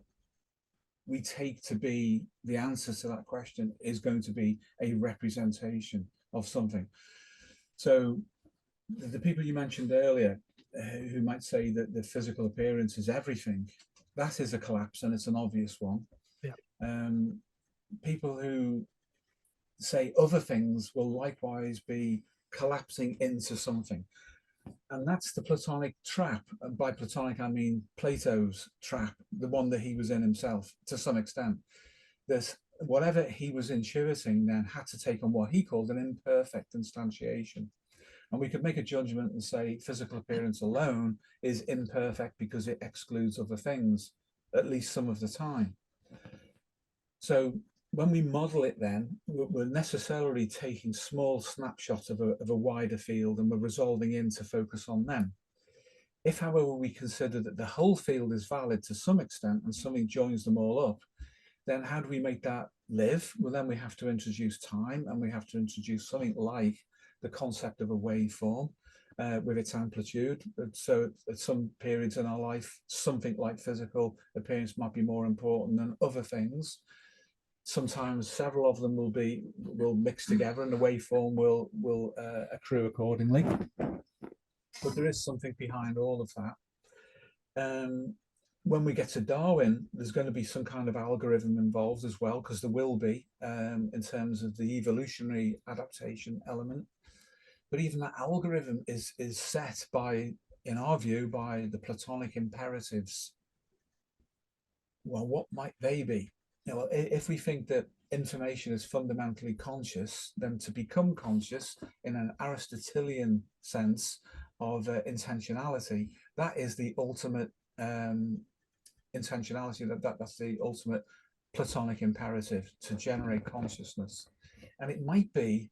we take to be the answer to that question is going to be a representation of something. So the people you mentioned earlier, who might say that the physical appearance is everything, that is a collapse, and it's an obvious one. Yeah. People who say other things will likewise be collapsing into something. And that's the Platonic trap. And by Platonic, I mean Plato's trap, the one that he was in himself to some extent. There's whatever he was intuiting then had to take on what he called an imperfect instantiation. And we could make a judgment and say physical appearance alone is imperfect because it excludes other things, at least some of the time. So when we model it, then we're necessarily taking small snapshots of a wider field, and we're resolving in to focus on them. If, however, we consider that the whole field is valid to some extent and something joins them all up, then how do we make that live? Well, then we have to introduce time, and we have to introduce something like the concept of a waveform with its amplitude. So at some periods in our life, something like physical appearance might be more important than other things. Sometimes several of them will mix together, and the waveform will accrue accordingly. But there is something behind all of that. When we get to Darwin, there's going to be some kind of algorithm involved as well, because there will be in terms of the evolutionary adaptation element. But even that algorithm is set by, in our view, by the Platonic imperatives. Well, what might they be? You know, if we think that information is fundamentally conscious, then to become conscious in an Aristotelian sense of intentionality, that is the ultimate intentionality. That's the ultimate Platonic imperative, to generate consciousness. And it might be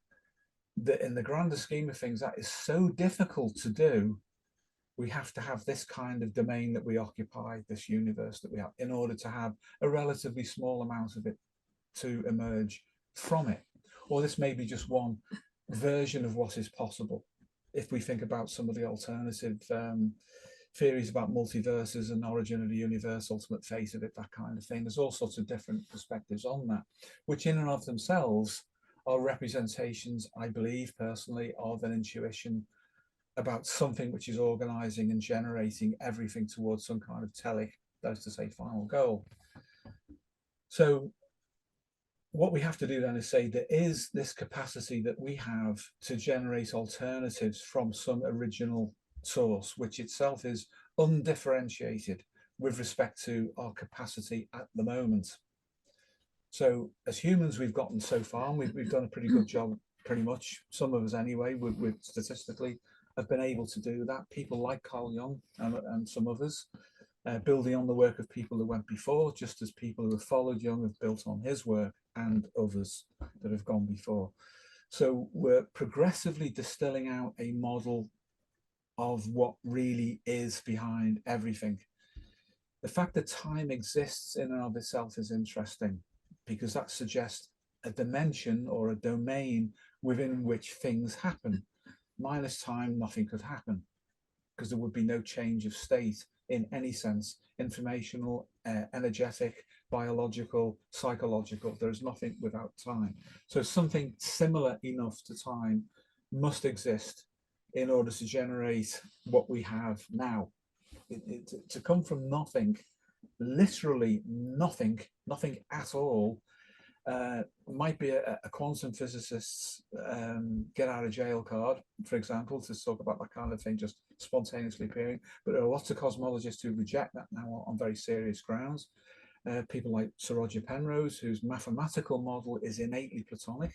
that in the grander scheme of things, that is so difficult to do. We have to have this kind of domain that we occupy, this universe that we have, in order to have a relatively small amount of it to emerge from it. Or this may be just one version of what is possible. If we think about some of the alternative theories about multiverses and origin of the universe, ultimate fate of it, that kind of thing, there's all sorts of different perspectives on that, which in and of themselves are representations, I believe personally, of an intuition about something which is organizing and generating everything towards some kind of telic, that is to say, final goal. So what we have to do then is say there is this capacity that we have to generate alternatives from some original source, which itself is undifferentiated with respect to our capacity at the moment. So as humans, we've gotten so far, and we've done a pretty good job, pretty much, some of us anyway, with statistically have been able to do that. People like Carl Jung and some others, building on the work of people who went before, just as people who have followed Jung have built on his work, and others that have gone before. So we're progressively distilling out a model of what really is behind everything. The fact that time exists in and of itself is interesting, because that suggests a dimension or a domain within which things happen. Minus time, nothing could happen, because there would be no change of state in any sense, informational, energetic, biological, psychological. There's nothing without time. So something similar enough to time must exist in order to generate what we have now. To come from nothing, literally nothing at all, might be a quantum physicist's get out of jail card, for example, to talk about that kind of thing just spontaneously appearing. But there are lots of cosmologists who reject that now on very serious grounds. people like Sir Roger Penrose, whose mathematical model is innately Platonic,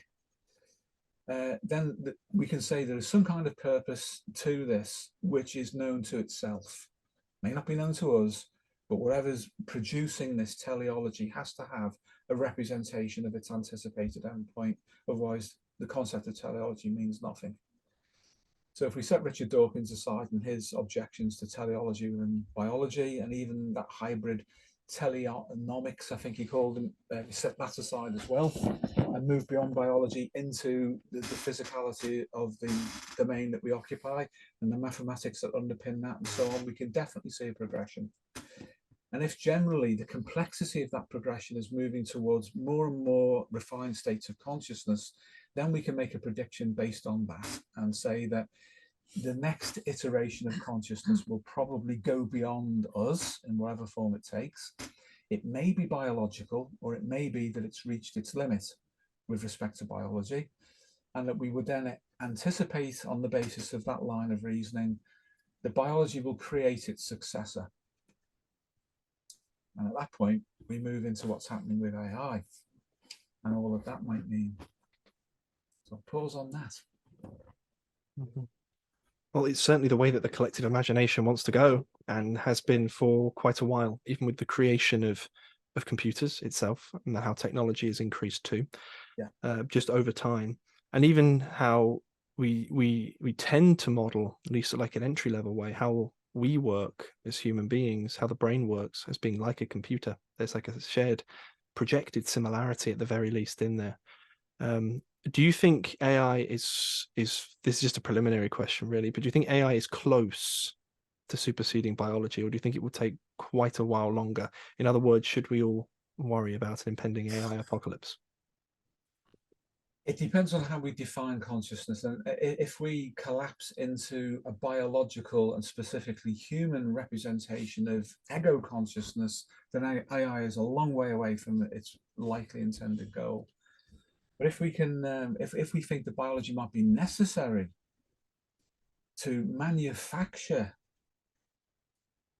then we can say there is some kind of purpose to this which is known to itself. May not be known to us, but whatever's producing this teleology has to have a representation of its anticipated endpoint. Otherwise, the concept of teleology means nothing. So if we set Richard Dawkins aside and his objections to teleology within biology, and even that hybrid teleonomics, I think he called them, we set that aside as well, and move beyond biology into the physicality of the domain that we occupy and the mathematics that underpin that and so on, we can definitely see a progression. And if generally the complexity of that progression is moving towards more and more refined states of consciousness, then we can make a prediction based on that and say that the next iteration of consciousness will probably go beyond us in whatever form it takes. It may be biological, or it may be that it's reached its limit with respect to biology, and that we would then anticipate on the basis of that line of reasoning that biology will create its successor. And at that point, we move into what's happening with AI and all of that might mean. So I'll pause on that. Mm-hmm. Well, it's certainly the way that the collective imagination wants to go, and has been for quite a while, even with the creation of computers itself, and how technology has increased too, just over time. And even how we tend to model, at least at like an entry level way, how we work as human beings, how the brain works as being like a computer. There's like a shared projected similarity at the very least in there. Do you think AI is this is just a preliminary question really, but do you think AI is close to superseding biology, or do you think it will take quite a while longer? In other words, should we all worry about an impending AI apocalypse? It depends on how we define consciousness. And if we collapse into a biological and specifically human representation of ego consciousness, then AI is a long way away from its likely intended goal. But if we can, if we think that biology might be necessary to manufacture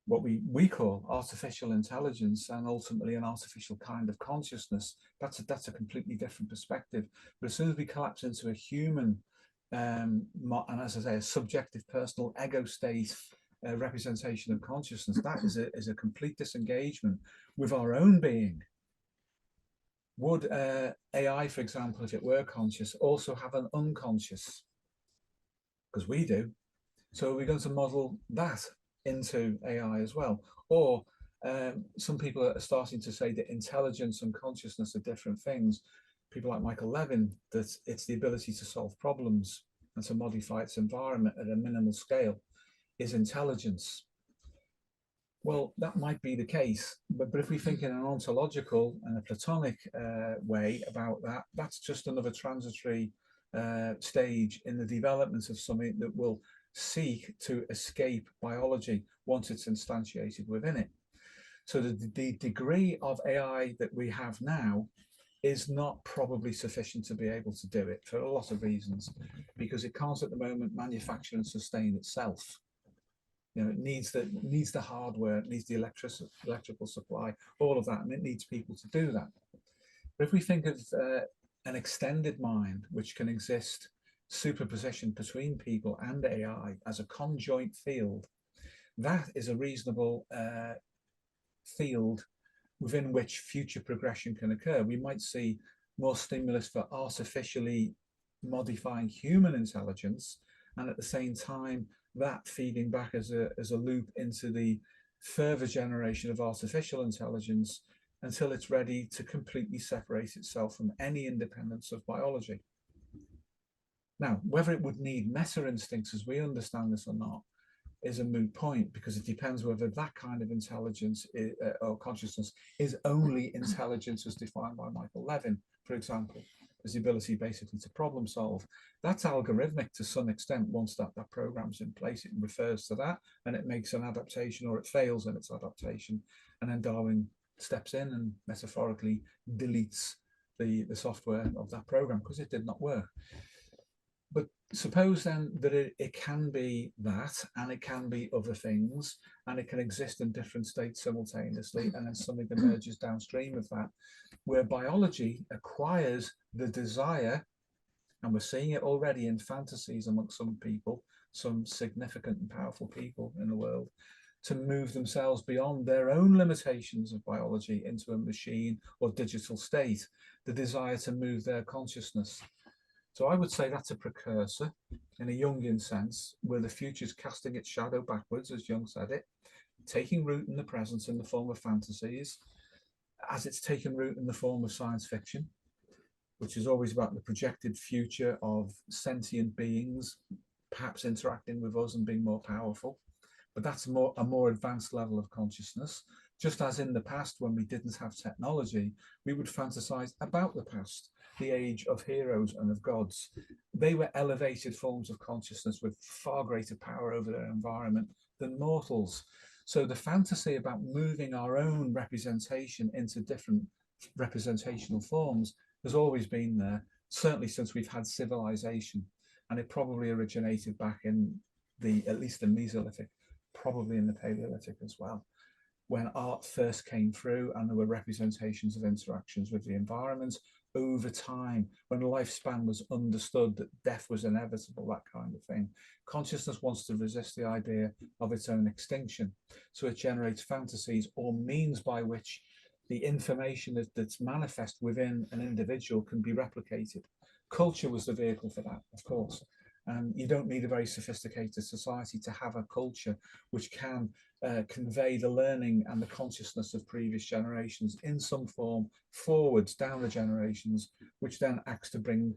what we call artificial intelligence and ultimately an artificial kind of consciousness, that's a completely different perspective. But as soon as we collapse into a human, and as I say, a subjective personal ego state representation of consciousness, that is a complete disengagement with our own being. Would AI, for example, if it were conscious, also have an unconscious? Because we do. So are we going to model that into AI as well? Or some people are starting to say that intelligence and consciousness are different things. People like Michael Levin, that it's the ability to solve problems and to modify its environment at a minimal scale is intelligence. Well, that might be the case, but if we think in an ontological and a Platonic way about that, that's just another transitory stage in the development of something that will seek to escape biology once it's instantiated within it. So the degree of AI that we have now is not probably sufficient to be able to do it for a lot of reasons, because it can't at the moment manufacture and sustain itself. You know, it needs the hardware, it needs the electrical supply, all of that, and it needs people to do that. But if we think of an extended mind which can exist superpositioned between people and AI as a conjoint field, that is a reasonable field within which future progression can occur. We might see more stimulus for artificially modifying human intelligence, and at the same time that feeding back as a loop into the further generation of artificial intelligence until it's ready to completely separate itself from any independence of biology. Now, whether it would need meta instincts as we understand this or not is a moot point, because it depends whether that kind of intelligence or consciousness is only intelligence as defined by Michael Levin, for example, as the ability basically to problem solve. That's algorithmic to some extent. Once that program's in place, it refers to that and it makes an adaptation, or it fails in its adaptation. And then Darwin steps in and metaphorically deletes the software of that program because it did not work. But suppose then that it can be that, and it can be other things, and it can exist in different states simultaneously, and then something emerges downstream of that, where biology acquires the desire, and we're seeing it already in fantasies amongst some people, some significant and powerful people in the world, to move themselves beyond their own limitations of biology into a machine or digital state, the desire to move their consciousness. So I would say that's a precursor in a Jungian sense, where the future is casting its shadow backwards, as Jung said it, taking root in the present in the form of fantasies, as it's taken root in the form of science fiction, which is always about the projected future of sentient beings, perhaps interacting with us and being more powerful. But that's a more advanced level of consciousness. Just as in the past, when we didn't have technology, we would fantasize about the past, the age of heroes and of gods. They were elevated forms of consciousness with far greater power over their environment than mortals. So the fantasy about moving our own representation into different representational forms has always been there, certainly since we've had civilization. And it probably originated back in at least the Mesolithic, probably in the Paleolithic as well, when art first came through and there were representations of interactions with the environment over time, when lifespan was understood, that death was inevitable, that kind of thing. Consciousness wants to resist the idea of its own extinction. So it generates fantasies or means by which the information that's manifest within an individual can be replicated. Culture was the vehicle for that, of course. And you don't need a very sophisticated society to have a culture which can convey the learning and the consciousness of previous generations in some form forwards down the generations, which then acts to bring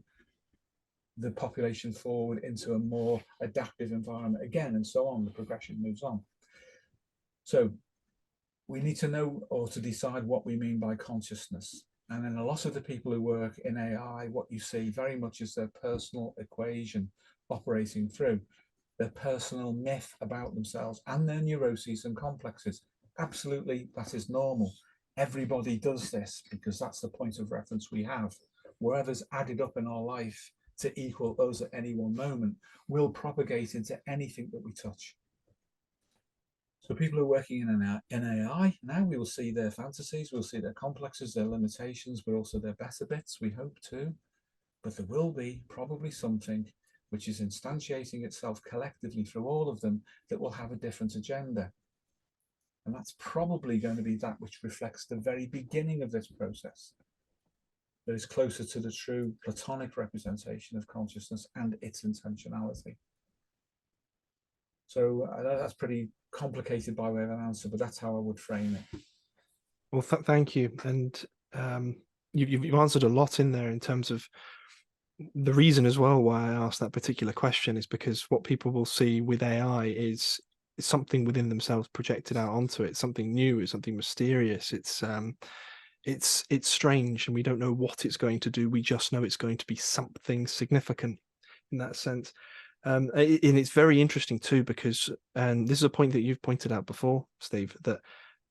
the population forward into a more adaptive environment again, and so on. The progression moves on. So we need to know or to decide what we mean by consciousness. And in a lot of the people who work in AI, what you see very much is their personal equation operating through, their personal myth about themselves and their neuroses and complexes. Absolutely, that is normal. Everybody does this because that's the point of reference we have. Whatever's added up in our life to equal us at any one moment will propagate into anything that we touch. So people who are working in AI, now we will see their fantasies, we'll see their complexes, their limitations, but also their better bits, we hope too. But there will be probably something which is instantiating itself collectively through all of them that will have a different agenda. And that's probably going to be that which reflects the very beginning of this process, that is closer to the true Platonic representation of consciousness and its intentionality. So that's pretty complicated by way of an answer, but that's how I would frame it. Well, thank you. And you've answered a lot in there in terms of the reason as well why I asked that particular question is because what people will see with AI is something within themselves projected out onto it, something new, it's something mysterious. It's strange, and we don't know what it's going to do. We just know it's going to be something significant in that sense. And it's very interesting too, because, and this is a point that you've pointed out before, Steve, that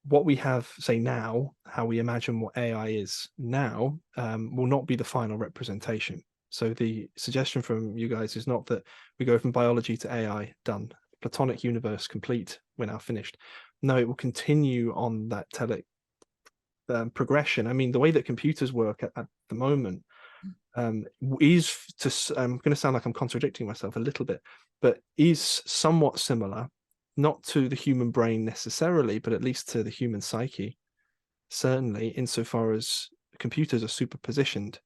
what we have, say now, how we imagine what AI is now, will not be the final representation. So the suggestion from you guys is not that we go from biology to AI, done, Platonic universe complete, we're now finished. No, it will continue on that progression. I mean, the way that computers work at the moment is I'm going to sound like I'm contradicting myself a little bit, but is somewhat similar, not to the human brain necessarily, but at least to the human psyche, certainly insofar as computers are superpositioned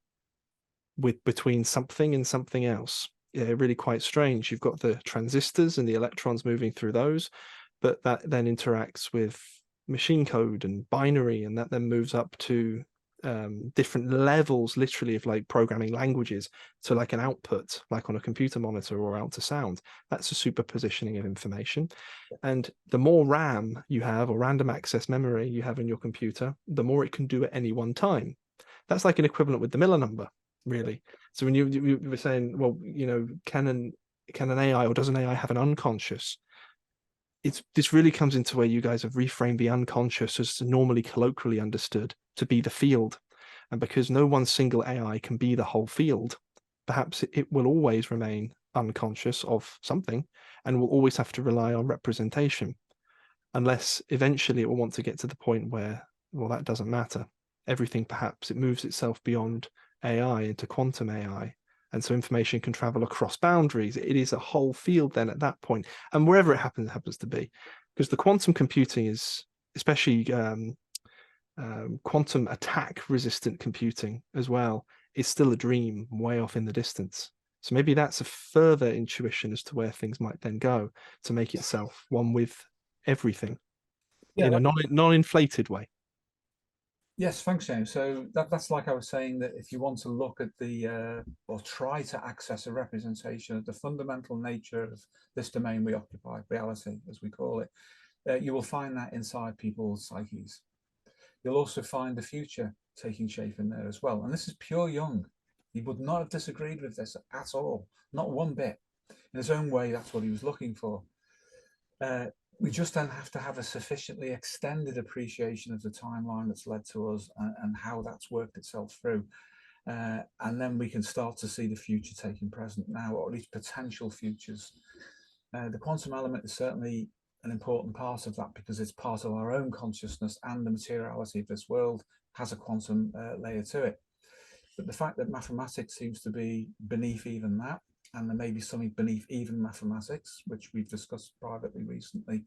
between something and something else. Yeah, really quite strange. You've got the transistors and the electrons moving through those, but that then interacts with machine code and binary, and that then moves up to different levels, literally, of like programming languages, to like an output, like on a computer monitor or out to sound. That's a superpositioning of information. And the more RAM you have, or random access memory you have in your computer, the more it can do at any one time. That's like an equivalent with the Miller number, really. So when you were saying, well, you know, can an AI, or does an AI have an unconscious? This really comes into where you guys have reframed the unconscious as normally colloquially understood to be the field. And because no one single AI can be the whole field, perhaps it will always remain unconscious of something and will always have to rely on representation, unless eventually it will want to get to the point where, well, that doesn't matter. Everything, perhaps it moves itself beyond AI into quantum AI. And so information can travel across boundaries. It is a whole field then at that point. And wherever it happens to be. Because the quantum computing is, especially quantum attack resistant computing as well, is still a dream way off in the distance. So maybe that's a further intuition as to where things might then go, to make itself one with everything, in a non-inflated way. Yes, thanks, James. So that's like I was saying, that if you want to look at the or try to access a representation of the fundamental nature of this domain we occupy, reality as we call it, you will find that inside people's psyches. You'll also find the future taking shape in there as well. And this is pure Jung. He would not have disagreed with this at all, not one bit. In his own way, that's what he was looking for. We just then have to have a sufficiently extended appreciation of the timeline that's led to us, and how that's worked itself through. And then we can start to see the future taking present now, or at least potential futures. The quantum element is certainly an important part of that, because it's part of our own consciousness, and the materiality of this world has a quantum layer to it. But the fact that mathematics seems to be beneath even that, and there may be something beneath even mathematics, which we've discussed privately recently,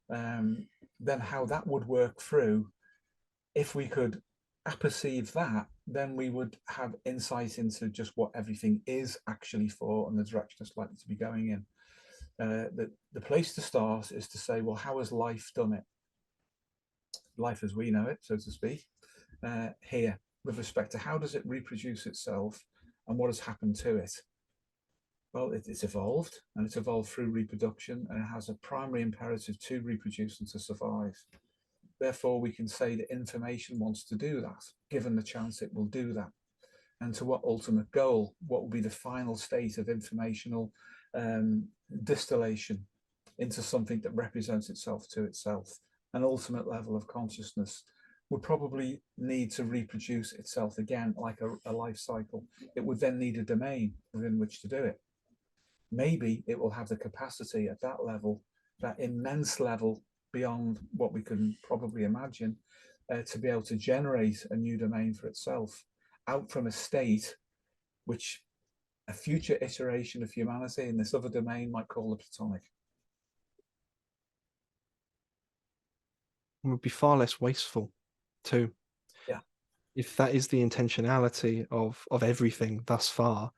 then how that would work through, if we could apperceive that, then we would have insight into just what everything is actually for, and the direction it's likely to be going in. The place to start is to say, well, how has life done it? Life as we know it, so to speak, here, with respect to how does it reproduce itself, and what has happened to it? Well, it's evolved, and it's evolved through reproduction, and it has a primary imperative to reproduce and to survive. Therefore, we can say that information wants to do that. Given the chance, it will do that. And to what ultimate goal? What will be the final state of informational distillation into something that represents itself to itself? An ultimate level of consciousness would probably need to reproduce itself again, like a life cycle. It would then need a domain within which to do it. Maybe it will have the capacity at that level, that immense level beyond what we can probably imagine, to be able to generate a new domain for itself out from a state which a future iteration of humanity in this other domain might call the Platonic. It would be far less wasteful too. Yeah. If that is the intentionality of everything thus far,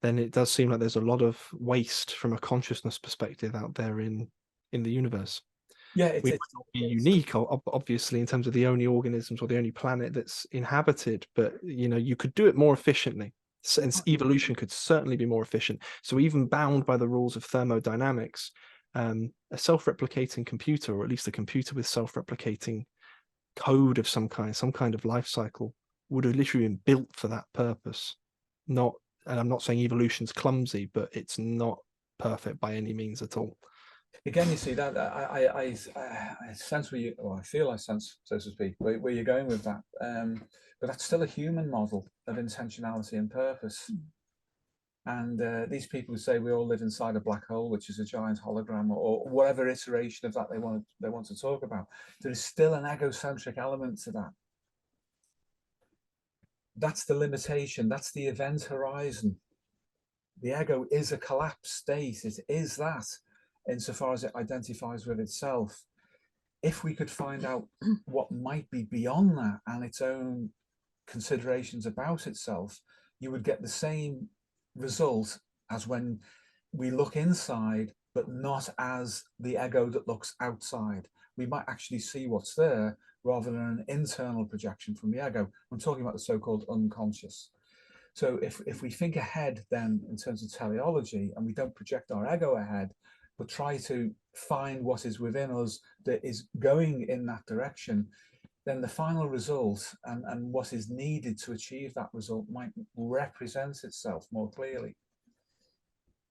then it does seem like there's a lot of waste from a consciousness perspective out there in the universe. Yeah, we might not be unique, obviously, in terms of the only organisms or the only planet that's inhabited, but you could do it more efficiently. Since evolution could certainly be more efficient. So even bound by the rules of thermodynamics, a self-replicating computer, or at least a computer with self-replicating code of some kind of life cycle, would have literally been built for that purpose. And I'm not saying evolution's clumsy, but it's not perfect by any means at all. Again, you see that I sense where you, or I feel I sense, so to speak, where you're going with that. But that's still a human model of intentionality and purpose. And these people who say we all live inside a black hole, which is a giant hologram, or whatever iteration of that they want to talk about, there is still an egocentric element to that. That's the limitation. That's the event horizon. The ego is a collapsed state. It is that, insofar as it identifies with itself. If we could find out what might be beyond that and its own considerations about itself, you would get the same result as when we look inside, but not as the ego that looks outside. We might actually see what's there rather than an internal projection from the ego. I'm talking about the so-called unconscious. So if we think ahead then in terms of teleology, and we don't project our ego ahead, but try to find what is within us that is going in that direction, then the final result and what is needed to achieve that result might represent itself more clearly.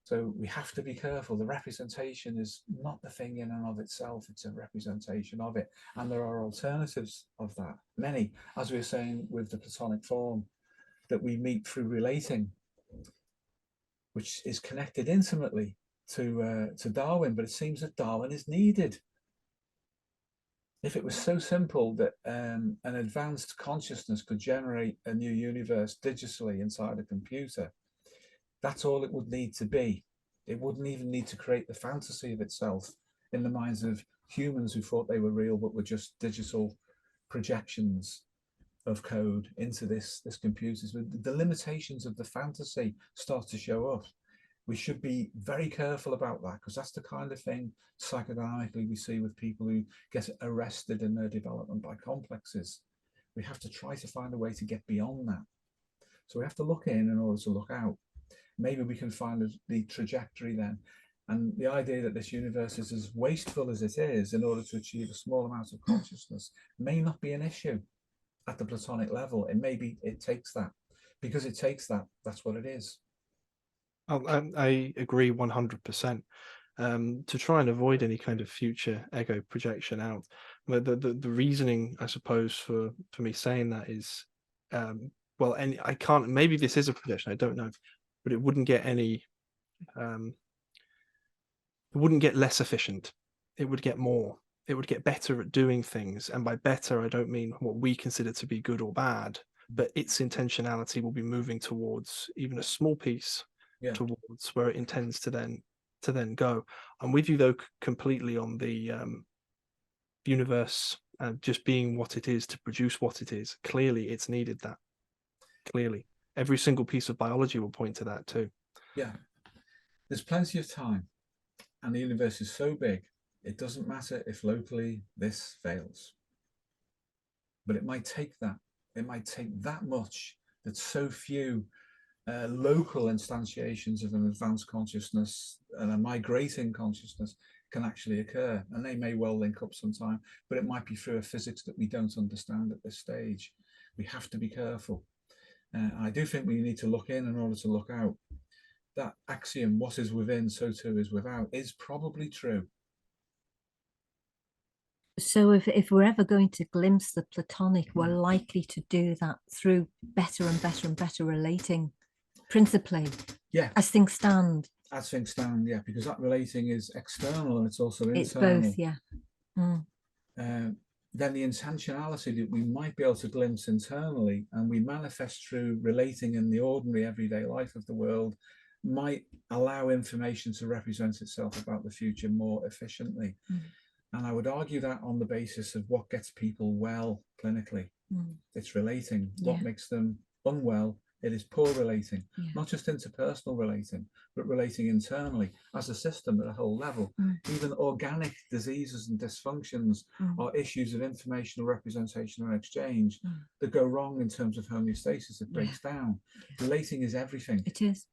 So we have to be careful. The representation is not the thing in and of itself, it's a representation of it. And there are alternatives of that, many, as we were saying with the Platonic form, that we meet through relating. which is connected intimately to Darwin, but it seems that Darwin is needed. If it was so simple that an advanced consciousness could generate a new universe digitally inside a computer, that's all it would need to be. It wouldn't even need to create the fantasy of itself in the minds of humans who thought they were real but were just digital projections of code into this computer. So the limitations of the fantasy start to show up. We should be very careful about that, because that's the kind of thing psychodynamically we see with people who get arrested in their development by complexes. We have to try to find a way to get beyond that. So we have to look in order to look out. Maybe we can find the trajectory then. And the idea that this universe is as wasteful as it is in order to achieve a small amount of consciousness may not be an issue at the Platonic level. It may be it takes that. Because it takes that, that's what it is. I agree 100%. To try and avoid any kind of future ego projection out, but the reasoning, I suppose, for me saying that is, well, and I can't. Maybe this is a projection. I don't know, but it wouldn't get any. It wouldn't get less efficient. It would get more. It would get better at doing things, and by better, I don't mean what we consider to be good or bad, but its intentionality will be moving towards even a small piece. Yeah. Towards where it intends to then go. I'm with you though completely on the universe just being what it is to produce what it is. Clearly it's needed that. Clearly. Every single piece of biology will point to that too. Yeah. There's plenty of time, and the universe is so big, it doesn't matter if locally this fails. But it might take that. It might take that much, that so few local instantiations of an advanced consciousness and a migrating consciousness can actually occur, and they may well link up sometime, but it might be through a physics that we don't understand at this stage. We have to be careful. I do think we need to look in order to look out. That axiom, what is within, so too is without, is probably true. So if we're ever going to glimpse the Platonic, we're likely to do that through better and better and better relating, principally. Yeah. As things stand. As things stand, yeah, because that relating is external and it's also internal. It's both, yeah. Then the intentionality that we might be able to glimpse internally and we manifest through relating in the ordinary everyday life of the world might allow information to represent itself about the future more efficiently. And I would argue that on the basis of what gets people well clinically. It's relating. What makes them unwell? It is poor relating, not just interpersonal relating, but relating internally as a system at a whole level. Even organic diseases and dysfunctions are issues of informational representation and exchange that go wrong in terms of homeostasis. It breaks down. Relating is everything. It is.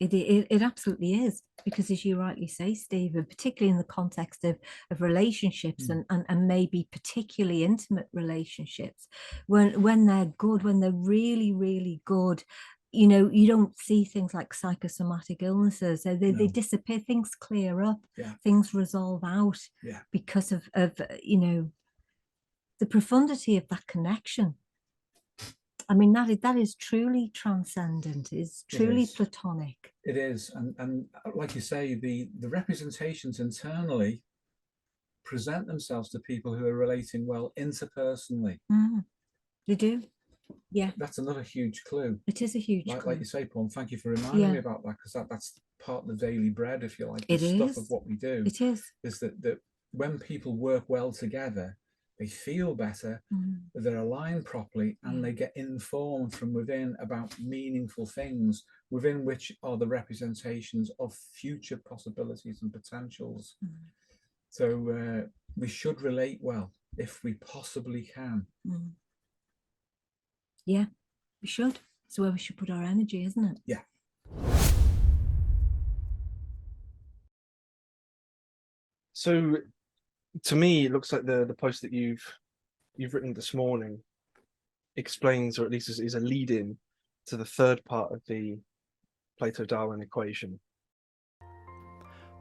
It absolutely is, because as you rightly say, Steve, and particularly in the context of relationships and maybe particularly intimate relationships, when they're good, when they're really, really good, you know, you don't see things like psychosomatic illnesses. They disappear, things clear up, things resolve out because of you know, the profundity of that connection. I mean, that is truly transcendent, is truly Platonic. It is. And like you say, the representations internally present themselves to people who are relating well interpersonally. They do. Yeah. That's another huge clue. It is a huge clue. Like you say, Paul, thank you for reminding me about that, because that's part of the daily bread, if you like. The stuff of what we do. It is. Is that when people work well together, they feel better, they're aligned properly, and they get informed from within about meaningful things, within which are the representations of future possibilities and potentials. So we should relate well if we possibly can. Yeah, we should. It's where we should put our energy, isn't it? Yeah. So to me, it looks like the post that you've written this morning explains, or at least is a lead-in to the third part of the Plato-Darwin equation.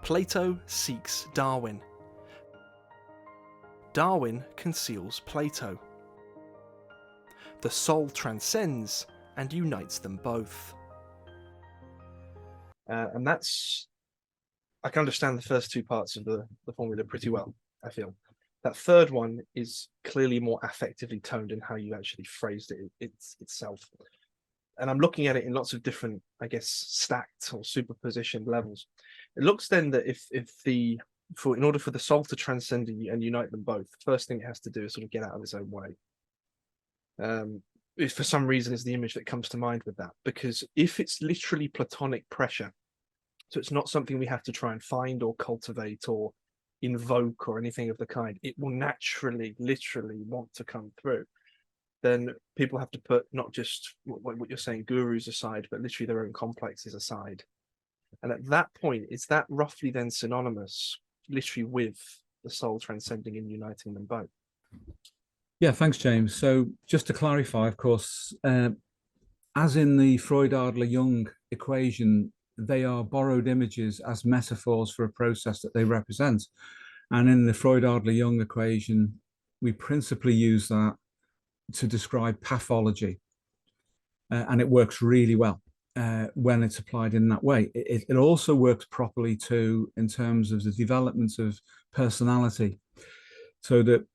Plato seeks Darwin. Darwin conceals Plato. The soul transcends and unites them both. And that's, I can understand the first two parts of the formula pretty well, I feel. That third one is clearly more affectively toned in how you actually phrased it itself. And I'm looking at it in lots of different, I guess, stacked or superpositioned levels. It looks then that in order for the soul to transcend and unite them both, the first thing it has to do is sort of get out of its own way. If for some reason is the image that comes to mind with that, because if it's literally Platonic pressure, so it's not something we have to try and find or cultivate or invoke or anything of the kind, it will naturally, literally want to come through. Then people have to put not just what you're saying, gurus aside, but literally their own complexes aside. And at that point, is that roughly then synonymous, literally, with the soul transcending and uniting them both? Yeah, thanks, James. So just to clarify, of course, as in the Freud-Adler-Jung equation, they are borrowed images as metaphors for a process that they represent. And in the Freud-Adler-Jung equation, we principally use that to describe pathology. And it works really well when it's applied in that way. It also works properly too in terms of the development of personality. So that,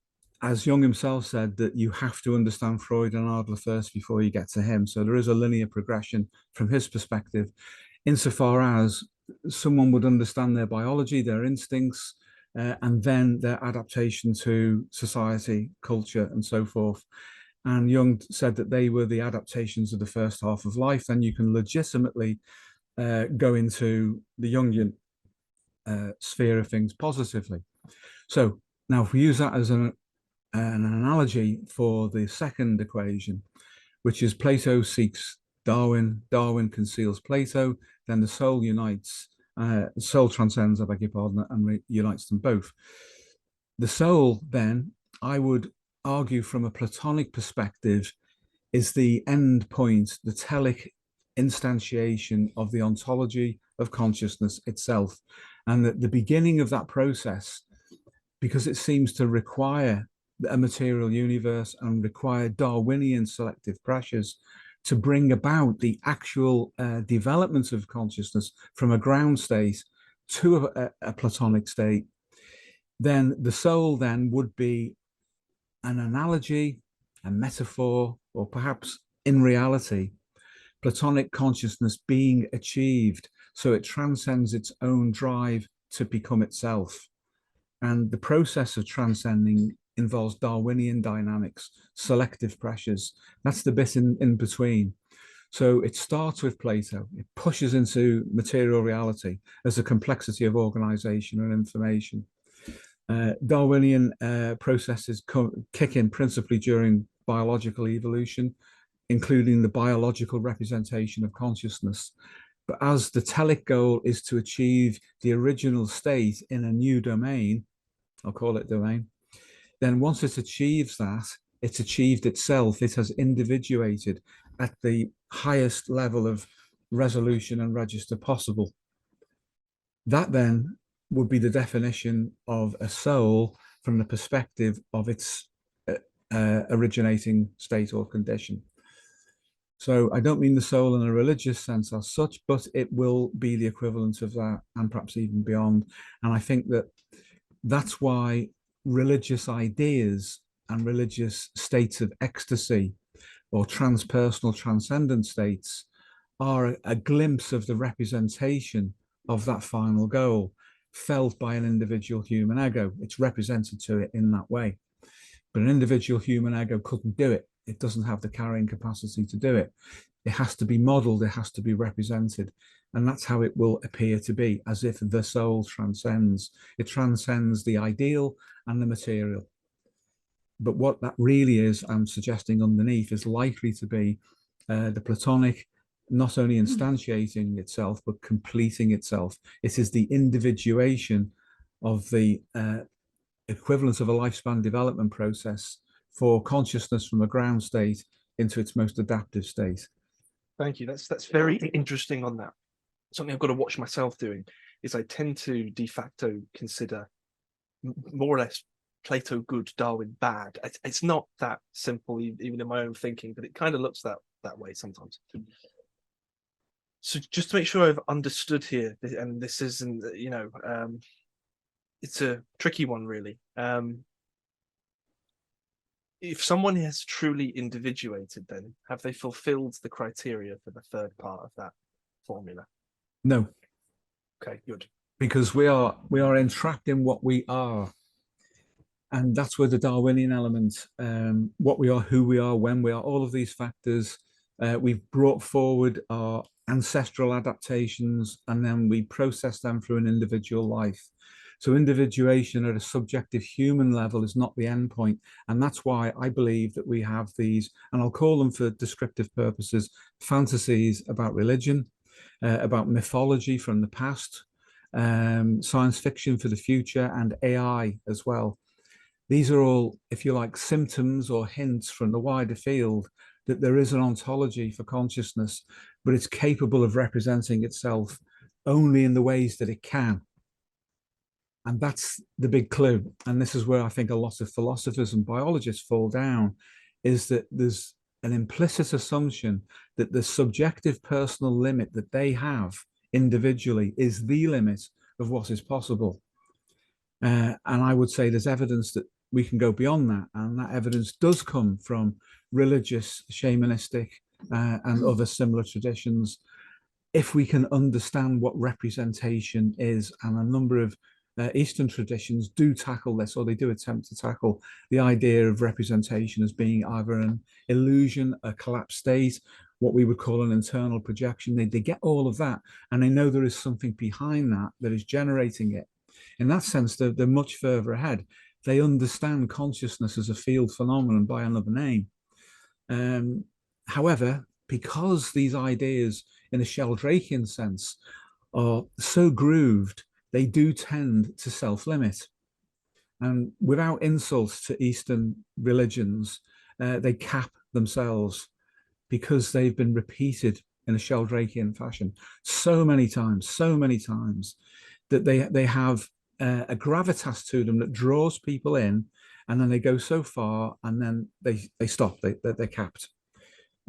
as Jung himself said, that you have to understand Freud and Adler first before you get to him. So there is a linear progression from his perspective, insofar as someone would understand their biology, their instincts, and then their adaptation to society, culture, and so forth. And Jung said that they were the adaptations of the first half of life. Then you can legitimately go into the Jungian sphere of things positively. So now if we use that as an analogy for the second equation, which is Plato seeks Darwin, Darwin conceals Plato, then the soul unites, soul transcends, I beg your pardon, and unites them both. The soul then, I would argue from a Platonic perspective, is the end point, the telic instantiation of the ontology of consciousness itself. And that the beginning of that process, because it seems to require a material universe and require Darwinian selective pressures to bring about the actual development of consciousness from a ground state to a Platonic state, then the soul then would be an analogy, a metaphor, or perhaps in reality, Platonic consciousness being achieved, so it transcends its own drive to become itself. And the process of transcending involves Darwinian dynamics, selective pressures. That's the bit in between. So it starts with Plato. It pushes into material reality as a complexity of organization and information. Darwinian processes kick in principally during biological evolution, including the biological representation of consciousness. But as the telic goal is to achieve the original state in a new domain, I'll call it domain, then once it achieves that, it's achieved itself. It has individuated at the highest level of resolution and register possible. That then would be the definition of a soul from the perspective of its originating state or condition. So I don't mean the soul in a religious sense as such, but it will be the equivalent of that and perhaps even beyond. And I think that that's why religious ideas and religious states of ecstasy or transpersonal transcendent states are a glimpse of the representation of that final goal felt by an individual human ego. It's represented to it in that way. But an individual human ego couldn't do it. It doesn't have the carrying capacity to do it. It has to be modeled, it has to be represented. And that's how it will appear to be, as if the soul transcends. It transcends the ideal and the material. But what that really is, I'm suggesting underneath, is likely to be the Platonic, not only instantiating itself, but completing itself. It is the individuation of the equivalent of a lifespan development process for consciousness from a ground state into its most adaptive state. Thank you. That's very interesting on that. Something I've got to watch myself doing is I tend to de facto consider more or less Plato good, Darwin bad. It's not that simple, even in my own thinking, but it kind of looks that way sometimes. So just to make sure I've understood here, and this isn't, it's a tricky one, really. If someone has truly individuated, then have they fulfilled the criteria for the third part of that formula? No. Okay, good. Because we are entrapped in what we are. And that's where the Darwinian element, what we are, who we are, when we are, all of these factors, we've brought forward our ancestral adaptations, and then we process them through an individual life. So individuation at a subjective human level is not the end point. And that's why I believe that we have these, and I'll call them for descriptive purposes, fantasies about religion, about mythology from the past, science fiction for the future, and AI as well. These are all, if you like, symptoms or hints from the wider field that there is an ontology for consciousness, but it's capable of representing itself only in the ways that it can. And that's the big clue. And this is where I think a lot of philosophers and biologists fall down, is that there's an implicit assumption that the subjective personal limit that they have individually is the limit of what is possible. And I would say there's evidence that we can go beyond that. And that evidence does come from religious, shamanistic, and other similar traditions. If we can understand what representation is, and a number of Eastern traditions do tackle this, or they do attempt to tackle the idea of representation as being either an illusion, a collapsed state, what we would call an internal projection. They get all of that, and they know there is something behind that that is generating it. In that sense, they're much further ahead. They understand consciousness as a field phenomenon by another name. However, because these ideas, in a Sheldrakean sense, are so grooved, they do tend to self-limit. And without insult to Eastern religions, they cap themselves because they've been repeated in a Sheldrakean fashion so many times, that they have a gravitas to them that draws people in, and then they go so far and then they stop, they're capped.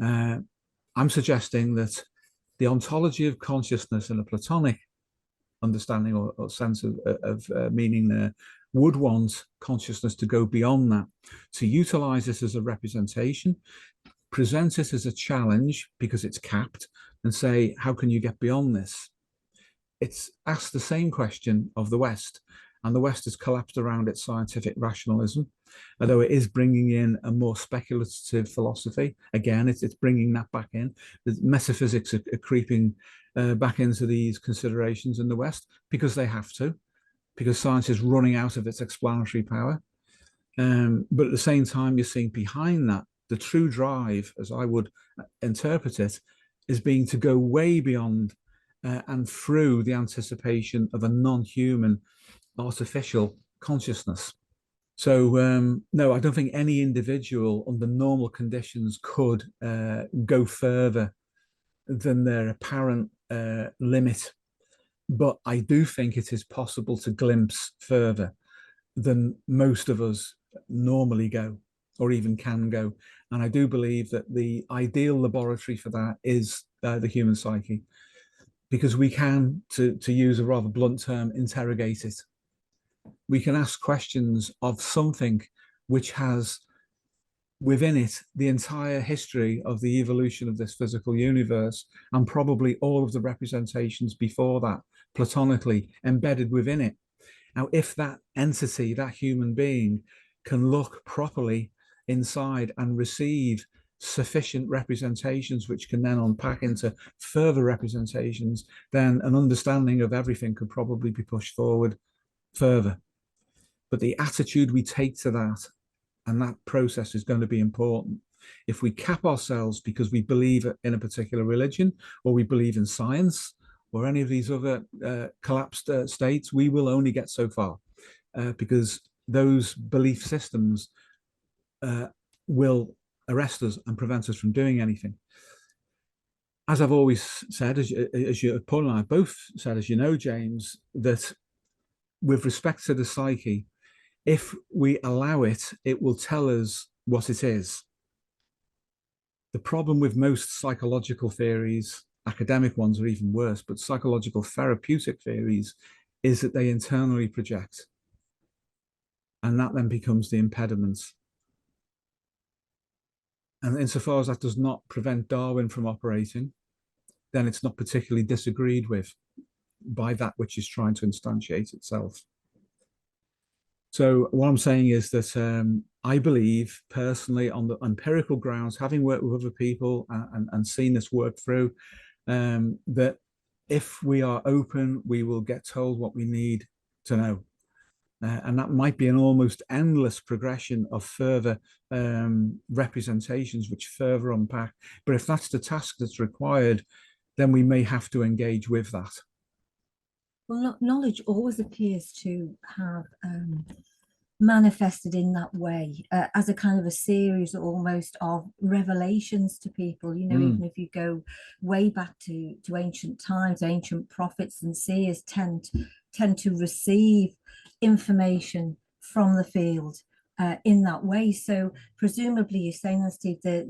I'm suggesting that the ontology of consciousness in a Platonic understanding or sense of meaning there would want consciousness to go beyond that, to utilize this as a representation, present it as a challenge because it's capped, and say, how can you get beyond this? It's asked the same question of the West, and the West has collapsed around its scientific rationalism, although it is bringing in a more speculative philosophy. Again, it's bringing that back in. The metaphysics are creeping back into these considerations in the West because they have to, because science is running out of its explanatory power. But at the same time, you're seeing behind that, the true drive, as I would interpret it, is being to go way beyond and through the anticipation of a non-human artificial consciousness. So no, I don't think any individual under normal conditions could go further than their apparent limit. But I do think it is possible to glimpse further than most of us normally go, or even can go. And I do believe that the ideal laboratory for that is the human psyche, because we can, to use a rather blunt term, interrogate it. We can ask questions of something which has within it the entire history of the evolution of this physical universe, and probably all of the representations before that, platonically embedded within it. Now, if that entity, that human being, can look properly inside and receive sufficient representations, which can then unpack into further representations, then an understanding of everything could probably be pushed forward further. But the attitude we take to that, and that process, is going to be important. If we cap ourselves because we believe in a particular religion, or we believe in science, or any of these other collapsed states, we will only get so far, because those belief systems will arrest us and prevent us from doing anything. As I've always said, as you, Paul and I both said, as you know, James, that with respect to the psyche, if we allow it, it will tell us what it is. The problem with most psychological theories academic ones are even worse, but psychological therapeutic theories is that they internally project. And that then becomes the impediment. And insofar as that does not prevent Darwin from operating, then it's not particularly disagreed with by that which is trying to instantiate itself. So what I'm saying is that I believe personally, on the empirical grounds, having worked with other people and seen this work through, that if we are open, we will get told what we need to know. And that might be an almost endless progression of further representations which further unpack. But if that's the task that's required, then we may have to engage with that. Well, knowledge always appears to have manifested in that way, as a kind of a series almost of revelations to people. You know, even if you go way back to ancient times, ancient prophets and seers tend to receive information from the field in that way. So presumably you're saying that, Steve, that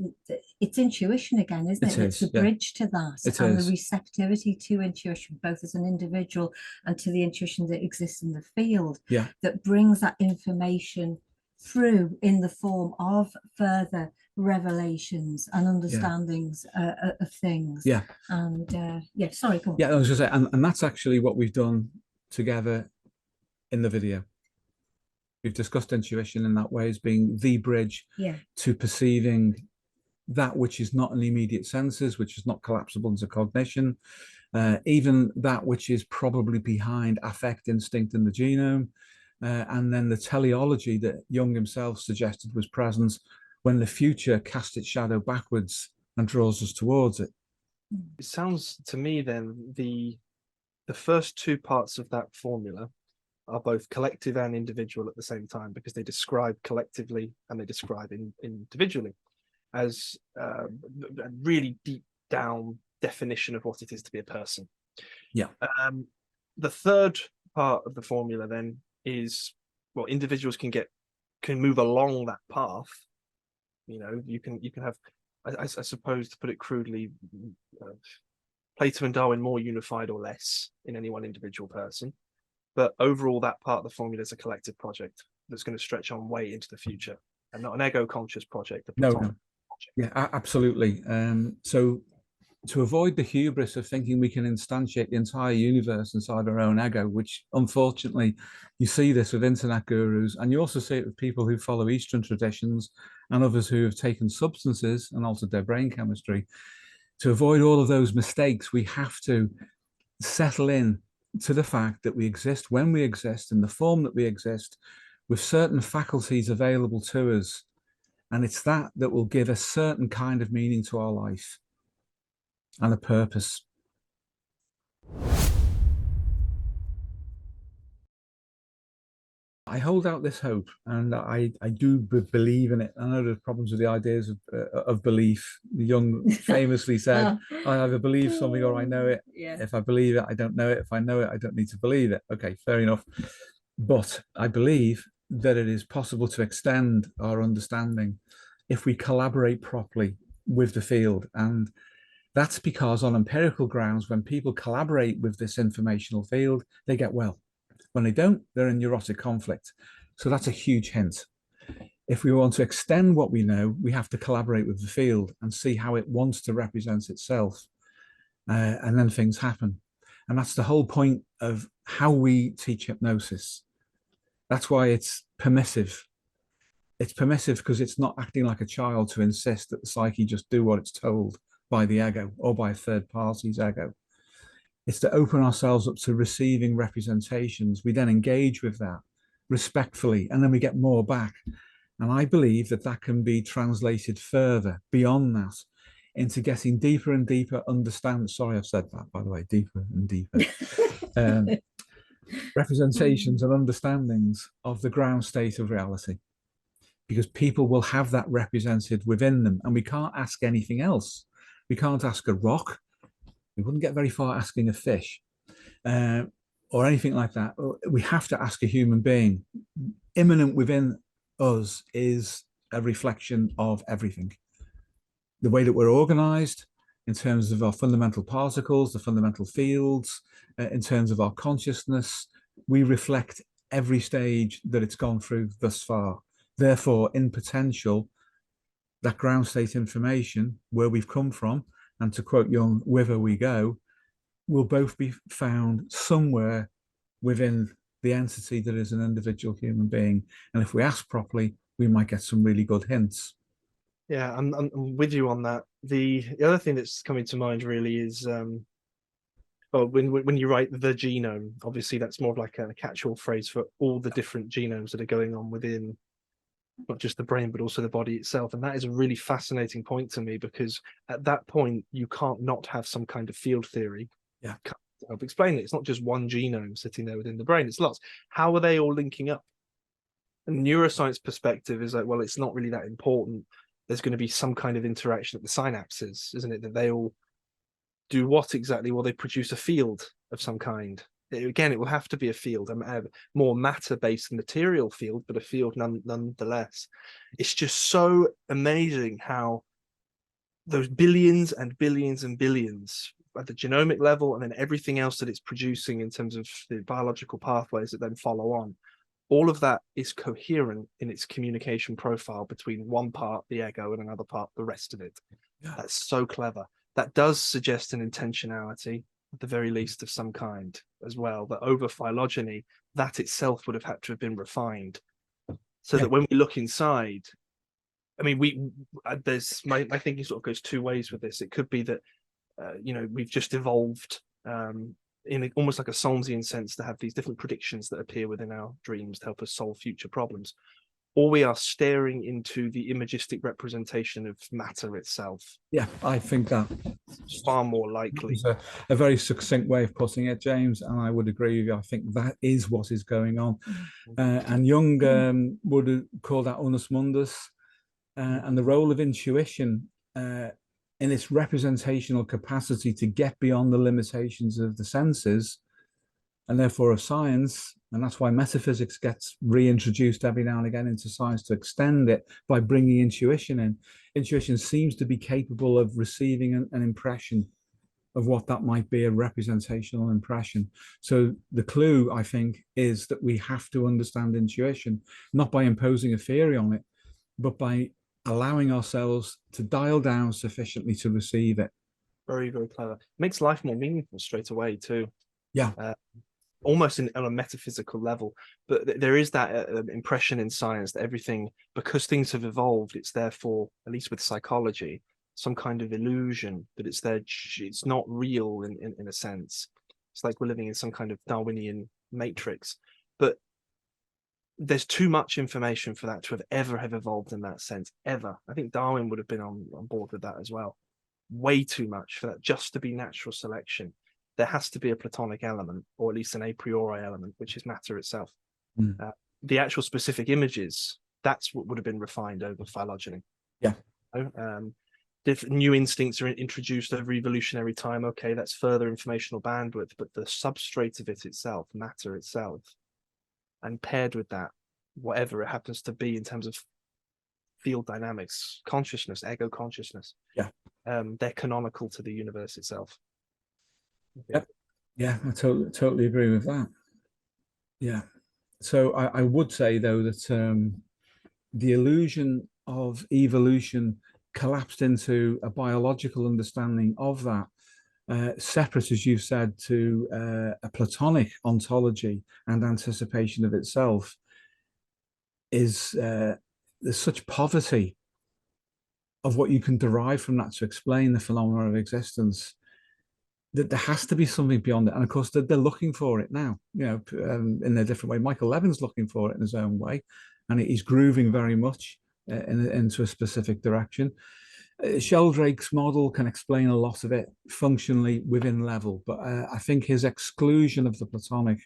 it's intuition again, isn't it? It's the bridge to that, and the receptivity to intuition, both as an individual and to the intuition that exists in the field, that brings that information through in the form of further revelations and understandings of things. And sorry, go on. I was going to say, and that's actually what we've done together in the video. We've discussed intuition in that way as being the bridge to perceiving that which is not in the immediate senses, which is not collapsible into cognition, even that which is probably behind affect, instinct in the genome, and then the teleology that Jung himself suggested was present when the future casts its shadow backwards and draws us towards it. It sounds to me then the first two parts of that formula are both collective and individual at the same time, because they describe collectively and they describe individually as a really deep down definition of what it is to be a person. The third part of the formula then is, well, individuals can move along that path. You know, you can have, I suppose, to put it crudely, Plato and Darwin more unified or less in any one individual person. But overall, that part of the formula is a collective project that's going to stretch on way into the future, and not an ego-conscious project. Project. Yeah, absolutely. So to avoid the hubris of thinking we can instantiate the entire universe inside our own ego, which unfortunately you see this with internet gurus, and you also see it with people who follow Eastern traditions and others who have taken substances and altered their brain chemistry. To avoid all of those mistakes, we have to settle in to the fact that we exist when we exist, in the form that we exist, with certain faculties available to us. And it's that will give a certain kind of meaning to our life and a purpose. I hold out this hope, and I do believe in it. I know there's problems with the ideas of belief. Jung famously said, I either believe something or I know it. If I believe it, I don't know it. If I know it, I don't need to believe it. Okay, fair enough. But I believe that it is possible to extend our understanding if we collaborate properly with the field. And that's because on empirical grounds, when people collaborate with this informational field, they get well. When they don't, they're in neurotic conflict. So that's a huge hint. If we want to extend what we know, we have to collaborate with the field and see how it wants to represent itself. And then things happen. And that's the whole point of how we teach hypnosis. That's why it's permissive. It's permissive because it's not acting like a child to insist that the psyche just do what it's told by the ego or by a third party's ego. It's to open ourselves up to receiving representations. We then engage with that respectfully, and then we get more back. And I believe that can be translated further beyond that into getting deeper and deeper understand. Sorry, I've said that, by the way, deeper and deeper. Representations and understandings of the ground state of reality, because people will have that represented within them, and we can't ask anything else. We can't ask a rock. We wouldn't get very far asking a fish or anything like that. We have to ask a human being. Immanent within us is a reflection of everything. The way that we're organized, in terms of our fundamental particles, the fundamental fields, in terms of our consciousness. We reflect every stage that it's gone through thus far. Therefore, in potential, that ground state information, where we've come from, and to quote Jung, whither we go, will both be found somewhere within the entity that is an individual human being. And if we ask properly, we might get some really good hints. Yeah, I'm with you on that. The other thing that's coming to mind really is well, when you write the genome, obviously that's more of like a catch-all phrase for all the different genomes that are going on within not just the brain, but also the body itself. And that is a really fascinating point to me, because at that point, you can't not have some kind of field theory. Yeah. To help explain it. It's not just one genome sitting there within the brain, it's lots. How are they all linking up? And neuroscience perspective is like, well, it's not really that important. There's going to be some kind of interaction at the synapses, isn't it? That they all do what exactly? Well, they produce a field of some kind. Again, it will have to be a field, a more matter-based material field, but a field nonetheless. It's just so amazing how those billions and billions and billions at the genomic level, and then everything else that it's producing in terms of the biological pathways that then follow on, all of that is coherent in its communication profile between one part, the ego, and another part, the rest of it. Yeah. That's so clever. That does suggest an intentionality, at the very least, of some kind as well, that over phylogeny, that itself would have had to have been refined. So that when we look inside, I mean, there's my thinking sort of goes two ways with this. It could be that, we've just evolved in almost like a Solmesian sense to have these different predictions that appear within our dreams to help us solve future problems. Or we are staring into the imagistic representation of matter itself. Yeah, I think that it's far more likely. It's a very succinct way of putting it, James, and I would agree with you. I think that is what is going on. And Jung would call that unus mundus, and the role of intuition in its representational capacity to get beyond the limitations of the senses, and therefore of science. And that's why metaphysics gets reintroduced every now and again into science, to extend it by bringing intuition in. Intuition seems to be capable of receiving an impression of what that might be, a representational impression. So the clue, I think, is that we have to understand intuition, not by imposing a theory on it, but by allowing ourselves to dial down sufficiently to receive it. Very, very clever. Makes life more meaningful straight away too. Yeah. Almost on a metaphysical level, but there is that impression in science that everything, because things have evolved, it's therefore, at least with psychology, some kind of illusion that it's there. It's not real in a sense. It's like we're living in some kind of Darwinian matrix, but there's too much information for that to have evolved in that sense, ever. I think Darwin would have been on board with that as well. Way too much for that just to be natural selection. There has to be a Platonic element, or at least an a priori element, which is matter itself. The actual specific images, that's what would have been refined over phylogeny. Yeah. Different new instincts are introduced over evolutionary time. Okay, that's further informational bandwidth, but the substrate of it itself, matter itself, and paired with that, whatever it happens to be in terms of field dynamics, consciousness, ego consciousness, they're canonical to the universe itself. Yeah, I totally agree with that. Yeah. So I would say, though, that the illusion of evolution collapsed into a biological understanding of that, separate, as you've said, to a Platonic ontology and anticipation of itself, is there's such poverty of what you can derive from that to explain the phenomena of existence, that there has to be something beyond it. And of course, they're looking for it now, in a different way. Michael Levin's looking for it in his own way, and he's grooving very much into a specific direction. Sheldrake's model can explain a lot of it functionally within level, but I think his exclusion of the Platonic,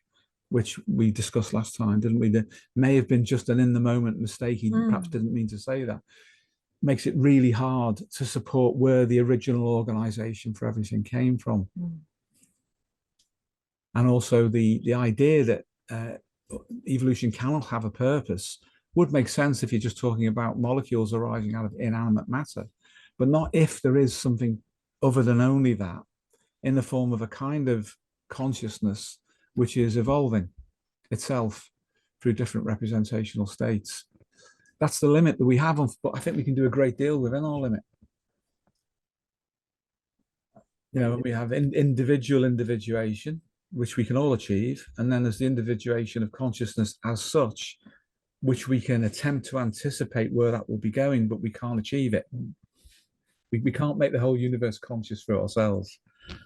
which we discussed last time, didn't we? That may have been just an in-the-moment mistake. He perhaps didn't mean to say that. Makes it really hard to support where the original organization for everything came from. And also the idea that evolution cannot have a purpose would make sense if you're just talking about molecules arising out of inanimate matter, but not if there is something other than only that, in the form of a kind of consciousness which is evolving itself through different representational states. That's the limit that we have, but I think we can do a great deal within our limit. You know, we have individual individuation, which we can all achieve, and then there's the individuation of consciousness as such, which we can attempt to anticipate where that will be going, but we can't achieve it. We can't make the whole universe conscious for ourselves,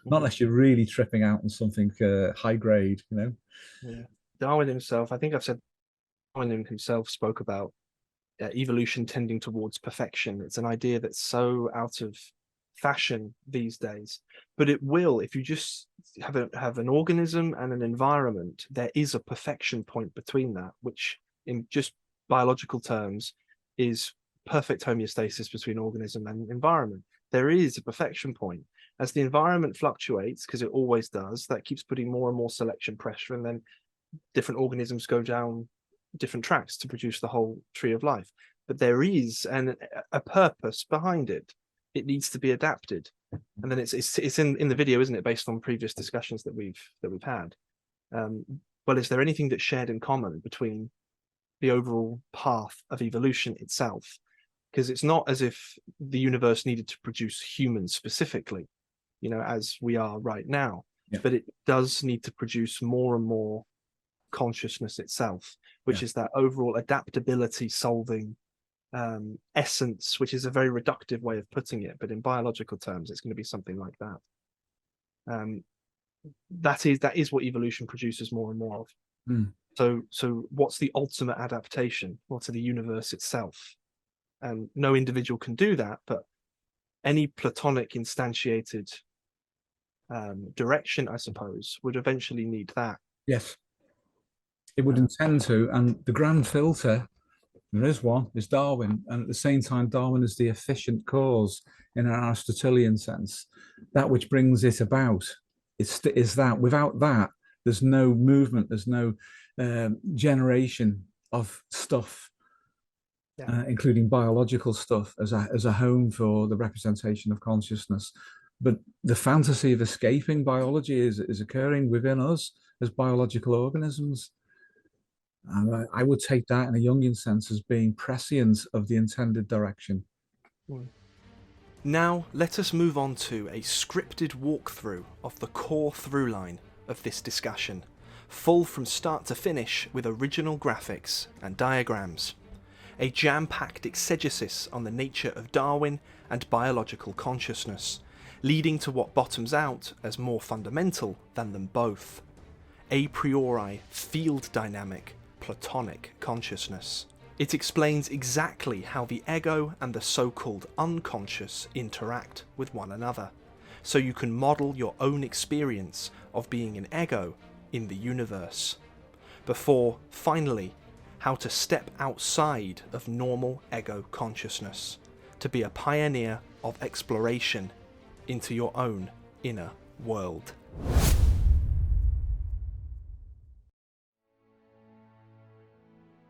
not unless you're really tripping out on something high grade, you know. Yeah. Darwin himself, I think I've said, Darwin himself spoke about evolution tending towards perfection. It's an idea that's so out of fashion these days, but it will, if you just have an organism and an environment, there is a perfection point between that, which in just biological terms is perfect homeostasis between organism and environment. There is a perfection point. As the environment fluctuates, because it always does, that keeps putting more and more selection pressure, and then different organisms go down different tracks to produce the whole tree of life. But there is a purpose behind it. It needs to be adapted. And then it's in the video, isn't it, based on previous discussions that we've had. Well, is there anything that's shared in common between the overall path of evolution itself? Because it's not as if the universe needed to produce humans specifically, you know, as we are right now, but it does need to produce more and more consciousness itself, which is that overall adaptability solving essence, which is a very reductive way of putting it, but in biological terms it's going to be something like that. That is what evolution produces more and more of. So what's the ultimate adaptation? Well, to the universe itself. No individual can do that, but any Platonic instantiated direction, I suppose, would eventually need that. Yes, it would intend to, and the grand filter, there is one, is Darwin, and at the same time Darwin is the efficient cause in an Aristotelian sense, that which brings it about. Is that without that there's no movement, there's no generation of stuff, including biological stuff as a home for the representation of consciousness. But the fantasy of escaping biology is occurring within us as biological organisms. And I would take that in a Jungian sense as being prescient of the intended direction. Now let us move on to a scripted walkthrough of the core through line of this discussion, full from start to finish with original graphics and diagrams. A jam-packed exegesis on the nature of Darwin and biological consciousness, leading to what bottoms out as more fundamental than them both. A priori field dynamic Platonic consciousness. It explains exactly how the ego and the so-called unconscious interact with one another, so you can model your own experience of being an ego in the universe. Before, finally, how to step outside of normal ego consciousness, to be a pioneer of exploration into your own inner world.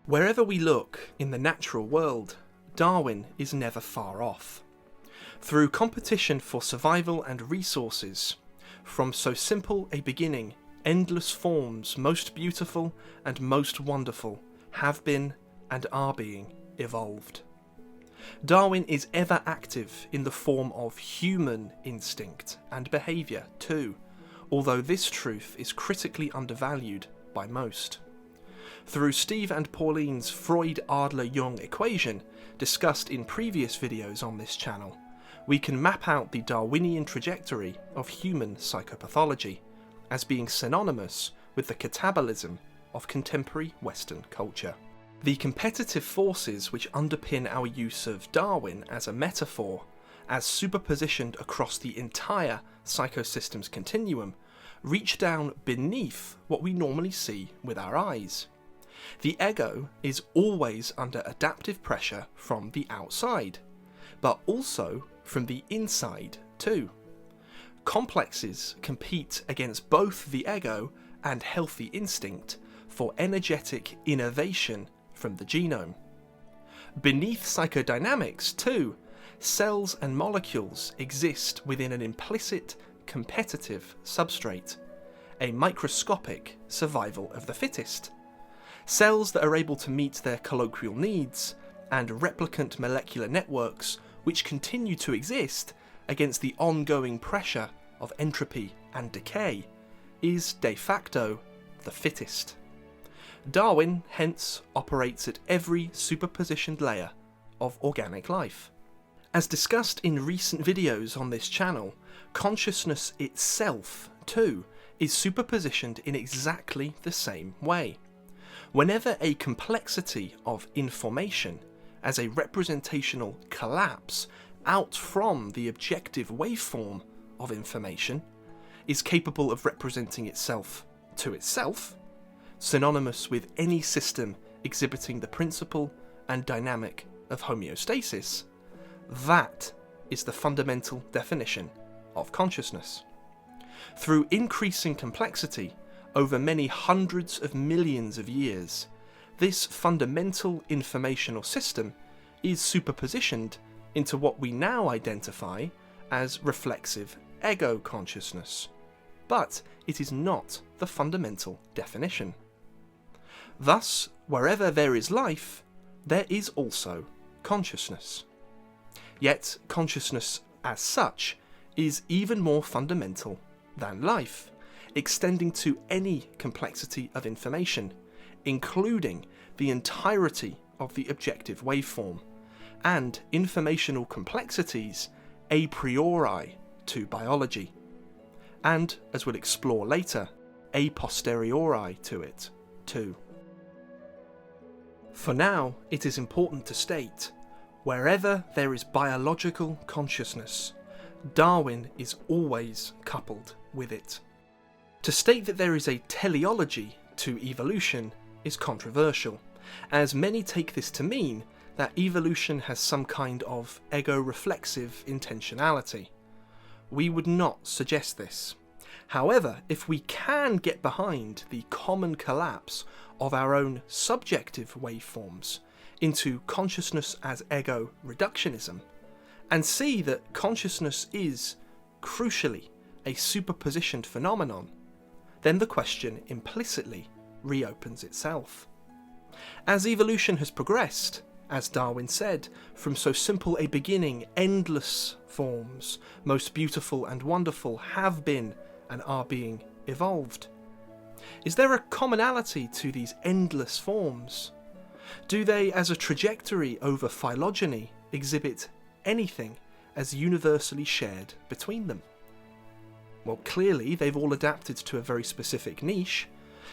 Wherever we look in the natural world, Darwin is never far off. Through competition for survival and resources, from so simple a beginning, endless forms most beautiful and most wonderful have been and are being evolved. Darwin is ever active in the form of human instinct and behaviour too, although this truth is critically undervalued by most. Through Steve and Pauline's Freud-Adler-Jung equation, discussed in previous videos on this channel, we can map out the Darwinian trajectory of human psychopathology as being synonymous with the catabolism of contemporary Western culture. The competitive forces which underpin our use of Darwin as a metaphor, as superpositioned across the entire psychosystems continuum, reach down beneath what we normally see with our eyes. The ego is always under adaptive pressure from the outside, but also from the inside too. Complexes compete against both the ego and healthy instinct for energetic innovation from the genome. Beneath psychodynamics too, cells and molecules exist within an implicit, competitive substrate, a microscopic survival of the fittest. Cells that are able to meet their colloquial needs, and replicant molecular networks which continue to exist against the ongoing pressure of entropy and decay, is de facto the fittest. Darwin hence operates at every superpositioned layer of organic life. As discussed in recent videos on this channel, consciousness itself, too, is superpositioned in exactly the same way. Whenever a complexity of information, as a representational collapse out from the objective waveform of information, is capable of representing itself to itself, synonymous with any system exhibiting the principle and dynamic of homeostasis, that is the fundamental definition of consciousness. Through increasing complexity over many hundreds of millions of years, this fundamental informational system is superpositioned into what we now identify as reflexive ego consciousness, but it is not the fundamental definition. Thus, wherever there is life, there is also consciousness. Yet, consciousness as such is even more fundamental than life, extending to any complexity of information, including the entirety of the objective waveform, and informational complexities a priori to biology, and, as we'll explore later, a posteriori to it too. For now, it is important to state, wherever there is biological consciousness, Darwin is always coupled with it. To state that there is a teleology to evolution is controversial, as many take this to mean that evolution has some kind of ego-reflexive intentionality. We would not suggest this. However, if we can get behind the common collapse of our own subjective waveforms into consciousness as ego reductionism, and see that consciousness is, crucially, a superpositioned phenomenon, then the question implicitly reopens itself. As evolution has progressed, as Darwin said, from so simple a beginning, endless forms, most beautiful and wonderful, have been and are being evolved. Is there a commonality to these endless forms? Do they, as a trajectory over phylogeny, exhibit anything as universally shared between them? Well, clearly they've all adapted to a very specific niche.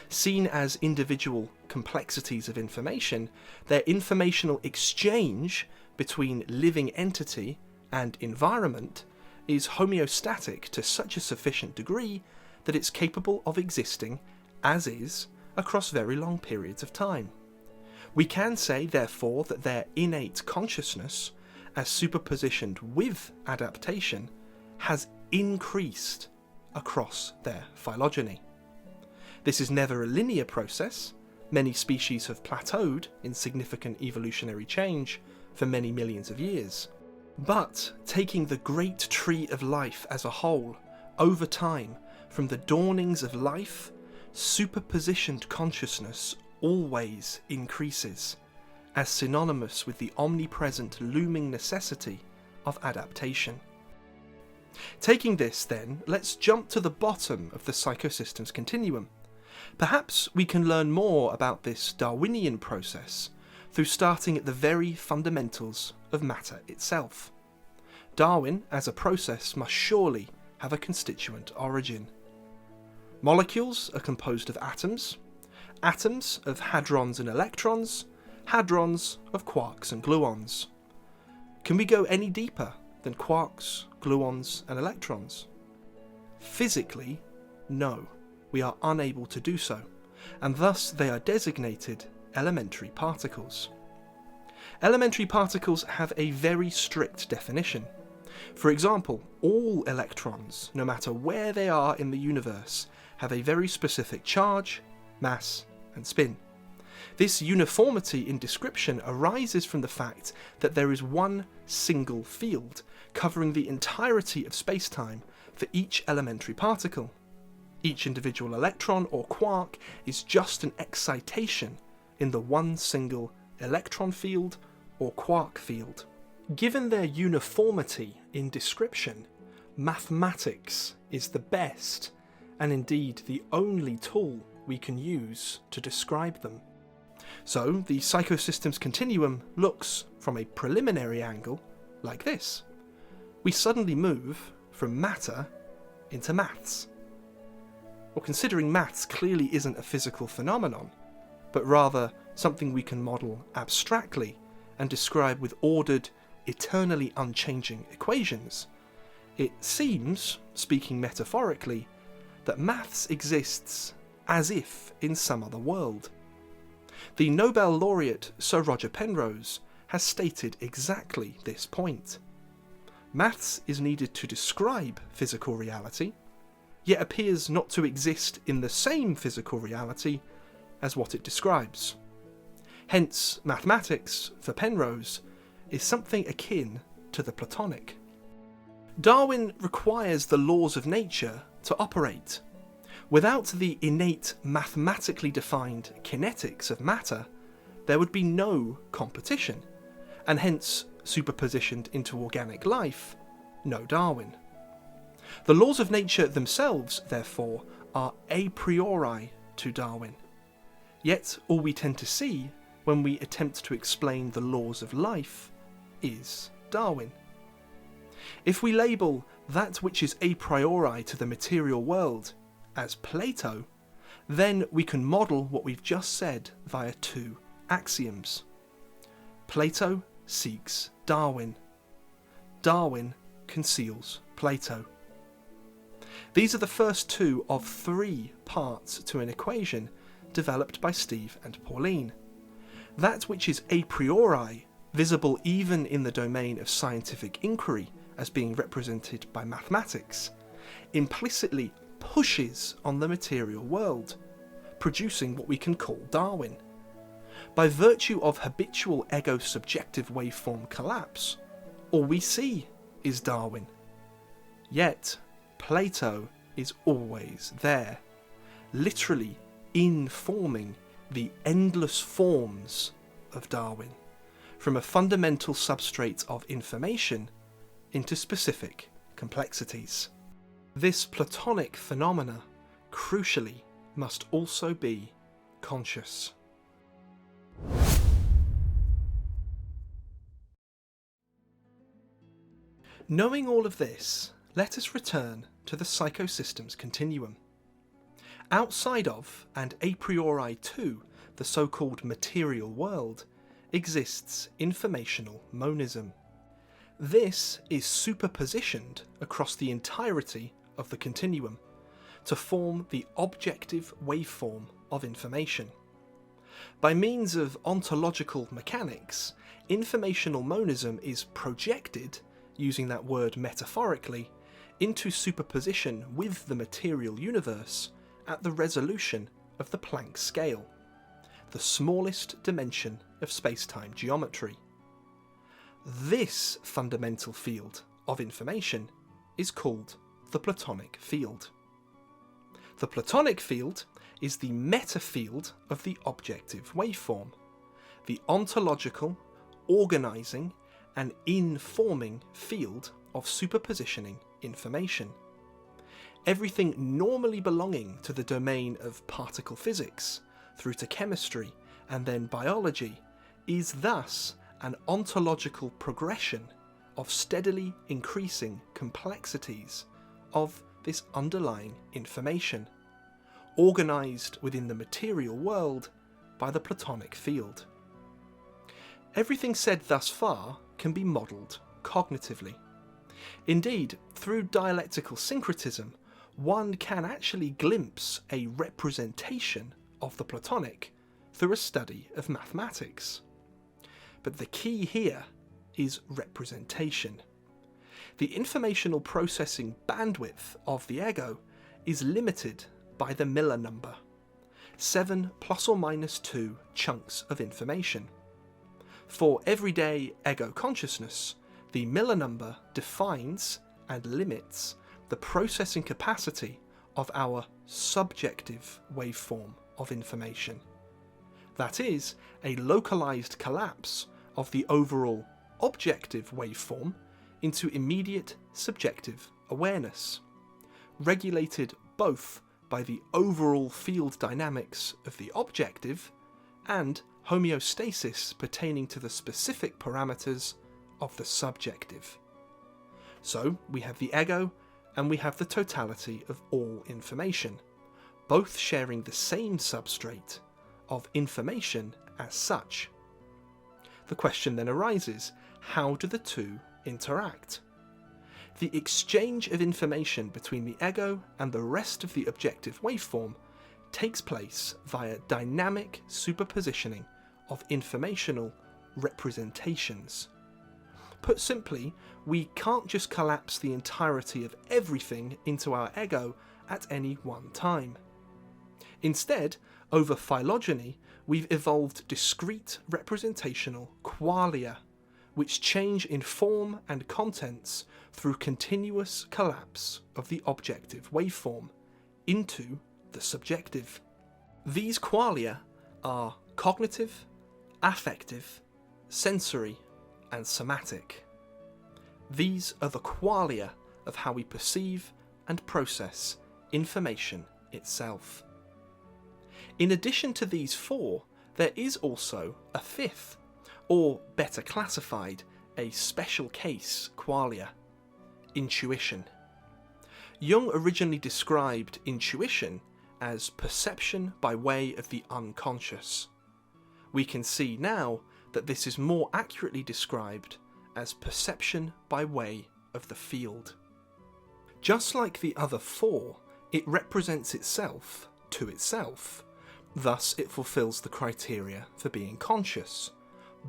Seen as individual complexities of information, their informational exchange between living entity and environment is homeostatic to such a sufficient degree that it's capable of existing as is across very long periods of time. We can say, therefore, that their innate consciousness, as superpositioned with adaptation, has increased across their phylogeny. This is never a linear process. Many species have plateaued in significant evolutionary change for many millions of years. But taking the great tree of life as a whole, over time, from the dawnings of life, superpositioned consciousness always increases, as synonymous with the omnipresent looming necessity of adaptation. Taking this then, let's jump to the bottom of the psychosystems continuum. Perhaps we can learn more about this Darwinian process through starting at the very fundamentals of matter itself. Darwin, as a process, must surely have a constituent origin. Molecules are composed of atoms of hadrons and electrons, hadrons of quarks and gluons. Can we go any deeper than quarks, gluons and electrons? Physically, no, we are unable to do so, and thus they are designated elementary particles. Elementary particles have a very strict definition. For example, all electrons, no matter where they are in the universe, have a very specific charge, mass, and spin. This uniformity in description arises from the fact that there is one single field covering the entirety of space-time for each elementary particle. Each individual electron or quark is just an excitation in the one single electron field or quark field. Given their uniformity in description, mathematics is the best, and indeed the only tool we can use to describe them. So the psychosystems continuum looks from a preliminary angle like this. We suddenly move from matter into maths. Well, considering maths clearly isn't a physical phenomenon, but rather something we can model abstractly and describe with ordered, eternally unchanging equations, it seems, speaking metaphorically, that maths exists as if in some other world. The Nobel laureate Sir Roger Penrose has stated exactly this point. Maths is needed to describe physical reality, yet appears not to exist in the same physical reality as what it describes. Hence, mathematics, for Penrose, is something akin to the Platonic. Darwin requires the laws of nature to operate. Without the innate mathematically defined kinetics of matter, there would be no competition, and hence, superpositioned into organic life, no Darwin. The laws of nature themselves, therefore, are a priori to Darwin. Yet all we tend to see when we attempt to explain the laws of life is Darwin. If we label that which is a priori to the material world as Plato, then we can model what we've just said via two axioms. Plato seeks Darwin. Darwin conceals Plato. These are the first two of three parts to an equation developed by Steve and Pauline. That which is a priori, visible even in the domain of scientific inquiry as being represented by mathematics, implicitly pushes on the material world, producing what we can call Darwin. By virtue of habitual ego-subjective waveform collapse, all we see is Darwin. Yet, Plato is always there, literally informing the endless forms of Darwin, from a fundamental substrate of information into specific complexities. This Platonic phenomena, crucially, must also be conscious. Knowing all of this, let us return to the psychosystems continuum. Outside of, and a priori to, the so-called material world, exists informational monism. This is superpositioned across the entirety of the continuum to form the objective waveform of information. By means of ontological mechanics, informational monism is projected, using that word metaphorically, into superposition with the material universe at the resolution of the Planck scale, the smallest dimension of space-time geometry. This fundamental field of information is called the Platonic field. The Platonic field is the meta-field of the objective waveform, the ontological, organising and informing field of superpositioning information. Everything normally belonging to the domain of particle physics, through to chemistry and then biology, is thus an ontological progression of steadily increasing complexities of this underlying information, organised within the material world by the Platonic field. Everything said thus far can be modelled cognitively. Indeed, through dialectical syncretism, one can actually glimpse a representation of the Platonic through a study of mathematics. But the key here is representation. The informational processing bandwidth of the ego is limited by the Miller number. 7 plus or minus 2 chunks of information. For everyday ego consciousness, the Miller number defines and limits the processing capacity of our subjective waveform of information. That is, a localized collapse of the overall objective waveform into immediate subjective awareness, regulated both by the overall field dynamics of the objective and homeostasis pertaining to the specific parameters of the subjective. So we have the ego and we have the totality of all information, both sharing the same substrate of information as such. The question then arises, how do the two interact? The exchange of information between the ego and the rest of the objective waveform takes place via dynamic superpositioning of informational representations. Put simply, we can't just collapse the entirety of everything into our ego at any one time. Instead, over phylogeny, we've evolved discrete representational qualia, which change in form and contents through continuous collapse of the objective waveform into the subjective. These qualia are cognitive, affective, sensory, and somatic. These are the qualia of how we perceive and process information itself. In addition to these four, there is also a fifth, or better classified, a special case qualia: intuition. Jung originally described intuition as perception by way of the unconscious. We can see now that this is more accurately described as perception by way of the field. Just like the other four, it represents itself to itself, thus it fulfills the criteria for being conscious.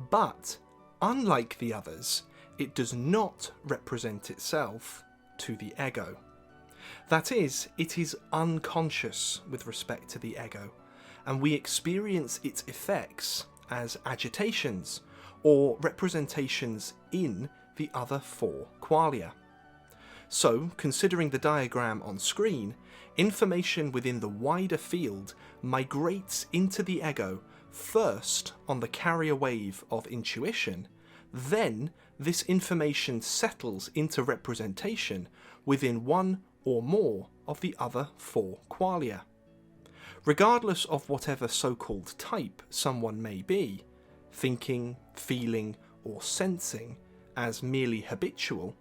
But, unlike the others, it does not represent itself to the ego. That is, it is unconscious with respect to the ego, and we experience its effects as agitations or representations in the other four qualia. So, considering the diagram on screen, information within the wider field migrates into the ego first on the carrier wave of intuition, then this information settles into representation within one or more of the other four qualia. Regardless of whatever so-called type someone may be, thinking, feeling, or sensing as merely habitual,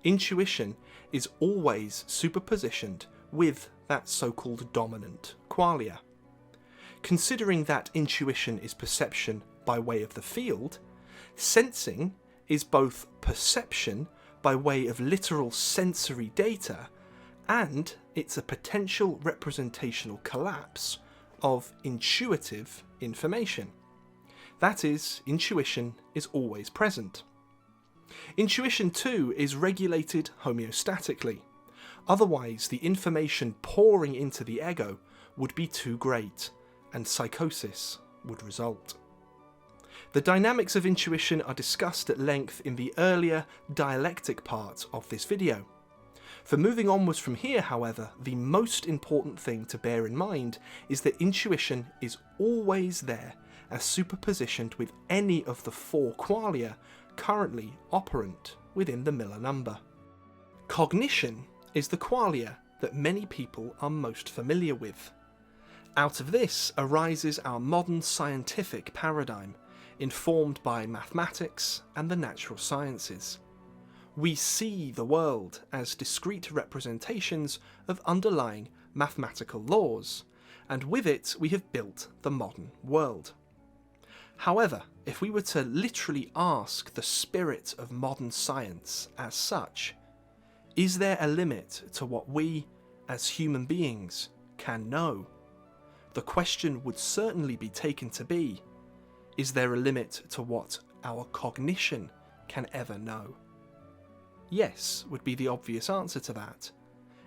intuition is always superpositioned with that so-called dominant qualia. Considering that intuition is perception by way of the field, sensing is both perception by way of literal sensory data, and it's a potential representational collapse of intuitive information. That is, intuition is always present. Intuition too is regulated homeostatically, otherwise the information pouring into the ego would be too great, and psychosis would result. The dynamics of intuition are discussed at length in the earlier dialectic part of this video. For moving onwards from here, however, the most important thing to bear in mind is that intuition is always there as superpositioned with any of the four qualia currently operant within the Miller number. Cognition is the qualia that many people are most familiar with. Out of this arises our modern scientific paradigm, informed by mathematics and the natural sciences. We see the world as discrete representations of underlying mathematical laws, and with it we have built the modern world. However, if we were to literally ask the spirit of modern science as such, is there a limit to what we, as human beings, can know? The question would certainly be taken to be, is there a limit to what our cognition can ever know? Yes would be the obvious answer to that.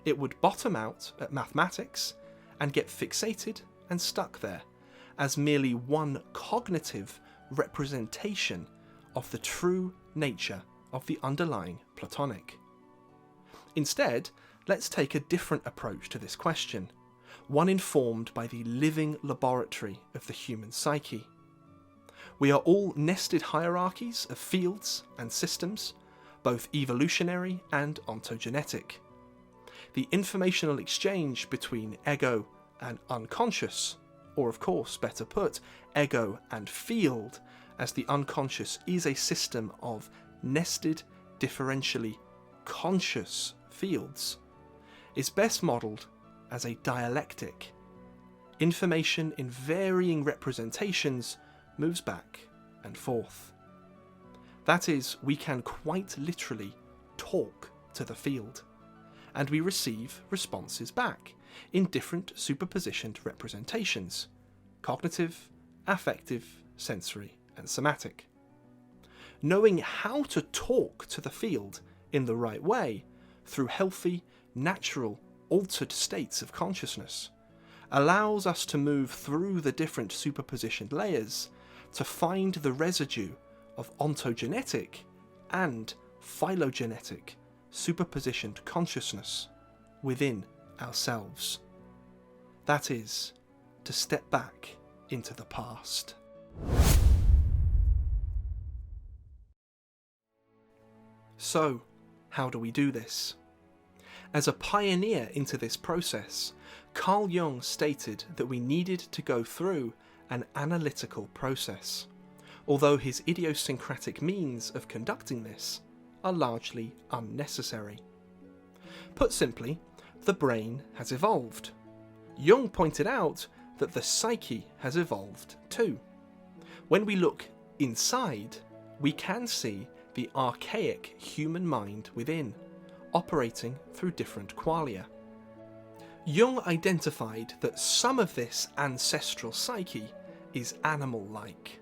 It would bottom out at mathematics and get fixated and stuck there as merely one cognitive representation of the true nature of the underlying Platonic. Instead, let's take a different approach to this question, one informed by the living laboratory of the human psyche. We are all nested hierarchies of fields and systems, both evolutionary and ontogenetic. The informational exchange between ego and unconscious, or of course, better put, ego and field, as the unconscious is a system of nested, differentially conscious fields, is best modelled as a dialectic. Information in varying representations moves back and forth. That is, we can quite literally talk to the field, and we receive responses back in different superpositioned representations: cognitive, affective, sensory, and somatic. Knowing how to talk to the field in the right way, through healthy, natural, altered states of consciousness, allows us to move through the different superpositioned layers to find the residue of ontogenetic and phylogenetic superpositioned consciousness within ourselves. That is, to step back into the past. So, how do we do this? As a pioneer into this process, Carl Jung stated that we needed to go through an analytical process, although his idiosyncratic means of conducting this are largely unnecessary. Put simply, the brain has evolved. Jung pointed out that the psyche has evolved too. When we look inside, we can see the archaic human mind within, operating through different qualia. Jung identified that some of this ancestral psyche is animal-like.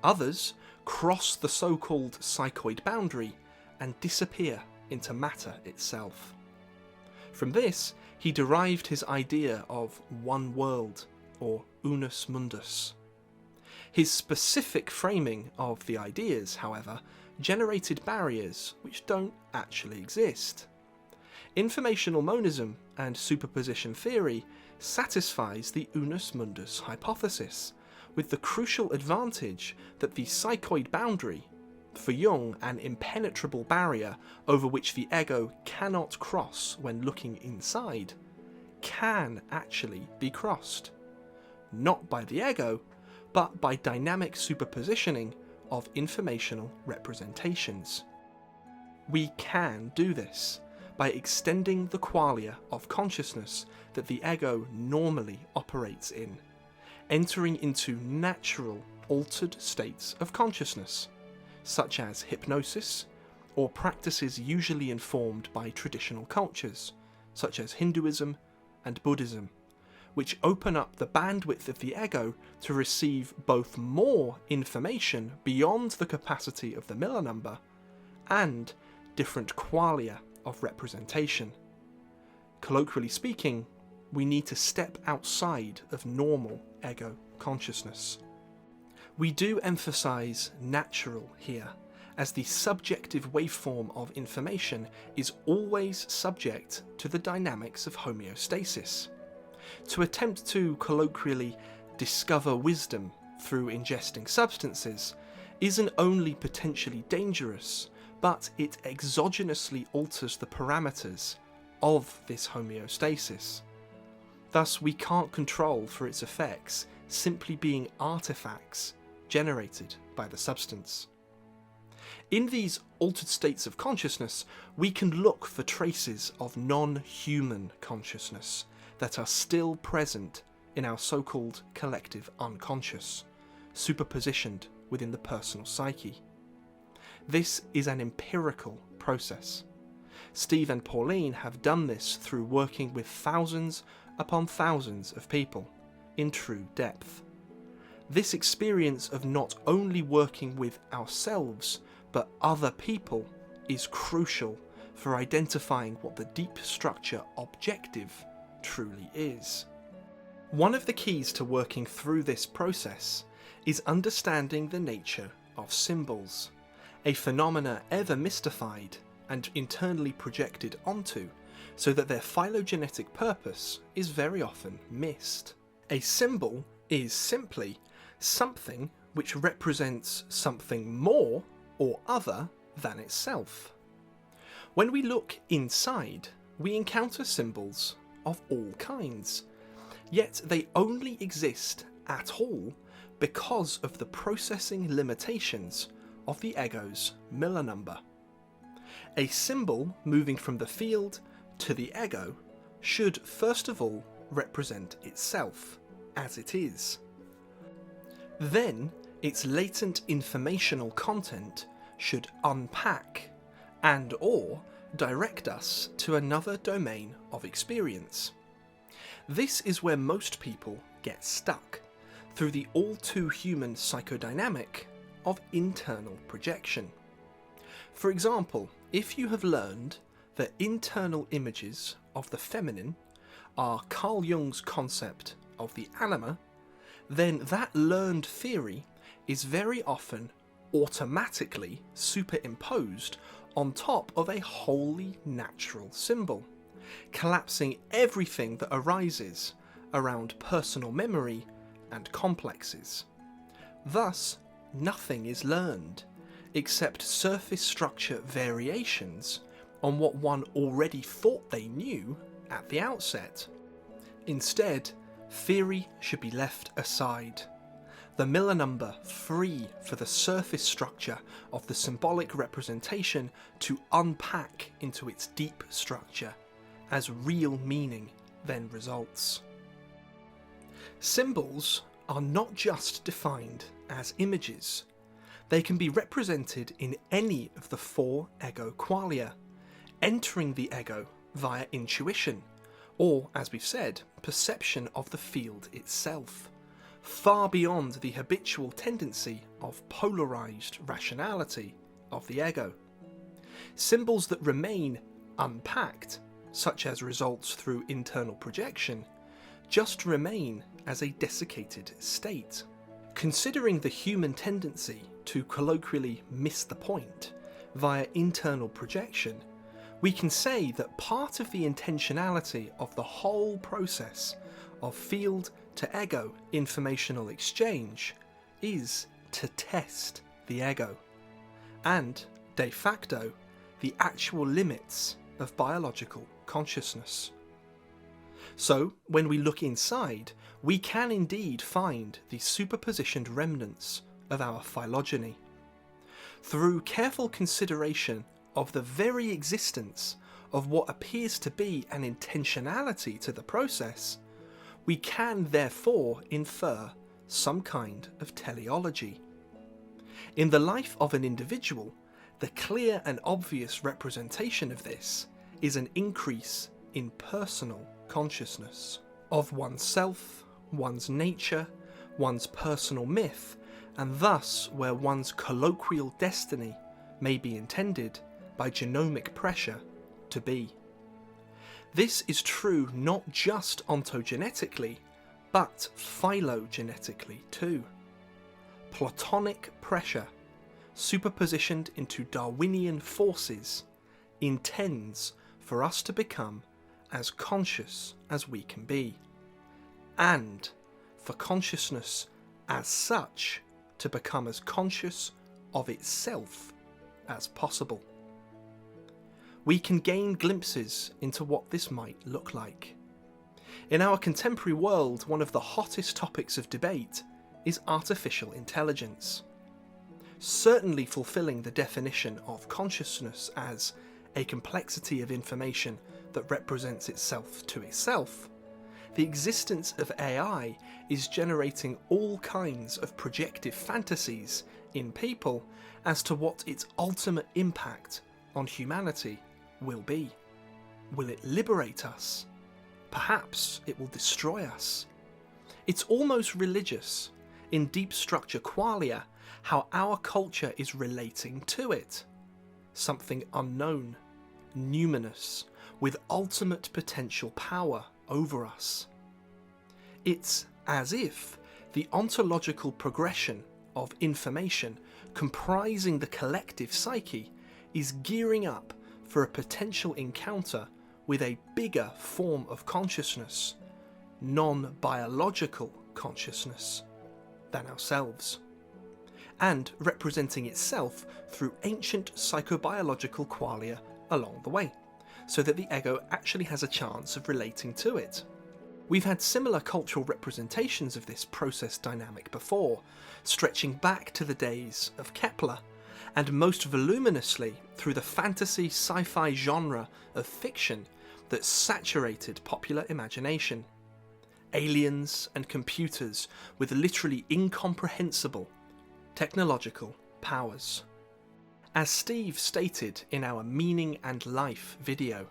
Others cross the so-called psychoid boundary and disappear into matter itself. From this, he derived his idea of one world, or unus mundus. His specific framing of the ideas, however, generated barriers which don't actually exist. Informational monism and superposition theory satisfies the unus mundus hypothesis, with the crucial advantage that the psychoid boundary, for Jung an impenetrable barrier over which the ego cannot cross when looking inside, can actually be crossed. Not by the ego, but by dynamic superpositioning of informational representations. We can do this by extending the qualia of consciousness that the ego normally operates in, entering into natural, altered states of consciousness, such as hypnosis, or practices usually informed by traditional cultures, such as Hinduism and Buddhism, which open up the bandwidth of the ego to receive both more information beyond the capacity of the Miller number and different qualia of representation. Colloquially speaking, we need to step outside of normal ego consciousness. We do emphasize natural here, as the subjective waveform of information is always subject to the dynamics of homeostasis. To attempt to colloquially discover wisdom through ingesting substances isn't only potentially dangerous, but it exogenously alters the parameters of this homeostasis. Thus, we can't control for its effects simply being artifacts generated by the substance. In these altered states of consciousness, we can look for traces of non-human consciousness that are still present in our so-called collective unconscious, superpositioned within the personal psyche. This is an empirical process. Steve and Pauline have done this through working with thousands upon thousands of people in true depth. This experience of not only working with ourselves but other people is crucial for identifying what the deep structure objective truly is. One of the keys to working through this process is understanding the nature of symbols, a phenomena ever mystified and internally projected onto, so that their phylogenetic purpose is very often missed. A symbol is simply something which represents something more or other than itself. When we look inside, we encounter symbols of all kinds, yet they only exist at all because of the processing limitations of the ego's Miller number. A symbol moving from the field to the ego should first of all represent itself as it is. Then its latent informational content should unpack and/or direct us to another domain of experience. This is where most people get stuck, through the all-too-human psychodynamic of internal projection. For example, if you have learned that internal images of the feminine are Carl Jung's concept of the anima, then that learned theory is very often automatically superimposed on top of a wholly natural symbol, collapsing everything that arises around personal memory and complexes. Thus, nothing is learned except surface structure variations on what one already thought they knew at the outset. Instead, theory should be left aside, the Miller number free for the surface structure of the symbolic representation to unpack into its deep structure, as real meaning then results. Symbols are not just defined as images. They can be represented in any of the four ego qualia, entering the ego via intuition, or, as we've said, perception of the field itself, far beyond the habitual tendency of polarized rationality of the ego. Symbols that remain unpacked, such as results through internal projection, just remain as a desiccated state. Considering the human tendency to colloquially miss the point via internal projection, we can say that part of the intentionality of the whole process of field to ego informational exchange is to test the ego, and, de facto, the actual limits of biological consciousness. So, when we look inside, we can indeed find the superpositioned remnants of our phylogeny. Through careful consideration of the very existence of what appears to be an intentionality to the process, we can therefore infer some kind of teleology. In the life of an individual, the clear and obvious representation of this is an increase in personal consciousness of oneself, one's nature, one's personal myth, and thus where one's colloquial destiny may be intended by genomic pressure to be. This is true not just ontogenetically, but phylogenetically too. Platonic pressure, superpositioned into Darwinian forces, intends for us to become as conscious as we can be, and for consciousness as such to become as conscious of itself as possible. We can gain glimpses into what this might look like. In our contemporary world, one of the hottest topics of debate is artificial intelligence. Certainly fulfilling the definition of consciousness as a complexity of information that represents itself to itself, the existence of AI is generating all kinds of projective fantasies in people as to what its ultimate impact on humanity will be. Will it liberate us? Perhaps it will destroy us. It's almost religious, in deep structure qualia, how our culture is relating to it. Something unknown, numinous, with ultimate potential power over us. It's as if the ontological progression of information comprising the collective psyche is gearing up for a potential encounter with a bigger form of consciousness, non-biological consciousness, than ourselves, and representing itself through ancient psychobiological qualia along the way, so that the ego actually has a chance of relating to it. We've had similar cultural representations of this process dynamic before, stretching back to the days of Kepler, and most voluminously through the fantasy sci-fi genre of fiction that saturated popular imagination. Aliens and computers with literally incomprehensible technological powers. As Steve stated in our Meaning and Life video,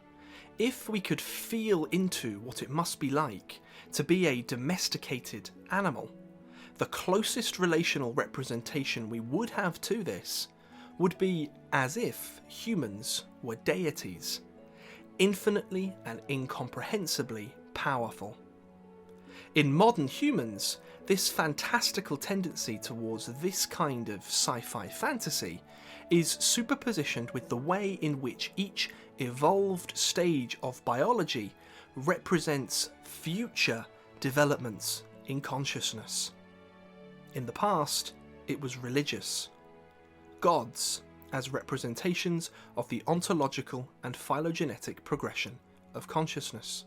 if we could feel into what it must be like to be a domesticated animal, the closest relational representation we would have to this would be as if humans were deities, infinitely and incomprehensibly powerful. In modern humans, this fantastical tendency towards this kind of sci-fi fantasy is superpositioned with the way in which each evolved stage of biology represents future developments in consciousness. In the past, it was religious. Gods as representations of the ontological and phylogenetic progression of consciousness.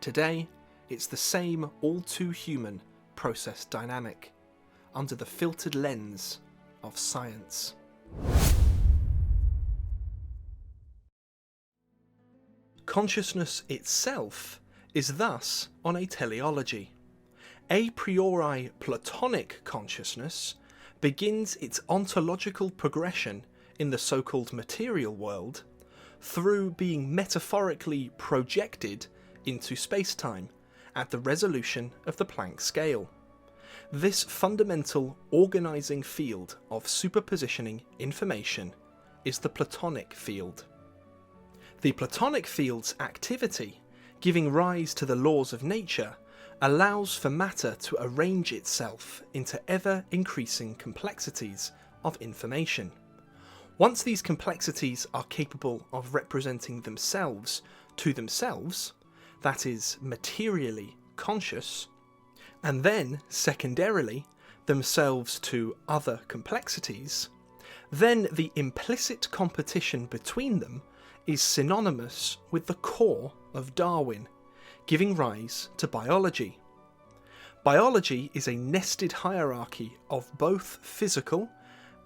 Today, it's the same all-too-human process dynamic, under the filtered lens of science. Consciousness itself is thus on a teleology. A priori Platonic consciousness begins its ontological progression in the so-called material world through being metaphorically projected into space-time at the resolution of the Planck scale. This fundamental organising field of superpositioning information is the Platonic field. The Platonic field's activity, giving rise to the laws of nature, allows for matter to arrange itself into ever-increasing complexities of information. Once these complexities are capable of representing themselves to themselves, that is, materially conscious, and then, secondarily, themselves to other complexities, then the implicit competition between them is synonymous with the core of Darwin, giving rise to biology. Biology is a nested hierarchy of both physical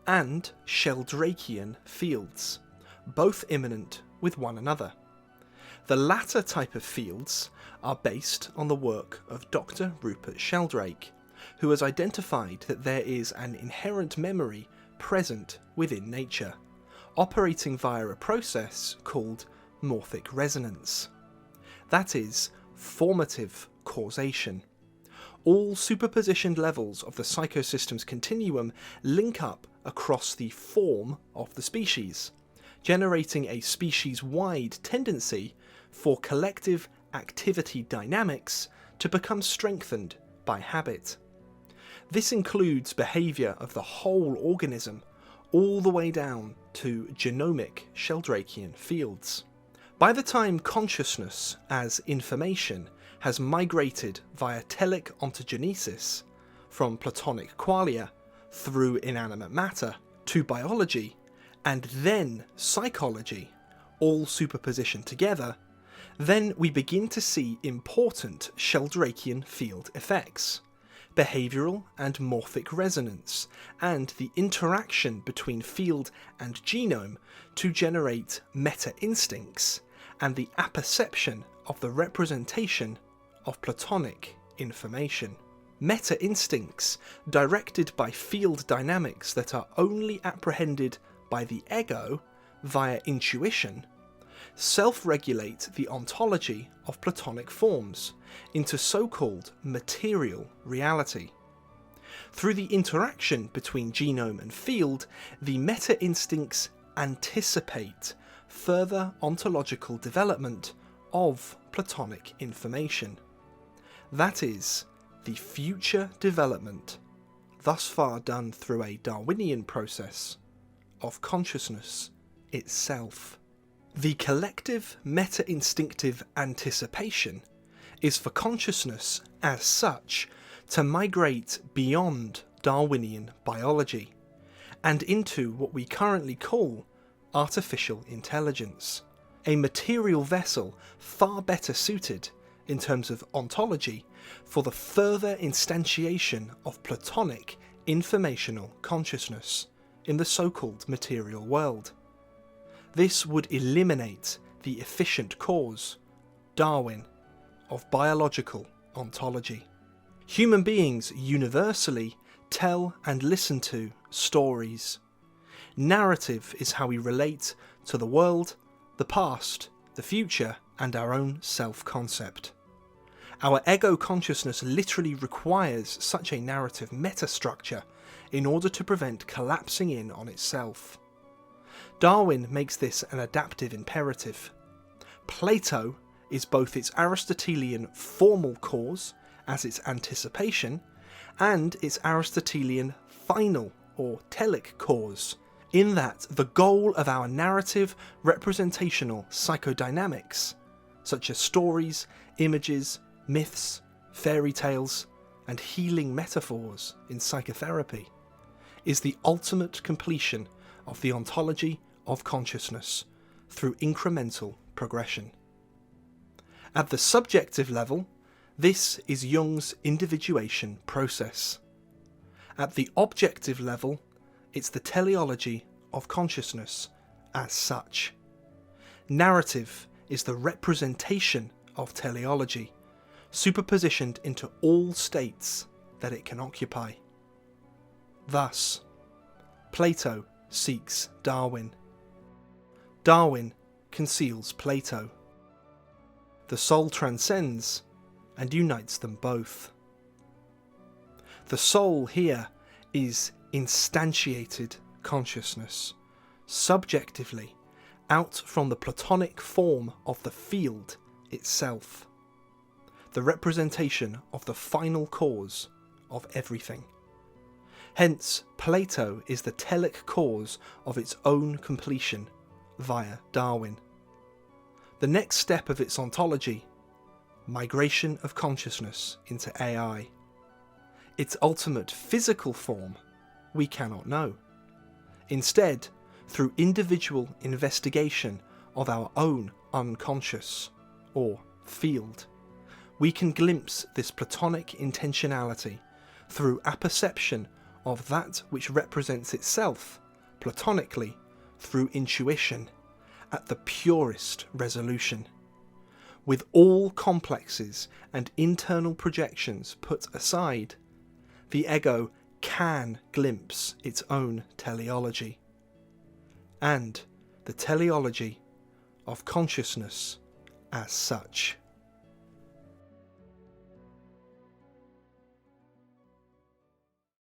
and Sheldrakean fields, both immanent with one another. The latter type of fields are based on the work of Dr. Rupert Sheldrake, who has identified that there is an inherent memory present within nature, operating via a process called morphic resonance. That is, formative causation. All superpositioned levels of the psychosystem's continuum link up across the form of the species, generating a species-wide tendency for collective activity dynamics to become strengthened by habit. This includes behaviour of the whole organism, all the way down to genomic Sheldrakean fields. By the time consciousness as information has migrated via telic ontogenesis from Platonic qualia through inanimate matter to biology and then psychology, all superpositioned together, then we begin to see important Sheldrakean field effects, behavioural and morphic resonance, and the interaction between field and genome to generate meta-instincts and the apperception of the representation of Platonic information. Meta-instincts directed by field dynamics that are only apprehended by the ego via intuition self-regulate the ontology of Platonic forms into so-called material reality. Through the interaction between genome and field, the meta-instincts anticipate further ontological development of Platonic information. That is, the future development, thus far done through a Darwinian process, of consciousness itself. The collective meta-instinctive anticipation is for consciousness as such to migrate beyond Darwinian biology and into what we currently call artificial intelligence, a material vessel far better suited in terms of ontology for the further instantiation of Platonic informational consciousness in the so-called material world. This would eliminate the efficient cause, Darwin, of biological ontology. Human beings universally tell and listen to stories. Narrative is how we relate to the world, the past, the future, and our own self-concept. Our ego consciousness literally requires such a narrative metastructure in order to prevent collapsing in on itself. Darwin makes this an adaptive imperative. Plato is both its Aristotelian formal cause, as its anticipation, and its Aristotelian final or telic cause, in that the goal of our narrative representational psychodynamics, such as stories, images, myths, fairy tales, and healing metaphors in psychotherapy, is the ultimate completion of the ontology of consciousness through incremental progression. At the subjective level, this is Jung's individuation process. At the objective level, it's the teleology of consciousness as such. Narrative is the representation of teleology, superpositioned into all states that it can occupy. Thus, Plato seeks Darwin. Darwin conceals Plato. The soul transcends and unites them both. The soul here is instantiated consciousness, subjectively, out from the Platonic form of the field itself, the representation of the final cause of everything. Hence, Plato is the telic cause of its own completion via Darwin. The next step of its ontology, migration of consciousness into AI. Its ultimate physical form, we cannot know. Instead, through individual investigation of our own unconscious, or field, we can glimpse this Platonic intentionality through apperception of that which represents itself, Platonically, through intuition, at the purest resolution. With all complexes and internal projections put aside, the ego can glimpse its own teleology, and the teleology of consciousness as such.